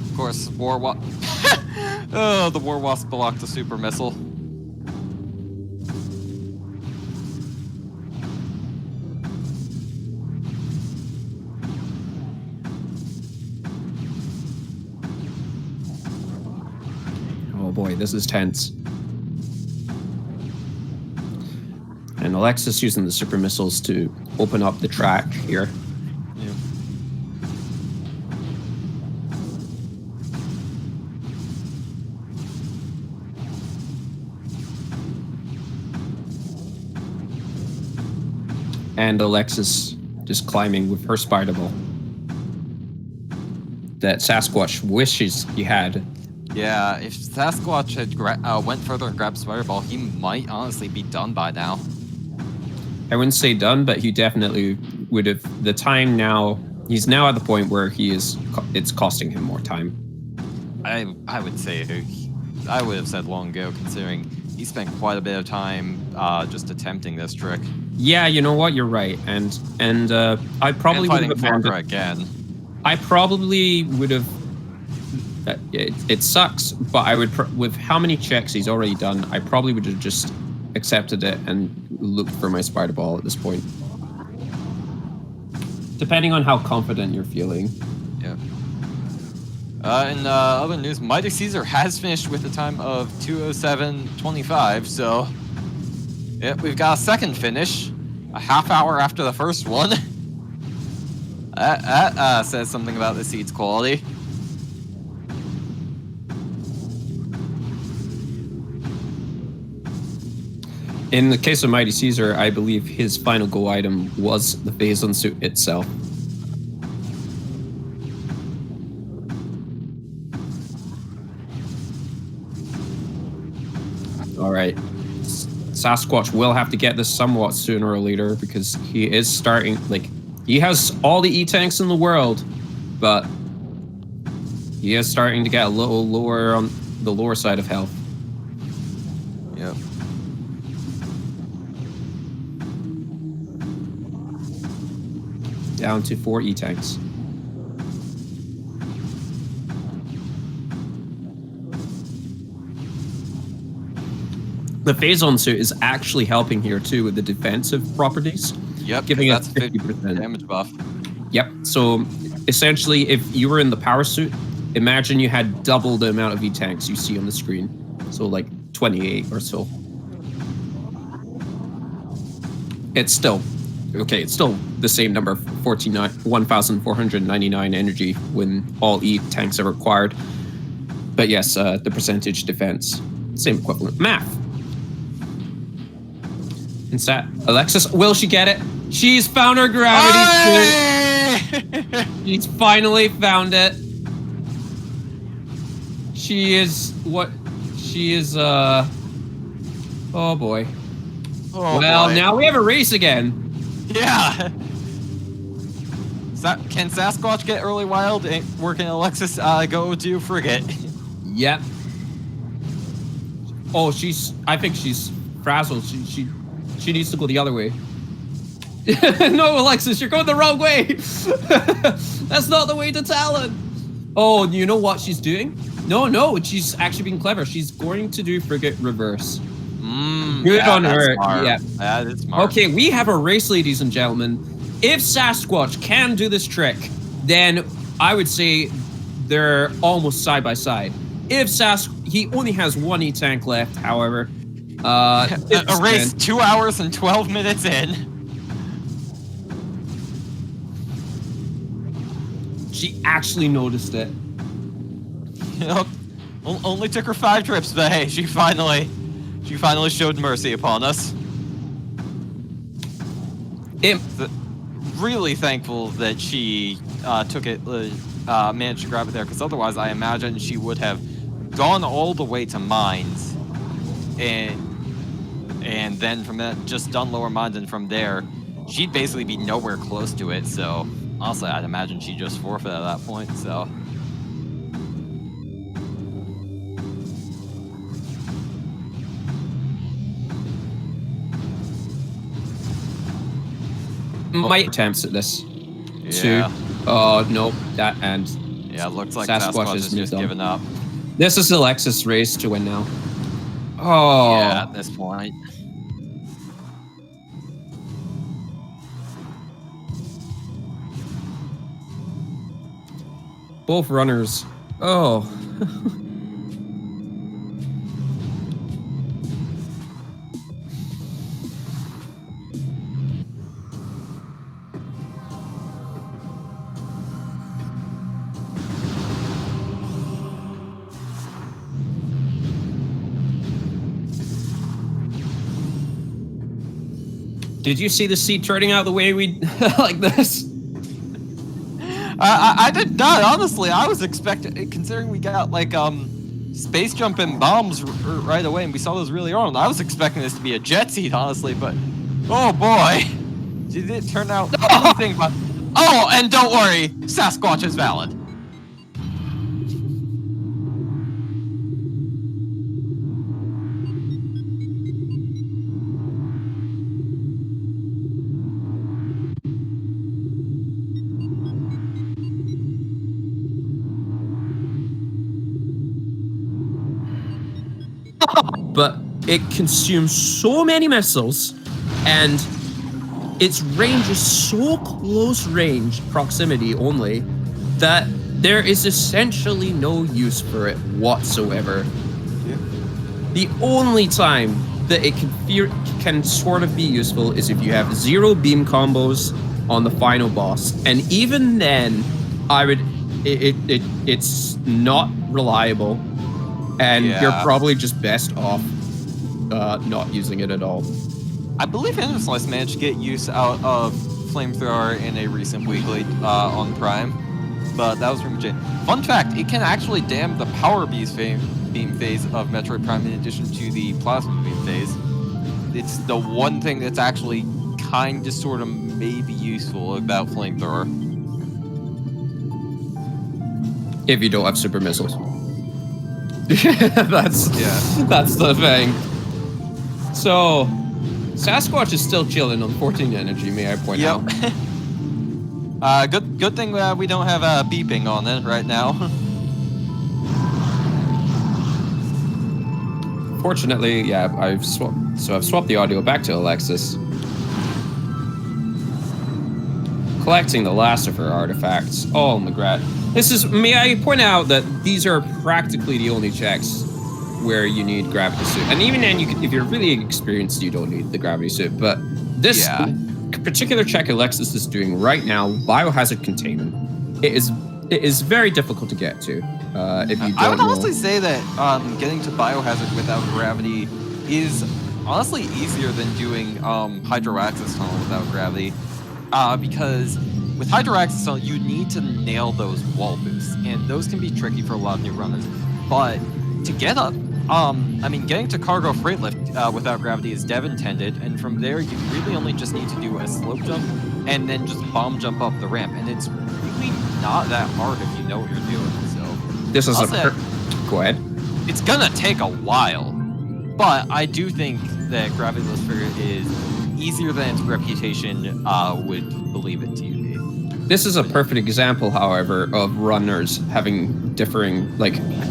Of course, War Wasp. Oh, the War Wasp blocked the super missile. Oh boy, this is tense. And Alexis using the super missiles to open up the track here. Yeah. And Alexis just climbing with her spider ball. That Sasquatch wishes he had. Yeah, if Sasquatch had went further and grabbed Spider Ball, he might honestly be done by now. I wouldn't say done, but he definitely would have. The time now, he's now at the point where it's costing him more time. I would say, I would have said long ago, considering he spent quite a bit of time just attempting this trick. Yeah, you know what? You're right, and I probably would have abandoned again. I probably would have. It sucks, but I would with how many checks he's already done, I probably would have just accepted it and looked for my spider ball at this point. Depending on how confident you're feeling. Yeah. In other news, Mighty Caesar has finished with a time of 2:07:25, so yeah, we've got a second finish, a half hour after the first one. That says something about the seed's quality. In the case of Mighty Caesar, I believe his final go item was the Phazon suit itself. All right. Sasquatch will have to get this somewhat sooner or later because he is starting, he has all the E-tanks in the world, but he is starting to get a little lower on the lower side of health. Yep. Down to 4 E-tanks. The phase-on suit is actually helping here too with the defensive properties. Yep, giving that's it 50% damage buff. Yep. So essentially, if you were in the power suit, imagine you had double the amount of E-tanks you see on the screen. So like 28 or so. It's still okay. It's still the same number, 1,499 energy when all E-tanks are required. But yes, the percentage defense, same equivalent. Math. Alexis, will she get it? She's found her gravity suit. She's finally found it. She is what? She is oh boy. Oh, well, boy. now we have a race again. Yeah. Can Sasquatch get early wild? Where can Alexis go to frigate? Yep. Oh, I think she's frazzled. She needs to go the other way. No, Alexis, you're going the wrong way. That's not the way to Talon. Oh, you know what she's doing? No, she's actually being clever. She's going to do frigate reverse. Good on her. Smart. Yeah. That is smart. Okay, we have a race, ladies and gentlemen. If Sasquatch can do this trick, then I would say they're almost side by side. If he only has 1 E-tank left, however. A race 2 hours and 12 minutes in. She actually noticed it. Yep. Only took her 5 trips, but hey, she finally showed mercy upon us. Really thankful that she managed to grab it there, because otherwise I imagine she would have gone all the way to mines, and then from that just done lower mines, and from there she'd basically be nowhere close to it. So honestly, I'd imagine she just forfeited at that point. So. My attempts at this. Yeah. 2. Oh, no. That and Yeah, it looks like Sasquatch has just given up. This is Alexis' race to win now. Oh. Yeah, at this point. Both runners. Oh. Did you see the seat turning out the way we like this? I did not, honestly. I was expecting, considering we got like space jump and bombs right away, and we saw those really early. I was expecting this to be a jet seat, honestly, but oh boy, did it turn out anything but. Oh, and don't worry, Sasquatch is valid. But it consumes so many missiles, and its range is so close range, proximity only, that there is essentially no use for it whatsoever. Yeah. The only time that it can sort of be useful is if you have 0 beam combos on the final boss, and even then, it's not reliable. And you're probably just best off not using it at all. I believe Slice managed to get use out of Flamethrower in a recent weekly on Prime, but that was pretty much it. Fun fact, it can actually dam the Power Beam phase of Metroid Prime in addition to the Plasma Beam phase. It's the one thing that's actually kind of sort of maybe useful about Flamethrower. If you don't have super missiles. That's the thing. So, Sasquatch is still chilling on 14 energy, may I point out. Good thing we don't have beeping on it right now. Fortunately, yeah, I've swapped the audio back to Alexis. Collecting the last of her artifacts. Oh, Magrat. May I point out that these are practically the only checks where you need gravity suit. And even then, if you're really experienced, you don't need the gravity suit. But this particular check Alexis is doing right now, biohazard containment, it is very difficult to get to. If you don't I would honestly say that getting to biohazard without gravity is honestly easier than doing hydroaxis tunnel without gravity. Because with hydroaxis tunnel, you need to nail those wall boosts, and those can be tricky for a lot of new runners. But to get up, getting to cargo freight lift without gravity is dev intended, and from there you really only just need to do a slope jump and then just bomb jump up the ramp, and it's really not that hard if you know what you're doing. So this is go ahead. It's gonna take a while, but I do think that gravity lift figure is easier than its reputation would believe it to be. This is a perfect example, however, of runners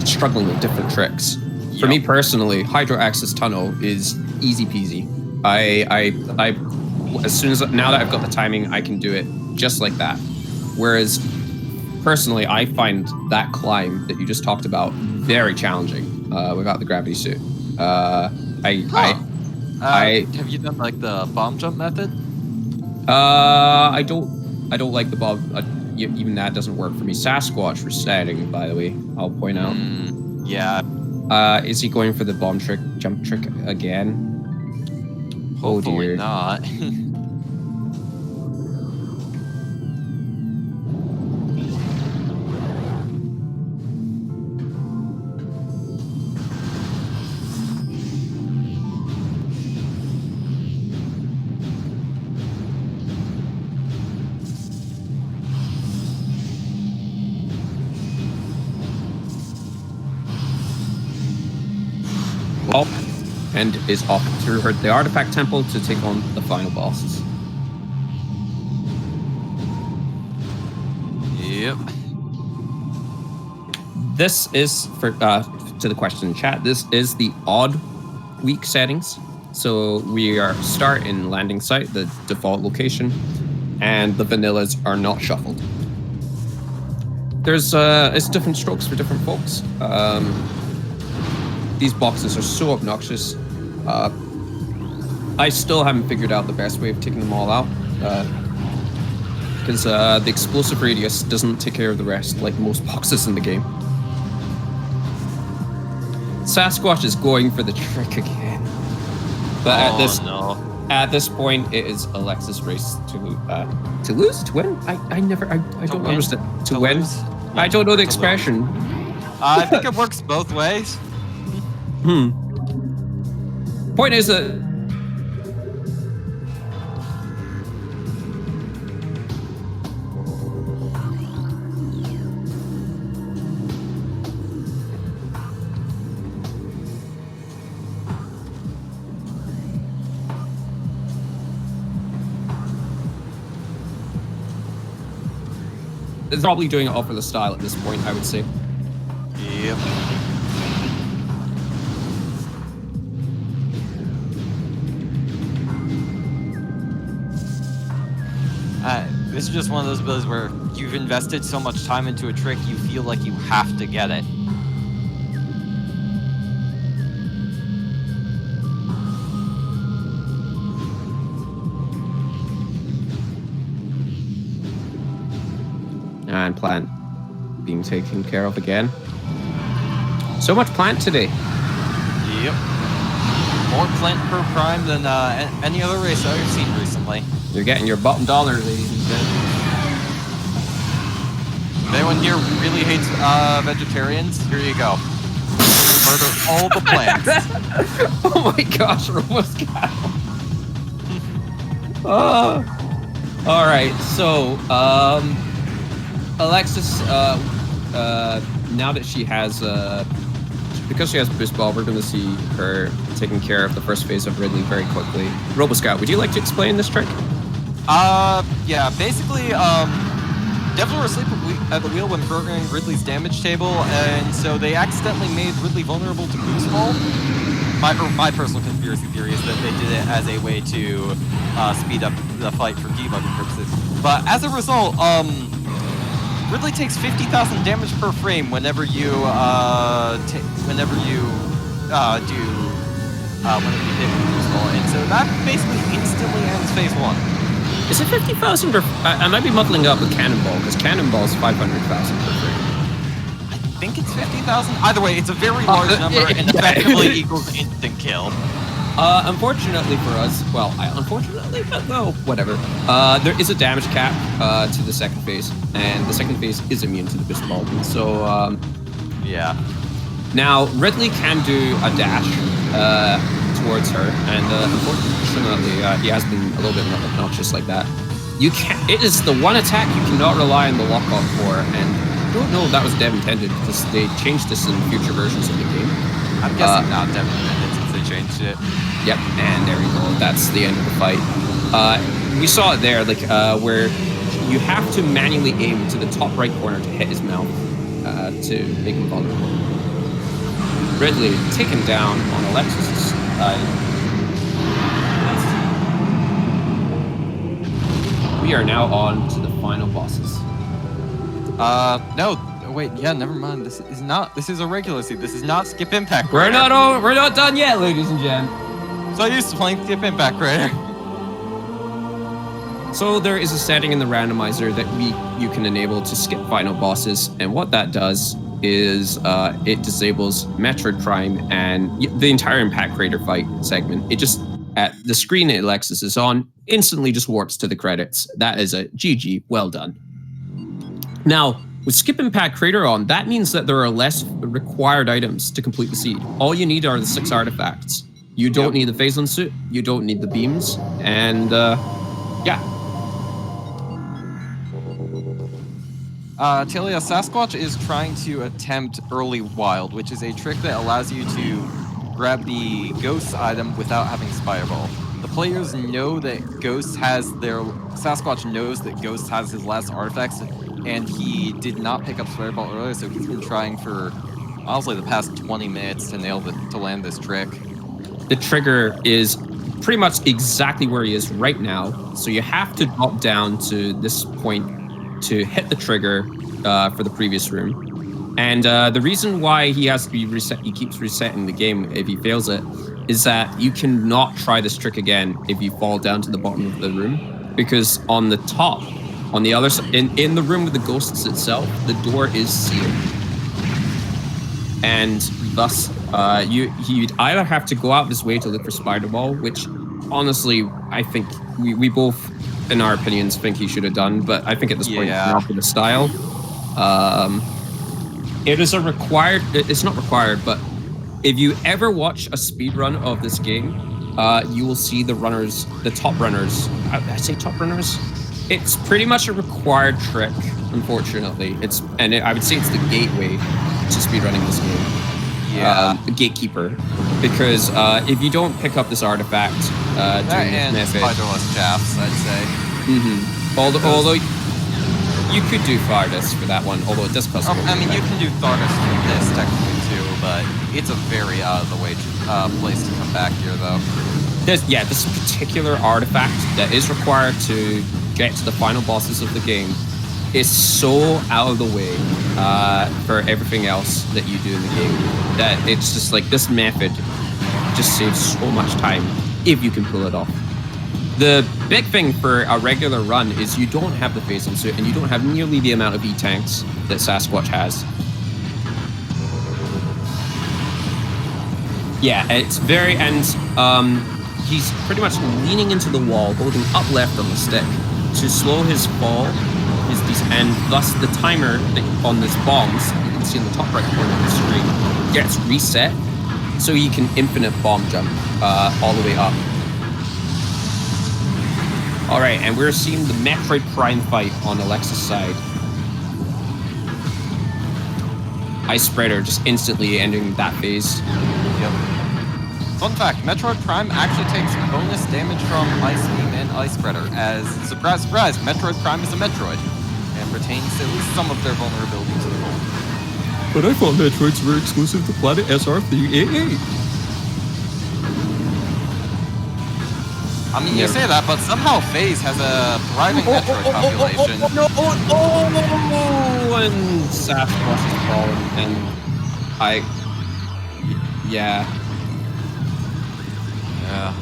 struggling with different tricks. For me personally, hydroaxis tunnel is easy peasy. Now that I've got the timing, I can do it just like that. Whereas, personally, I find that climb that you just talked about very challenging without the gravity suit. Have you done like the bomb jump method? I don't like the bomb. Even that doesn't work for me. Sasquatch resetting, by the way. I'll point out. Yeah. Is he going for the bomb jump trick again? Hopefully oh dear. Not. And is off through the artifact temple to take on the final bosses. Yep. This is for to the question in chat. This is the odd week settings. So we are start in landing site, the default location, and the vanillas are not shuffled. There's it's different strokes for different folks. These boxes are so obnoxious. I still haven't figured out the best way of taking them all out. Because the explosive radius doesn't take care of the rest, like most boxes in the game. Sasquatch is going for the trick again. But at this point, it is Alexis' race to lose, to win. I don't understand. To win. Lose? I don't know the expression. I think it works both ways. Point is that it's probably doing it all for the style at this point, I would say. Yep. This is just one of those abilities where you've invested so much time into a trick, you feel like you have to get it. And plant being taken care of again. So much plant today. Yep. More plant per prime than any other race I've seen recently. You're getting your bottom dollar, ladies and gentlemen. If anyone here really hates vegetarians, here you go. Murder all the plants. Oh my gosh, we're almost got him. All right, so Alexis, now that she has because she has boost ball, we're going to see her taking care of the first phase of Ridley very quickly. Roboscout, would you like to explain this trick? Yeah, basically, Devil were asleep at the wheel when programming Ridley's damage table, and so they accidentally made Ridley vulnerable to boost ball. My personal conspiracy theory is that they did it as a way to speed up the fight for debugging purposes. But as a result, Ridley takes 50,000 damage per frame whenever you hit boost ball, and so that basically instantly ends phase 1. Is it 50,000 or... I might be muddling up with Cannonball, because Cannonball's 500,000 per frame. I think it's 50,000. Either way, it's a very large number and effectively equals instant kill. Unfortunately for us, well, unfortunately, but well, whatever. There is a damage cap to the second phase, and the second phase is immune to the boost ball. So, yeah. Now, Ridley can do a dash towards her, and unfortunately, he has been a little bit obnoxious like that. It is the one attack you cannot rely on the lockout for, and I don't know if that was dev intended, because they changed this in future versions of the game. I'm guessing not dev intended since they changed it. Yep, and there we go. That's the end of the fight. We saw it there, like where you have to manually aim to the top right corner to hit his mouth to make him vulnerable. Ridley taken down on Alexis' side. We are now on to the final bosses. No, wait, yeah, never mind. This is a regular seed. This is not Skip Impact. We're not done yet, ladies and gents. So used to playing Skip Impact Raider. So there is a setting in the randomizer that you can enable to skip final bosses, and what that does is it disables Metroid Prime and the entire Impact Crater fight segment. It just, at the screen Alexis is on, instantly just warps to the credits. That is a GG, well done. Now, with Skip Impact Crater on, that means that there are less required items to complete the seed. All you need are the 6 artifacts. You don't need the Phazon suit, you don't need the beams, and yeah. Talia, Sasquatch is trying to attempt Early Wild, which is a trick that allows you to grab the Ghost item without having Spireball. The players know that Sasquatch knows that Ghost has his last artifacts, and he did not pick up Spireball earlier, so he's been trying for, honestly, the past 20 minutes to land this trick. The trigger is pretty much exactly where he is right now, so you have to drop down to this point to hit the trigger for the previous room. And the reason why he has to be reset, he keeps resetting the game if he fails it, is that you cannot try this trick again if you fall down to the bottom of the room, because on the top, on the other side, in the room with the ghosts itself, the door is sealed. And thus, he'd either have to go out of his way to look for Spider-Ball, which honestly, I think we both, in our opinions, think he should have done, but I think at this point, it's not for the style. It is a required, it's not required, but if you ever watch a speed run of this game, you will see the runners, the top runners. I say top runners? It's pretty much a required trick, unfortunately. I would say it's the gateway to speedrunning this game. Yeah. Gatekeeper. Because if you don't pick up this artifact, that and Spiderless Chaps, I'd say. Mm-hmm. Although you could do Thardus for that one, although it does cost. I mean, you can do Thardus for this technically too, but it's a very out of the way place to come back here, though. This particular artifact that is required to get to the final bosses of the game is so out of the way for everything else that you do in the game that it's just like this method just saves so much time if you can pull it off. The big thing for a regular run is you don't have the Phazon suit and you don't have nearly the amount of E-tanks that Sasquatch has. Yeah, it's very, and he's pretty much leaning into the wall, holding up left on the stick to slow his fall, and thus the timer on this bombs, you can see in the top right corner of the screen, gets reset so you can infinite bomb jump all the way up. Alright, and we're seeing the Metroid Prime fight on Alexis' side. Ice Spreader just instantly ending that phase. Yep. Fun fact, Metroid Prime actually takes bonus damage from Ice Beam and Ice Spreader, as, surprise, surprise, Metroid Prime is a Metroid, and retains at least some of their vulnerability to the roll. But I thought Metroids were exclusive to Planet SR388. I mean, you say that, but somehow FaZe has a thriving Metroid population. And Sasquatch is fallen, and yeah. Yeah.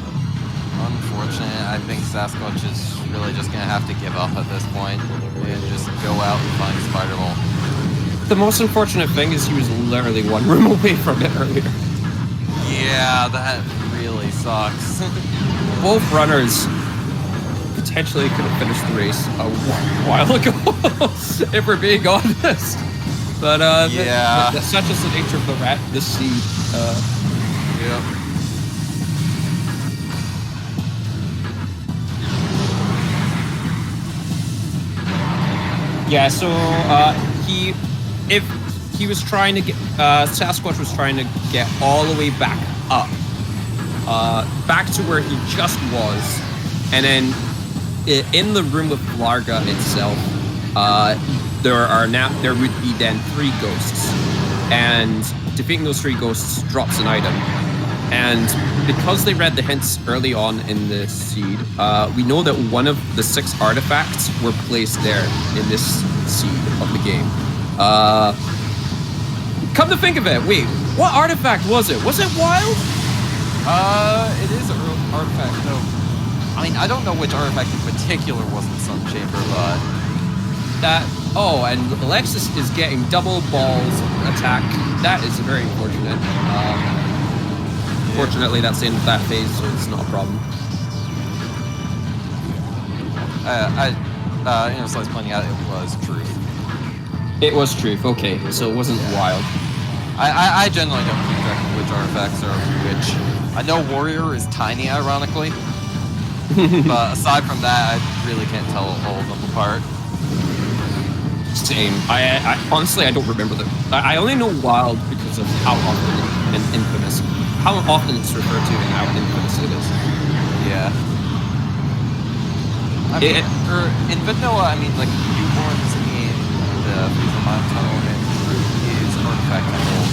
Unfortunate. I think Sasquatch is really just gonna have to give up at this point and just go out and find Spider-Ball. The most unfortunate thing is he was literally one room away from it earlier. Yeah, that really sucks. Both runners potentially could have finished the race a while ago, if we're being honest. But yeah, that's such is the nature of this seed. Yep. Yeah, so if he was trying to get Sasquatch was trying to get all the way back up, back to where he just was, and then in the room with Larga itself, there would be then 3 ghosts, and defeating those 3 ghosts drops an item. And because they read the hints early on in the seed, we know that one of the 6 artifacts were placed there in this seed of the game. Come to think of it, wait, what artifact was it? Was it wild? It is an artifact, though. I mean, I don't know which artifact in particular was in Sun Chamber, but... Oh, and Alexis is getting double balls attack. That is very unfortunate. Fortunately, that's the end of that phase, so it's not a problem. Slice pointing out it was truth. It was truth, okay, so it wasn't wild. I generally don't keep track of which artifacts are which. I know Warrior is tiny, ironically, but aside from that, I really can't tell all of them apart. Same. I honestly, I don't remember them. I only know Wild because of how often and Infamous. How often it's referred to and how infamous it is. Yeah. I mean, in vanilla, I mean, like, Newborns in the Freezer Mine Tunnel and Truth is Artifact Temple.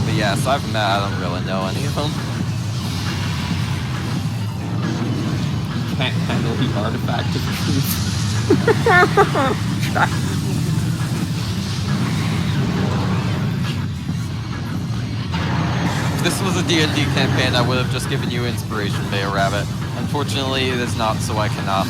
But yeah, aside from that, I don't really know any of them. You can't handle the Artifact of Truth. If this was a D&D campaign, I would have just given you inspiration, Bayo Rabbit. Unfortunately, it is not, so I cannot.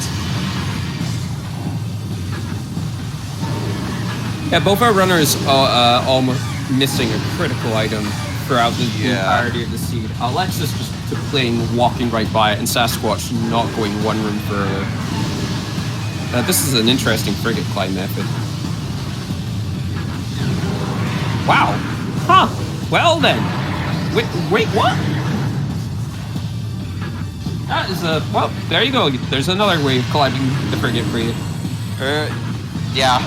Yeah, both our runners are almost missing a critical item throughout the entirety of the seed. Alexis just took playing walking right by it, and Sasquatch not going one room further. This is an interesting frigate climb method. Wow. Huh. Well then. Wait, what? That is a... Well, there you go. There's another way of climbing the frigate for you. Yeah.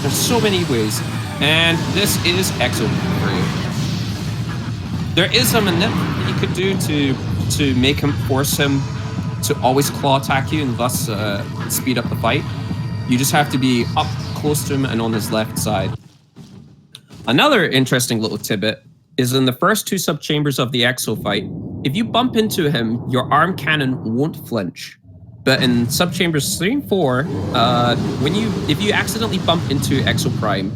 There's so many ways. And this is excellent for you. There is a manip that you could do to make him, force him to always claw attack you and thus speed up the fight. You just have to be up close to him and on his left side. Another interesting little tidbit is in the first 2 sub-chambers of the Exo fight, if you bump into him, your arm cannon won't flinch. But in sub-chambers 3 and 4, if you accidentally bump into Exo Prime,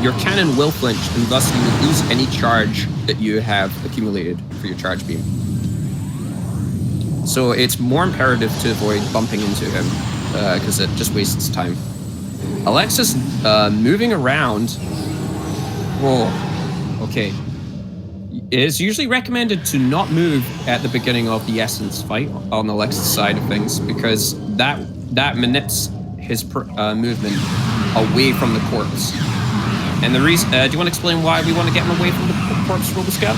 your cannon will flinch, and thus you will lose any charge that you have accumulated for your charge beam. So it's more imperative to avoid bumping into him, because it just wastes time. Alexis moving around. Whoa. Okay. It is usually recommended to not move at the beginning of the Essence fight on Alexis' side of things, because that manips his movement away from the corpse. And the reason, do you want to explain why we want to get him away from the corpse, RoboScout?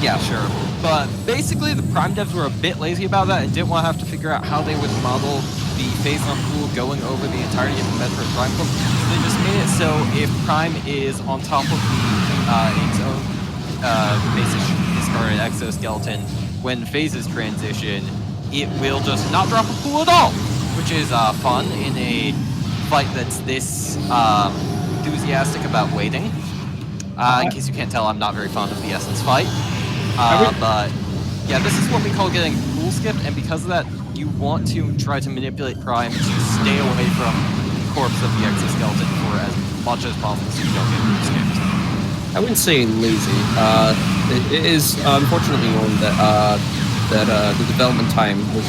Yeah, sure. But basically, the Prime devs were a bit lazy about that and didn't want to have to figure out how they would model the phase on pool going over the entirety of the Metroid Prime book. They just made it so if Prime is on top of its own basic discarded exoskeleton, when phases transition, it will just not drop a pool at all, which is fun in a fight that's this enthusiastic about waiting. In case you can't tell, I'm not very fond of the Essence fight. But yeah, this is what we call getting pool skipped, and because of that, you want to try to manipulate Prime to stay away from the corpse of the exoskeleton for as much as possible so you don't get pool skipped. I wouldn't say lazy. It is unfortunately known that the development time was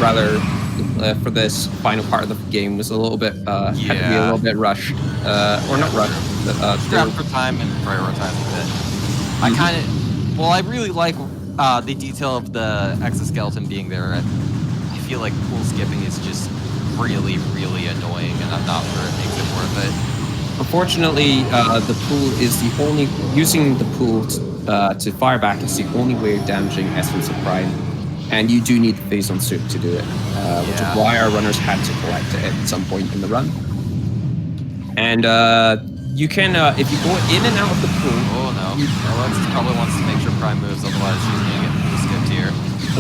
rather for this final part of the game was a little bit had to be a little bit rushed, or not rushed. Strapped for time and prioritizing it. I kind of, I really like the detail of the exoskeleton being there. I feel like pool skipping is just really, really annoying, and I'm not sure it makes it worth it. Unfortunately, the pool is the only using the pool to fire back is the only way of damaging Essence of Prime, and you do need the phase on suit to do it, which is why our runners had to collect it at some point in the run. And you can, if you go in and out of the pool. Oh no! Alexis probably wants to make sure Prime moves, otherwise she's gonna get pool skipped here.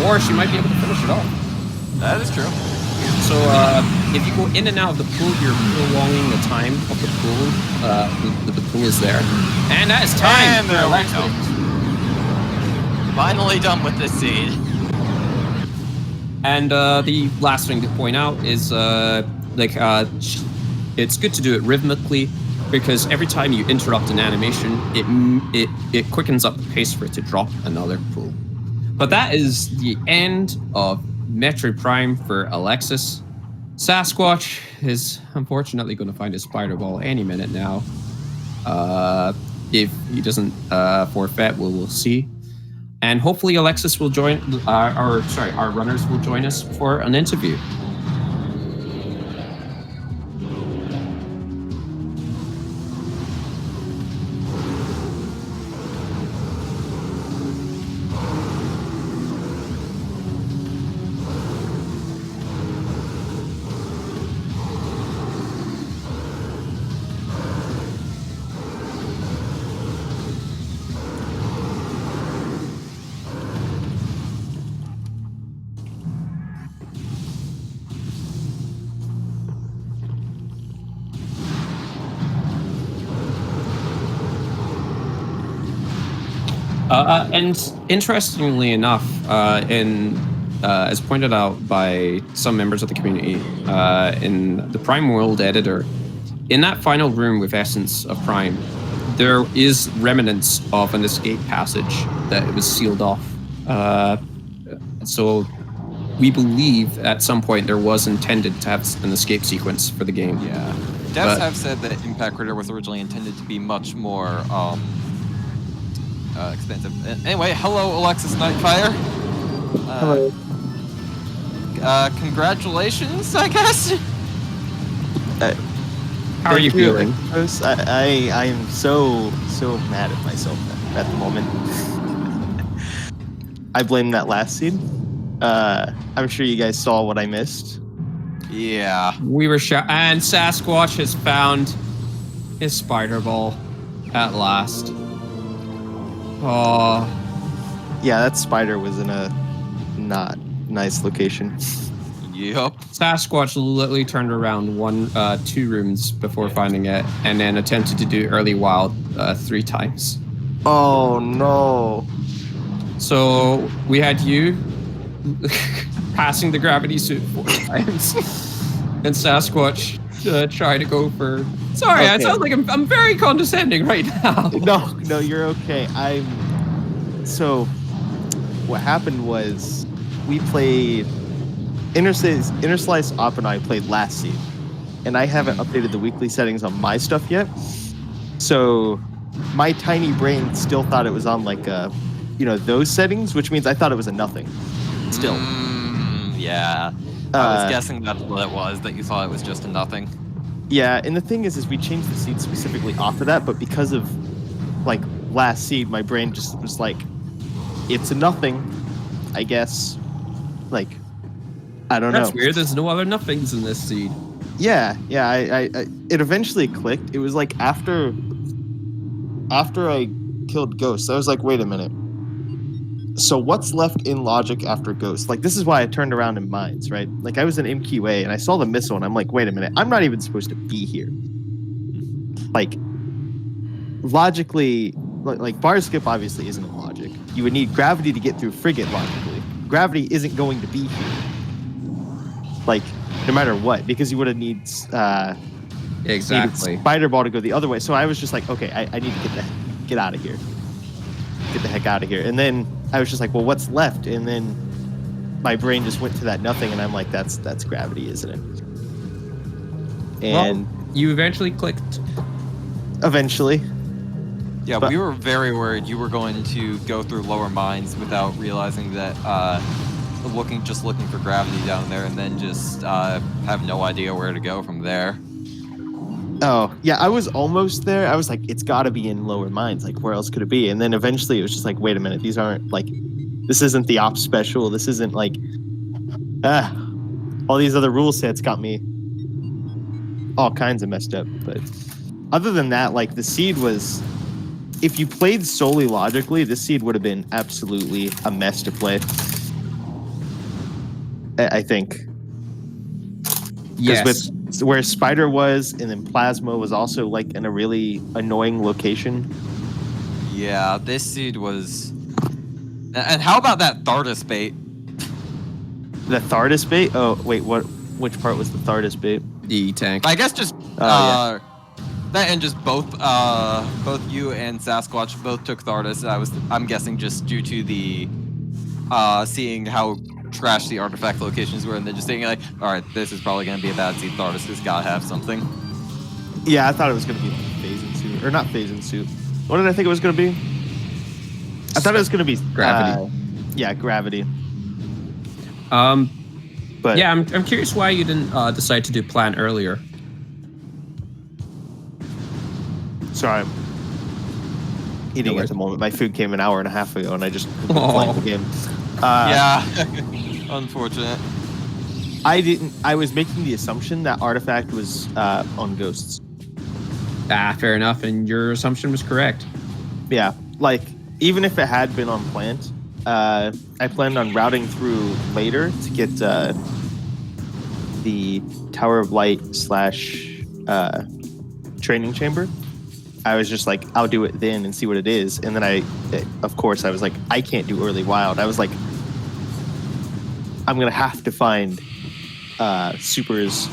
Or she might be able to finish it off. That is true. So if you go in and out of the pool, you're prolonging the time of the pool. The pool is there, and that is time. And there we go. Finally done with this seed. And the last thing to point out is it's good to do it rhythmically, because every time you interrupt an animation, it quickens up the pace for it to drop another pool. But that is the end of Metroid Prime for Alexis. Sasquatch is unfortunately going to find his spider ball any minute now. If he doesn't forfeit, we'll see. And hopefully Alexis will join, our runners will join us for an interview. And interestingly enough, as pointed out by some members of the community, in the Prime World editor, in that final room with Essence of Prime, there is remnants of an escape passage that was sealed off. So we believe at some point there was intended to have an escape sequence for the game. Yeah. Devs have said that Impact Critter was originally intended to be much more expensive. Anyway, hello, Alexis Nightfire. Hello. Congratulations, I guess. How are you feeling? I am so mad at myself at the moment. I blame that last seed. I'm sure you guys saw what I missed. Yeah. We were and Sasquatch has found his spider ball at last. Oh. Yeah, that spider was in a not nice location. Yep. Sasquatch literally turned around 2 rooms before finding it, and then attempted to do early wild 3 times. Oh no. So we had you passing the gravity suit 4 times, and Sasquatch try to go for. Sorry, Okay. I sound like I'm very condescending right now. No, you're okay. So what happened was we played Interslice Op and I played last seed, and I haven't updated the weekly settings on my stuff yet. So my tiny brain still thought it was on like those settings, which means I thought it was a nothing. Still. Yeah. I was guessing that's what it was, that you thought it was just a nothing. Yeah, and the thing is we changed the seed specifically off of that, but because of like last seed, my brain just was like, it's a nothing, I guess. Like, I don't That's know. weird. There's no other nothings in this seed. Yeah. It eventually clicked. It was like after I killed Ghost, I was like, wait a minute. So what's left in logic after Ghost? Like, this is why I turned around in Mines, right? Like, I was in MQA and I saw the missile and I'm like, wait a minute, I'm not even supposed to be here. Like, logically, like bar skip obviously isn't in logic. You would need gravity to get through Frigate logically. Gravity isn't going to be here. Like, no matter what, because you would have needed Exactly. Spider Ball to go the other way. So I was just like, okay, I need to get out of here. Get the heck out of here. And then I was just like, well, what's left? And then my brain just went to that nothing, and I'm like, that's gravity, isn't it? And well, you eventually clicked. Eventually. Yeah, But- we were very worried you were going to go through lower mines without realizing that just looking for gravity down there, and then just have no idea where to go from there. Oh, yeah, I was almost there. I was like, it's got to be in lower mines. Like, where else could it be? And then eventually it was just like, wait a minute, these aren't like, this isn't the ops special. This isn't like, all these other rule sets got me all kinds of messed up. But other than that, like, the seed was, if you played solely logically, this seed would have been absolutely a mess to play. I think. Yes. With where Spider was, and then Plasma was also like in a really annoying location. Yeah, this seed was. And how about that Thardus bait? The Thardus bait? Oh, wait, what? Which part was the Thardus bait? The tank. I guess just yeah. that, and just both you and Sasquatch both took Thardus. I'm guessing just due to the seeing how trash the artifact locations were, and then just thinking like, all right, this is probably gonna be a bad seed. Thardus has gotta have something. Yeah, I thought it was gonna be like phasing suit, or not phasing suit. What did I think it was gonna be? I thought it was gonna be Gravity. Yeah, gravity. But yeah, I'm curious why you didn't decide to do plant earlier. Sorry, I'm eating No at the moment. My food came an hour and a half ago, and I just been Oh. playing the game. Yeah, unfortunate. I was making the assumption that artifact was on ghosts. Fair enough, and your assumption was correct. Yeah, like even if it had been on plant, I planned on routing through later to get the Tower of Light / training chamber. I was just like, I'll do it then and see what it is. And then of course, I was like, I can't do early wild. I was like, I'm gonna have to find supers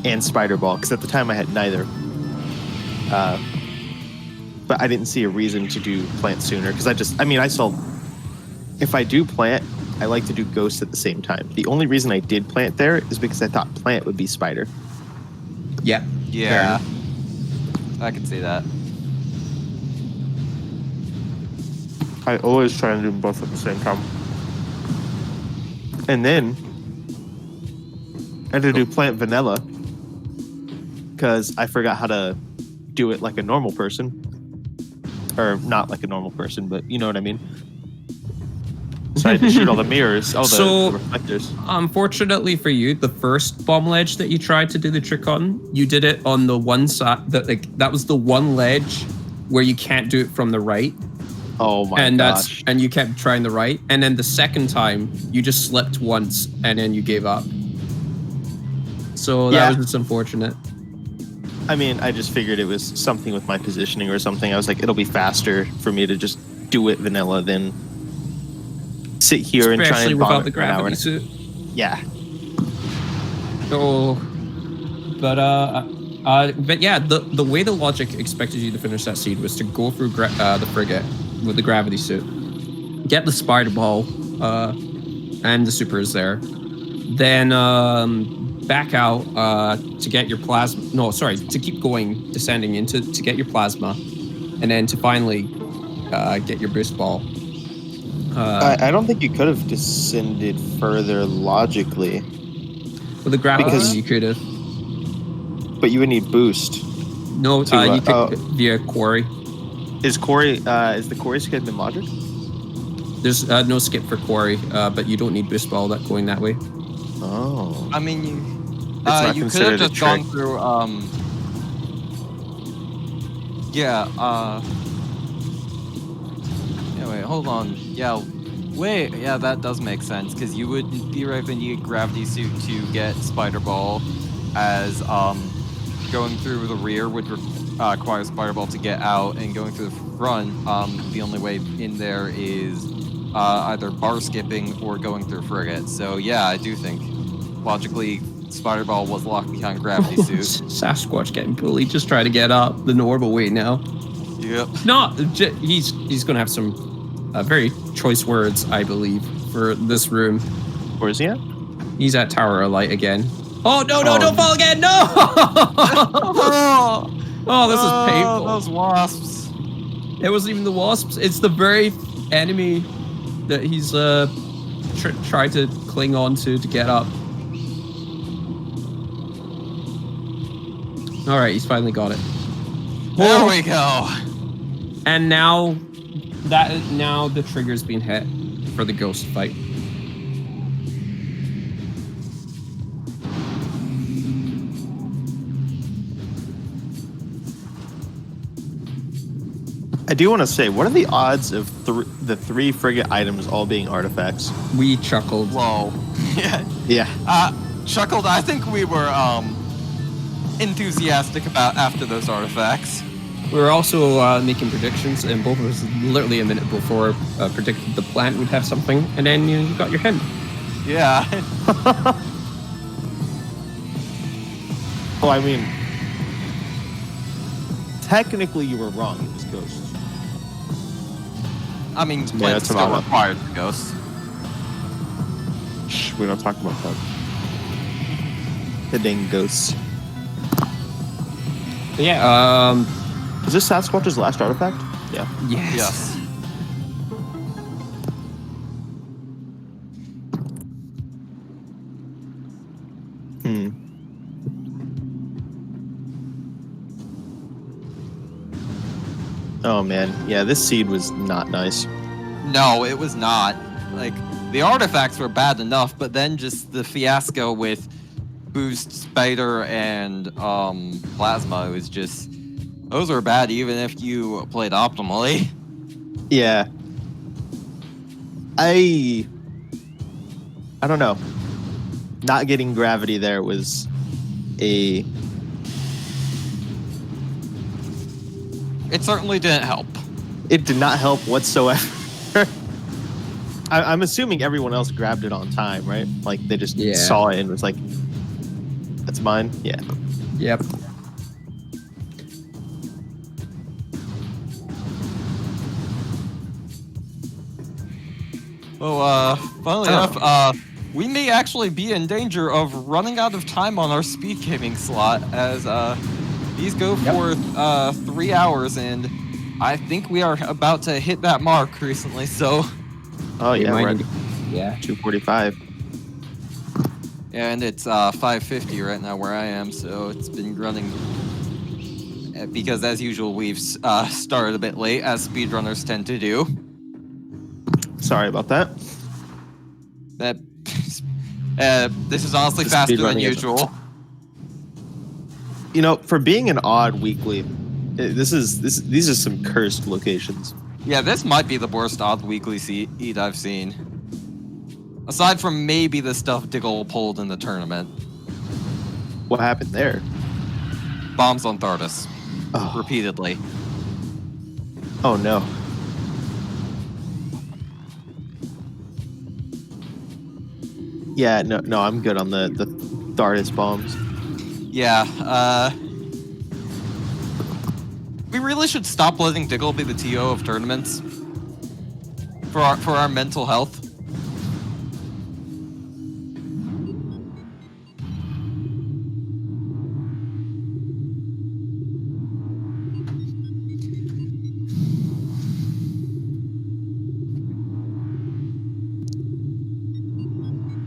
and Spider Ball, because at the time I had neither. But I didn't see a reason to do plant sooner, because I saw, if I do plant, I like to do ghost at the same time. The only reason I did plant there is because I thought plant would be spider. Yeah. Yeah, I can see that. I always try and do them both at the same time. And then I had to do plant vanilla because I forgot how to do it like a normal person. Or not like a normal person, but you know what I mean. So I had to shoot all the mirrors, all the reflectors. Unfortunately for you, the first bomb ledge that you tried to do the trick on, you did it on the one side that was the one ledge where you can't do it from the right. Oh my gosh. And you kept trying the right, and then the second time you just slipped once and then you gave up. So that was just unfortunate. I mean, I just figured it was something with my positioning or something. I was like, it'll be faster for me to just do it vanilla than sit here and try and without the gravity suit. Yeah. Oh, but yeah, the way the logic expected you to finish that seed was to go through the frigate with the gravity suit, get the spider ball, and the supers there, then back out to get your plasma. No, sorry, to keep going, descending to get your plasma, and then to finally get your boost ball. I don't think you could have descended further logically. With the gravity, you could have. But you would need boost. No, you could via quarry. Is the quarry skip in logic? There's no skip for quarry, but you don't need boost ball going that way. Oh. I mean, not you could have considered a just gone trick. through, yeah, anyway, hold on. Yeah, wait, yeah, that does make sense, because you would theoretically need a gravity suit to get Spider Ball, as, going through the rear would require Spider Ball to get out, and going through the front, the only way in there is, either bar skipping or going through Frigate. So yeah, I do think, logically, Spider Ball was locked behind gravity suit. Sasquatch getting bullied. Just try to get up the normal way now. Yep. Not. He's going to have some very choice words, I believe, for this room. Where's he at? He's at Tower of Light again. Oh no! Oh. Don't fall again! No! Oh, this is painful. Those wasps. It wasn't even the wasps. It's the very enemy that he's tried to cling on to get up. All right, he's finally got it. There we go. And now the trigger's been hit for the ghost fight. I do want to say, what are the odds of the 3 frigate items all being artifacts? We chuckled. Whoa. Yeah. Yeah. Chuckled. I think we were enthusiastic about after those artifacts. We were also making predictions, and both of us literally a minute before predicted the plant would have something, and then you got your hint. Yeah. Oh, I mean, technically you were wrong. It was ghosts. I mean, Yeah, plants that's still about it. required for ghosts. Shh, we don't talk about that. The dang ghosts. But yeah. Is this Sasquatch's last artifact? Yeah. Yes. Yes. Oh man, yeah, this seed was not nice. No, it was not. Like, the artifacts were bad enough, but then just the fiasco with Boost, Spider, and Plasma was just... Those were bad even if you played optimally. Yeah. I don't know. Not getting gravity there was a... It certainly didn't help. It did not help whatsoever. I'm assuming everyone else grabbed it on time, right? Like, they just saw it and was like, that's mine? Yeah. Yep. Well, funnily enough, we may actually be in danger of running out of time on our SpeedGaming slot, as these go for 3 hours, and I think we are about to hit that mark recently, so... Oh, yeah, we're at Yeah. 2:45. And it's 5:50 right now where I am, so it's been running... Because, as usual, we've started a bit late, as speedrunners tend to do. Sorry about that. That this is honestly The faster than speedrunning isn't- usual. You know, for being an odd weekly, these are some cursed locations. Yeah, this might be the worst odd weekly seed I've seen. Aside from maybe the stuff Diggle pulled in the tournament. What happened there? Bombs on Thardus. Oh, Repeatedly. oh no. Yeah, no, I'm good on the Thardus bombs. Yeah, we really should stop letting Diggle be the TO of tournaments. For our mental health.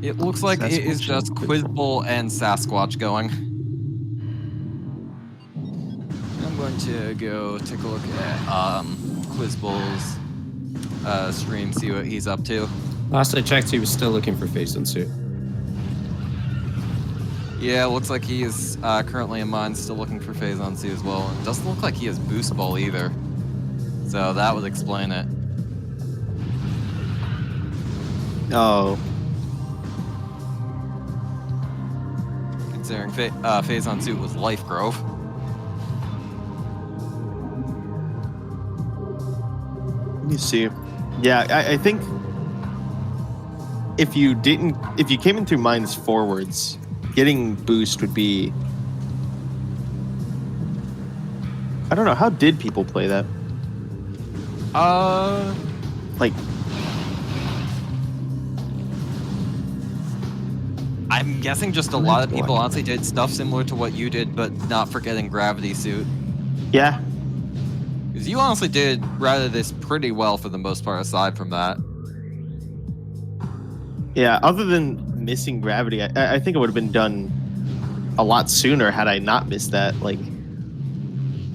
It looks like it is just Quizbull and Sasquatch going. I'm going to go take a look at Quizbull's stream, see what he's up to. Last I checked, he was still looking for Phase and Suit. Yeah, it looks like he is currently in mine, still looking for phase on C as well. It doesn't look like he has boost ball either. So that would explain it. Oh. Considering phase on suit was Life Grove. Let me see. Yeah, I think if you came in through mines forwards, getting boost would be. I don't know. How did people play that? Like, I'm guessing just a lot of people honestly did stuff similar to what you did, but not forgetting Gravity Suit. yeah. Because you honestly did rather this pretty well for the most part, aside from that. Yeah, other than missing Gravity, I think it would have been done a lot sooner had I not missed that. Like,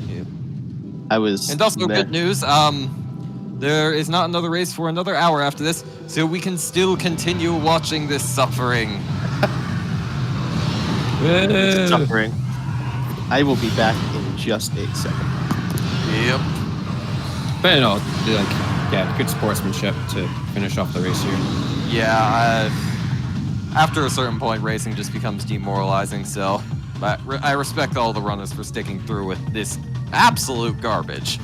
Yeah. I was. And also, meh. good news, there is not another race for another hour after this, so we can still continue watching this suffering. Suffering. I will be back in just a second. Yep. But you know, like, yeah, good sportsmanship to finish off the race here. Yeah, after a certain point, racing just becomes demoralizing, so I respect all the runners for sticking through with this absolute garbage.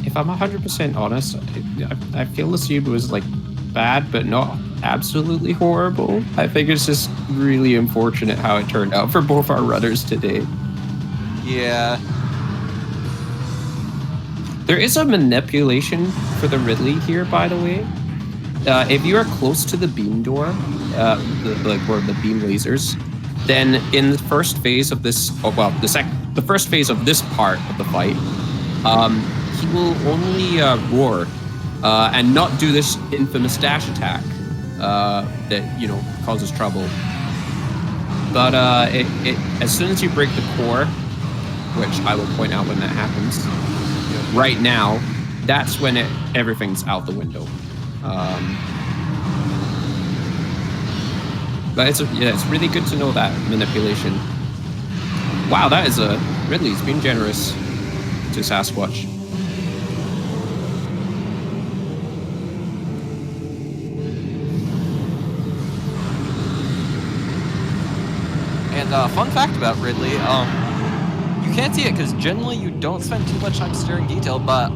If I'm 100% honest, I feel the seed was like bad, but not absolutely horrible. I think it's just really unfortunate how it turned out for both our runners today. Yeah. There is a manipulation for the Ridley here, by the way. If you are close to the beam door, where the beam lasers, then in the first phase of this, the first phase of this part of the fight, he will only roar and not do this infamous dash attack that causes trouble. But as soon as you break the core, which I will point out when that happens, right now, that's when everything's out the window. But it's really good to know that manipulation. Wow, that is Ridley's being generous to Sasquatch. And fun fact about Ridley, you can't see it because generally you don't spend too much time staring detail, but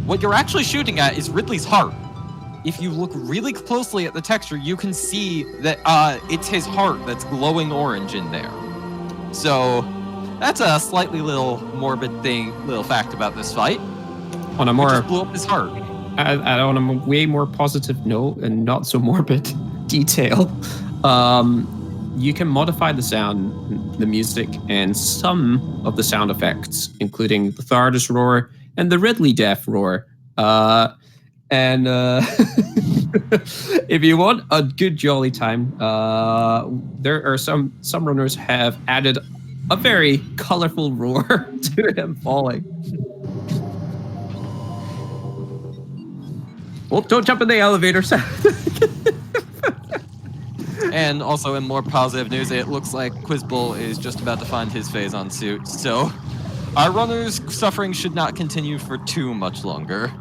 what you're actually shooting at is Ridley's heart. If you look really closely at the texture, you can see that it's his heart that's glowing orange in there. So that's a slightly little morbid little fact about this fight. On a It more just blew up his heart. on a way more positive note and not so morbid detail, you can modify the sound, the music, and some of the sound effects, including the Thardus roar and the Ridley death roar. And if you want a good jolly time, there are some runners have added a very colorful roar to him falling. Oh, don't jump in the elevator. And also in more positive news, it looks like Quizbull is just about to find his phase on suit. So our runners' suffering should not continue for too much longer.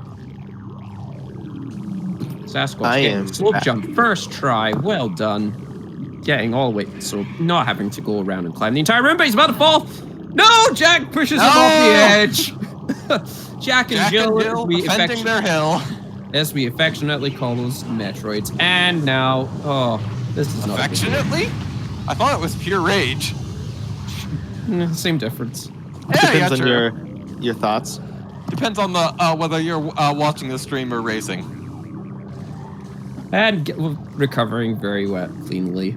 Sasquatch getting slow jump first try. Well done. Getting all the way, so not having to go around and climb the entire room, but he's about to fall. No, Jack pushes him off the edge. Jack and Jill defending their hill. As we affectionately call those Metroids. And now, this is not affectionately? I thought it was pure rage. Same difference. Yeah, Depends on your thoughts. Depends on the whether you're watching the stream or racing. And recovering very cleanly.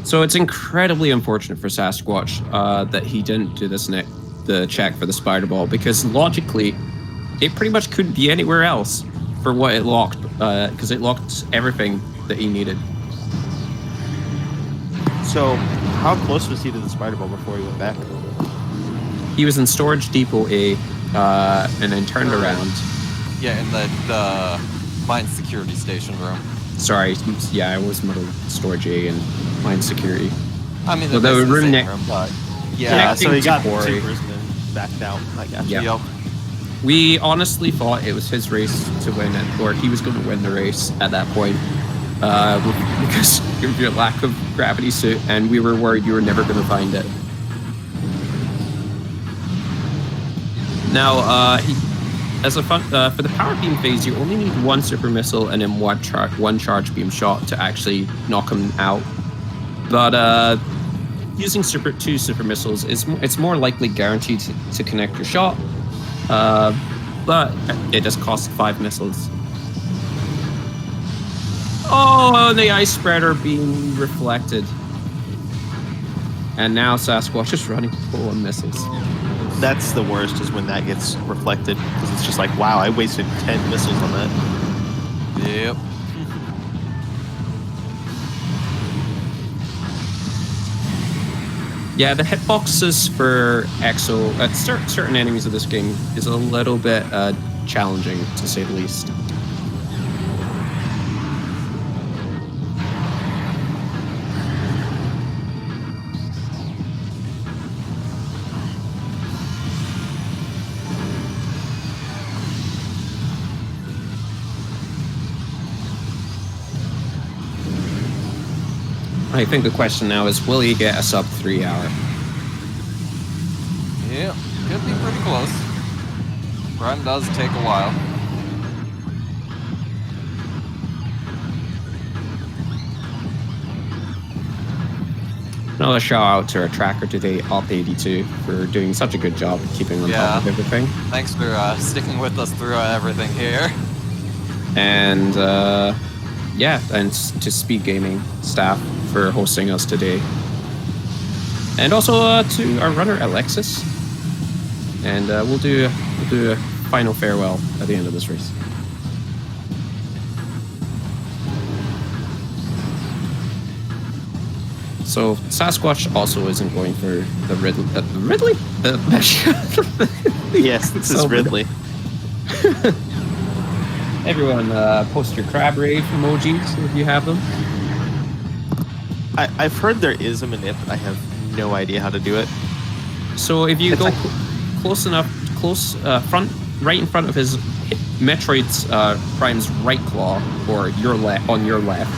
So it's incredibly unfortunate for Sasquatch that he didn't do the check for the spider ball, because logically, it pretty much couldn't be anywhere else for what it locked, because it locked everything that he needed. So, how close was he to the spider ball before he went back? He was in storage depot A, and then turned around. Yeah, in the mine security station room. Sorry, yeah, I was middle storage A and mine security. I mean, Well, the the room same next. room, but Yeah, so he got Quarry. supers and then backed out. I got you. Yeah. Yep. We honestly thought it was his race to win it, or he was going to win the race at that point, because of your lack of gravity suit, and we were worried you were never going to find it. Now, as a for the power beam phase, you only need one super missile and then one charge beam shot to actually knock him out. But using two super missiles it's more likely guaranteed to connect your shot. But it does cost 5 missiles. Oh, the ice spreader being reflected. And now Sasquatch is running full on missiles. That's the worst, is when that gets reflected, because it's just like, wow, I wasted 10 missiles on that. Yep. Yeah, the hitboxes for Exo at certain enemies of this game is a little bit challenging, to say the least. I think the question now is, will he get a sub 3 hour? Yeah, could be pretty close. Run does take a while. Another shout out to our tracker today, Op82, for doing such a good job of keeping on top of everything. Thanks for sticking with us through everything here. And yeah, and to SpeedGaming staff for hosting us today. And also to our runner, Alexis. And we'll do a final farewell at the end of this race. So Sasquatch also isn't going for the Ridley? Yes, this is Ridley. Everyone, post your crab rave emojis if you have them. I've heard there is a manip, but I have no idea how to do it. So if you It's go like- close enough, right in front of his Metroid's Prime's right claw, or on your left,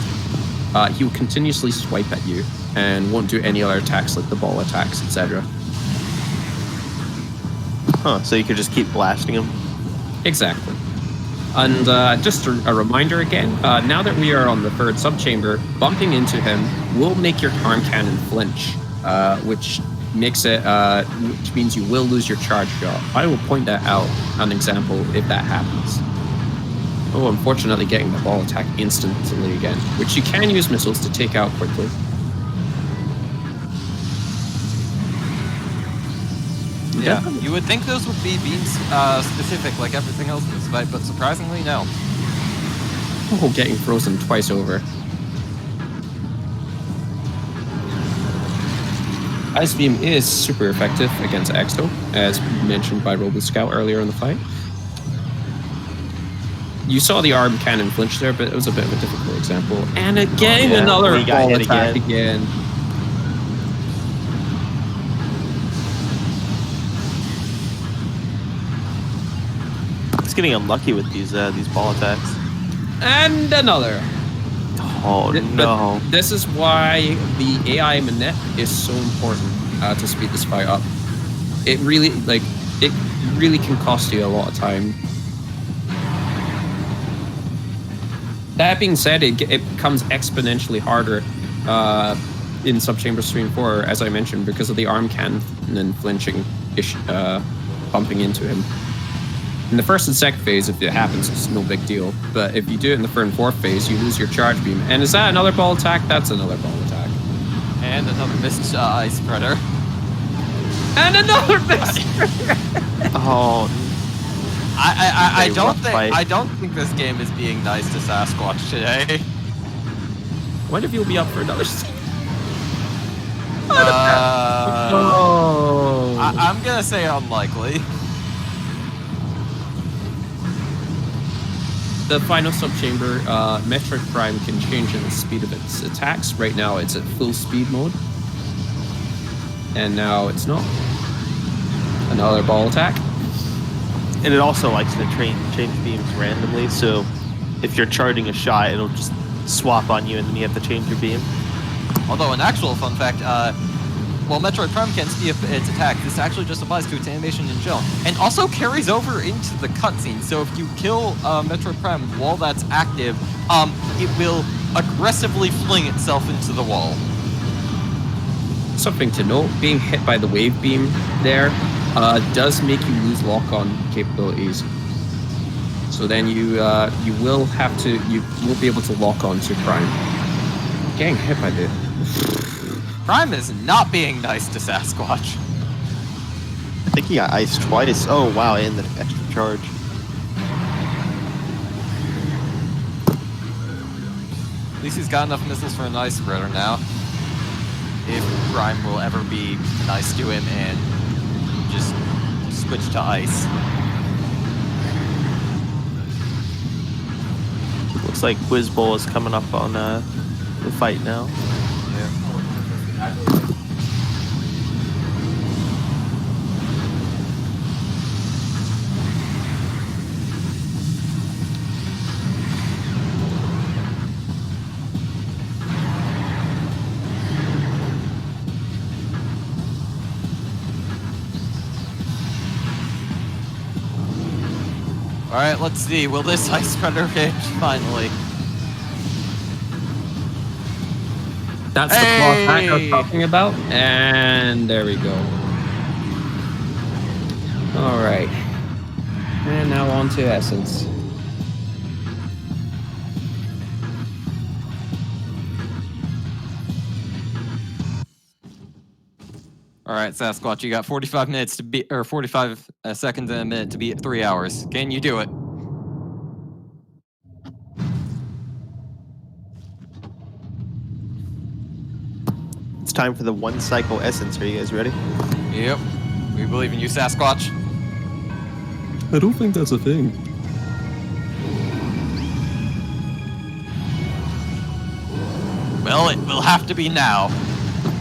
he will continuously swipe at you and won't do any other attacks like the ball attacks, etc. Huh, so you could just keep blasting him? Exactly. And just a reminder again, now that we are on the third subchamber, bumping into him will make your arm cannon flinch, which makes it, which means you will lose your charge shot. I will point that out, an example, if that happens. Oh, unfortunately getting the ball attack instantly again, which you can use missiles to take out quickly. Yeah, you would think those would be beam specific like everything else in this fight, but surprisingly, no. Oh, getting frozen twice over. Ice Beam is super effective against Exo, as mentioned by RoboScout earlier in the fight. You saw the arm cannon flinch there, but it was a bit of a difficult example. And again, another ball attack again. He's getting unlucky with these ball attacks. And another. Oh no! But this is why the AI manip is so important to speed this fight up. It really can cost you a lot of time. That being said, it becomes exponentially harder in Subchambers 3 and 4, as I mentioned, because of the arm cannon flinching bumping into him. In the first and second phase, if it happens, it's no big deal. But if you do it in the third and fourth phase, you lose your charge beam. And is that another ball attack? That's another ball attack. And another missed ice spreader. And another missed. Oh. I don't think this game is being nice to Sasquatch today. What if you'll be up for another seat? Oh. I'm gonna say unlikely. The final subchamber, Metroid Prime can change in the speed of its attacks. Right now, it's at full speed mode. And now it's not. Another ball attack. And it also likes to change beams randomly, so if you're charging a shot, it'll just swap on you and then you have to change your beam. Although, an actual fun fact, while Metroid Prime can't speed up its attack, this actually just applies to its animation in general. And also carries over into the cutscene, so if you kill Metroid Prime while that's active, it will aggressively fling itself into the wall. Something to note, being hit by the wave beam there does make you lose lock-on capabilities. So then you will won't be able to lock on to Prime. Getting hit by the... Prime is not being nice to Sasquatch. I think he got iced twice. Oh, wow, and the extra charge. At least he's got enough missiles for an ice spreader now. If Prime will ever be nice to him and just switch to ice. Looks like Quiz Bowl is coming up on the fight now. Alright, let's see. Will this ice spreader hit finally? That's the claw attack I was talking about. And there we go. Alright. And now on to Essence. Alright, Sasquatch, you got 45 minutes to beat, or 45 seconds and a minute to beat 3 hours. Can you do it? It's time for the one cycle essence. Are you guys ready? Yep. We believe in you, Sasquatch. I don't think that's a thing. Well, it will have to be now.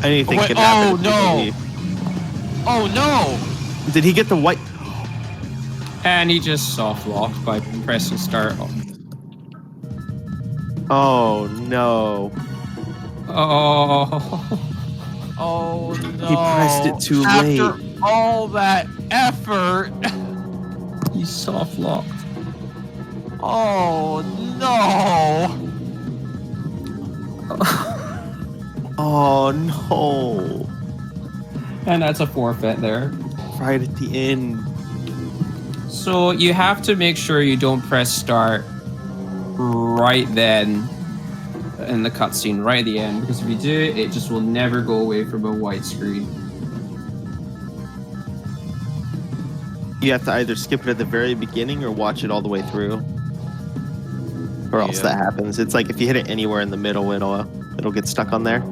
Anything Wait, can happen. no! Oh no! Did he get the white? And he just soft locked by pressing start. Oh no! Oh. Oh no! He pressed it too late. After all that effort. He's soft locked. Oh no! Oh no! And that's a forfeit there. Right at the end. So you have to make sure you don't press start right then in the cutscene, right at the end, because if you do, it just will never go away from a white screen. You have to either skip it at the very beginning or watch it all the way through, or else that happens. It's like if you hit it anywhere in the middle, it'll get stuck on there.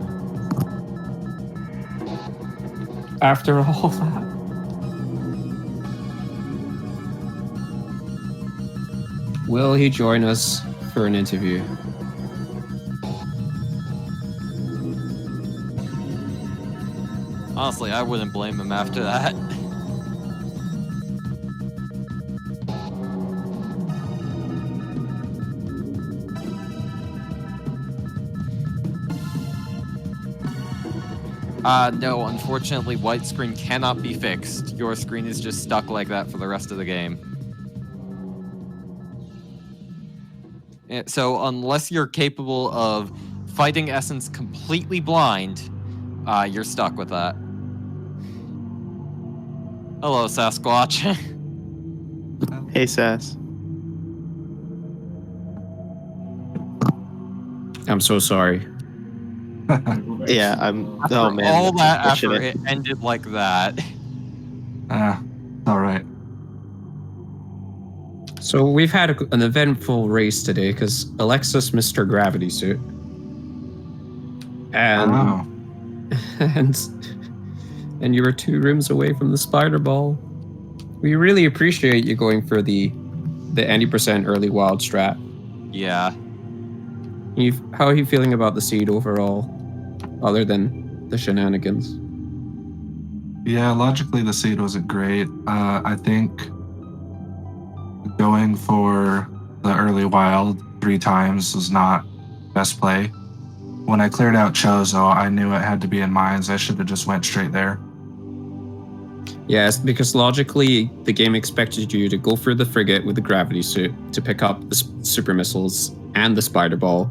After all that. Will he join us for an interview? Honestly, I wouldn't blame him after that. No, unfortunately, white screen cannot be fixed. Your screen is just stuck like that for the rest of the game. So unless you're capable of fighting Essence completely blind, you're stuck with that. Hello, Sasquatch. Hey, Sass. I'm so sorry. Yeah, I'm. After Oh man, all that pushing effort, it ended like that. All right. So we've had an eventful race today because Alexis missed her gravity suit. And Oh. and you were 2 rooms away from the spider ball. We really appreciate you going for the 80% early wild strat. Yeah. How are you feeling about the seed overall, other than the shenanigans? Yeah, logically the seed wasn't great. I think going for the early wild 3 times was not best play. When I cleared out Chozo, I knew it had to be in mines. I should have just went straight there. Yes, because logically, the game expected you to go for the frigate with the gravity suit to pick up the super missiles and the spider ball,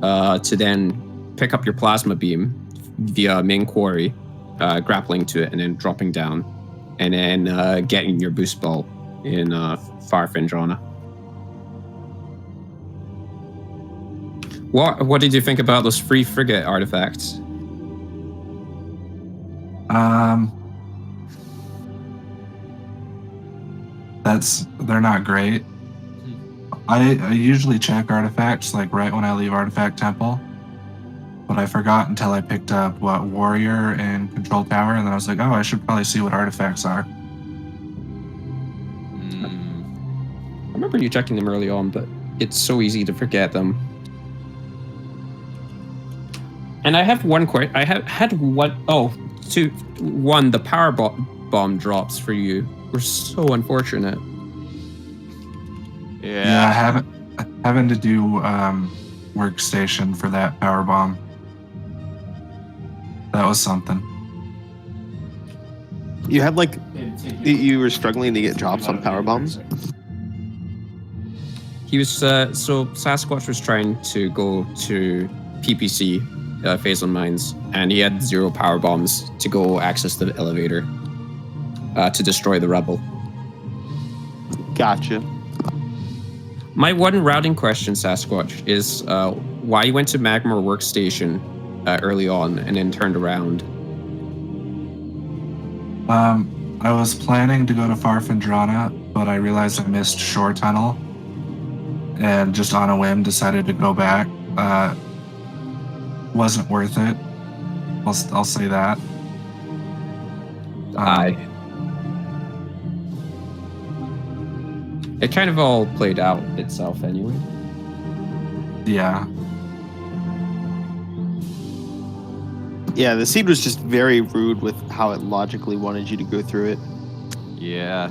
to then pick up your plasma beam via main quarry, grappling to it, and then dropping down, and then getting your boost ball in Far Findrana. What did you think about those free frigate artifacts? They're not great. I usually check artifacts like right when I leave Artifact Temple, but I forgot until I picked up Warrior and Control Tower, and then I was like, oh, I should probably see what artifacts are. I remember you checking them early on, but it's so easy to forget them. And I have one question. I had one. One. The power bomb drops for you were so unfortunate. Yeah. Having to do workstation for that power bomb. That was something. You had you were struggling to get drops on power bombs. He was so Sasquatch was trying to go to PPC phase on mines, and he had 0 power bombs to go access the elevator to destroy the rebel. Gotcha. My one routing question, Sasquatch, is why you went to Magma Workstation early on and then turned around. I was planning to go to Far Findrana, but I realized I missed Shore Tunnel, and just on a whim decided to go back. Wasn't worth it. I'll say that. It kind of all played out itself anyway. Yeah. Yeah, the seed was just very rude with how it logically wanted you to go through it. Yeah.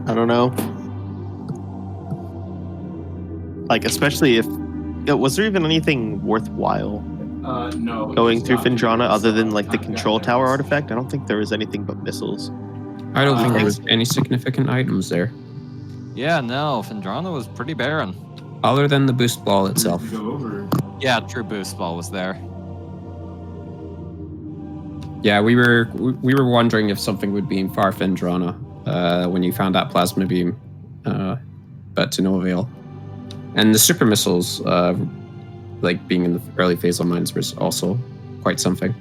I don't know. Especially if... Was there even anything worthwhile No. going through Findrana other than the control tower artifact? I don't think there was anything but missiles. I don't think there was any significant items there. Yeah, no, Findrana was pretty barren. Other than the boost ball itself. Yeah, true boost ball was there. Yeah, we were wondering if something would be in Far Findrana when you found that plasma beam, but to no avail. And the super missiles, being in the early phase on mines, was also quite something.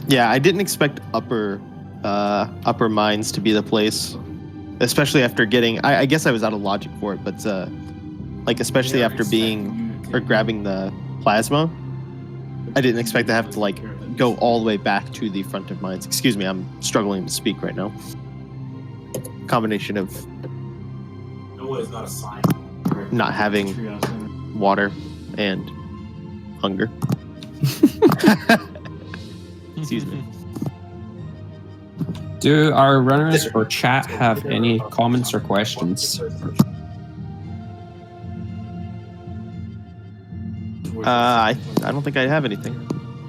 Yeah, I didn't expect upper mines to be the place, especially after getting. I guess I was out of logic for it, but especially after grabbing the plasma, I didn't expect to have to go all the way back to the front of mines. Excuse me, I'm struggling to speak right now. Combination of not having water and hunger. Excuse me. Do our runners or chat have any comments or questions? I don't think I have anything.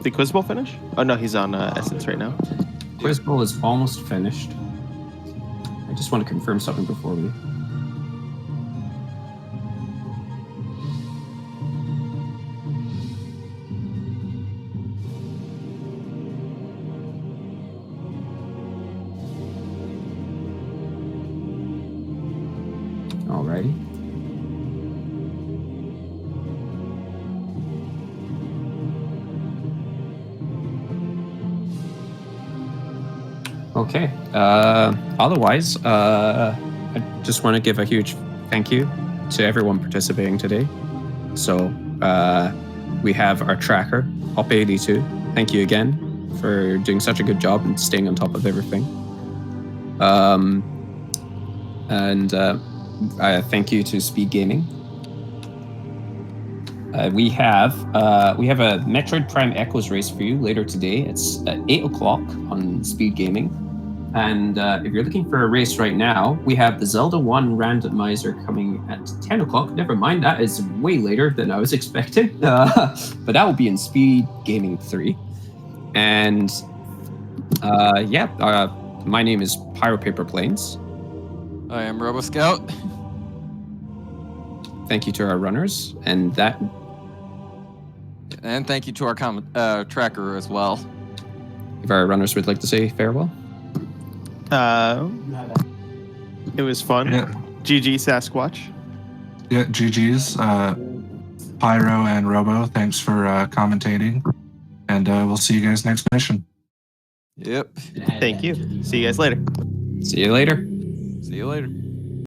Did Quizball finish? Oh no, he's on Essence right now. Quizball is almost finished. I just want to confirm something before we... Alrighty. Okay. Otherwise, I just want to give a huge thank you to everyone participating today. So, we have our tracker, Hop82. Thank you again for doing such a good job and staying on top of everything. Thank you to SpeedGaming. We have a Metroid Prime Echoes race for you later today. It's at 8 o'clock on SpeedGaming. And if you're looking for a race right now, we have the Zelda 1 Randomizer coming at 10 o'clock. Never mind, that is way later than I was expecting. But that will be in SpeedGaming 3. And my name is Pyro Paper Planes. I am Robo Scout. Thank you to our runners, and thank you to our tracker as well. If our runners would like to say farewell. It was fun. Yeah. GG Sasquatch. Yeah, GG's. Pyro and Robo, thanks for commentating. And we'll see you guys next mission. Yep. Thank you. See you guys later. See you later. See you later.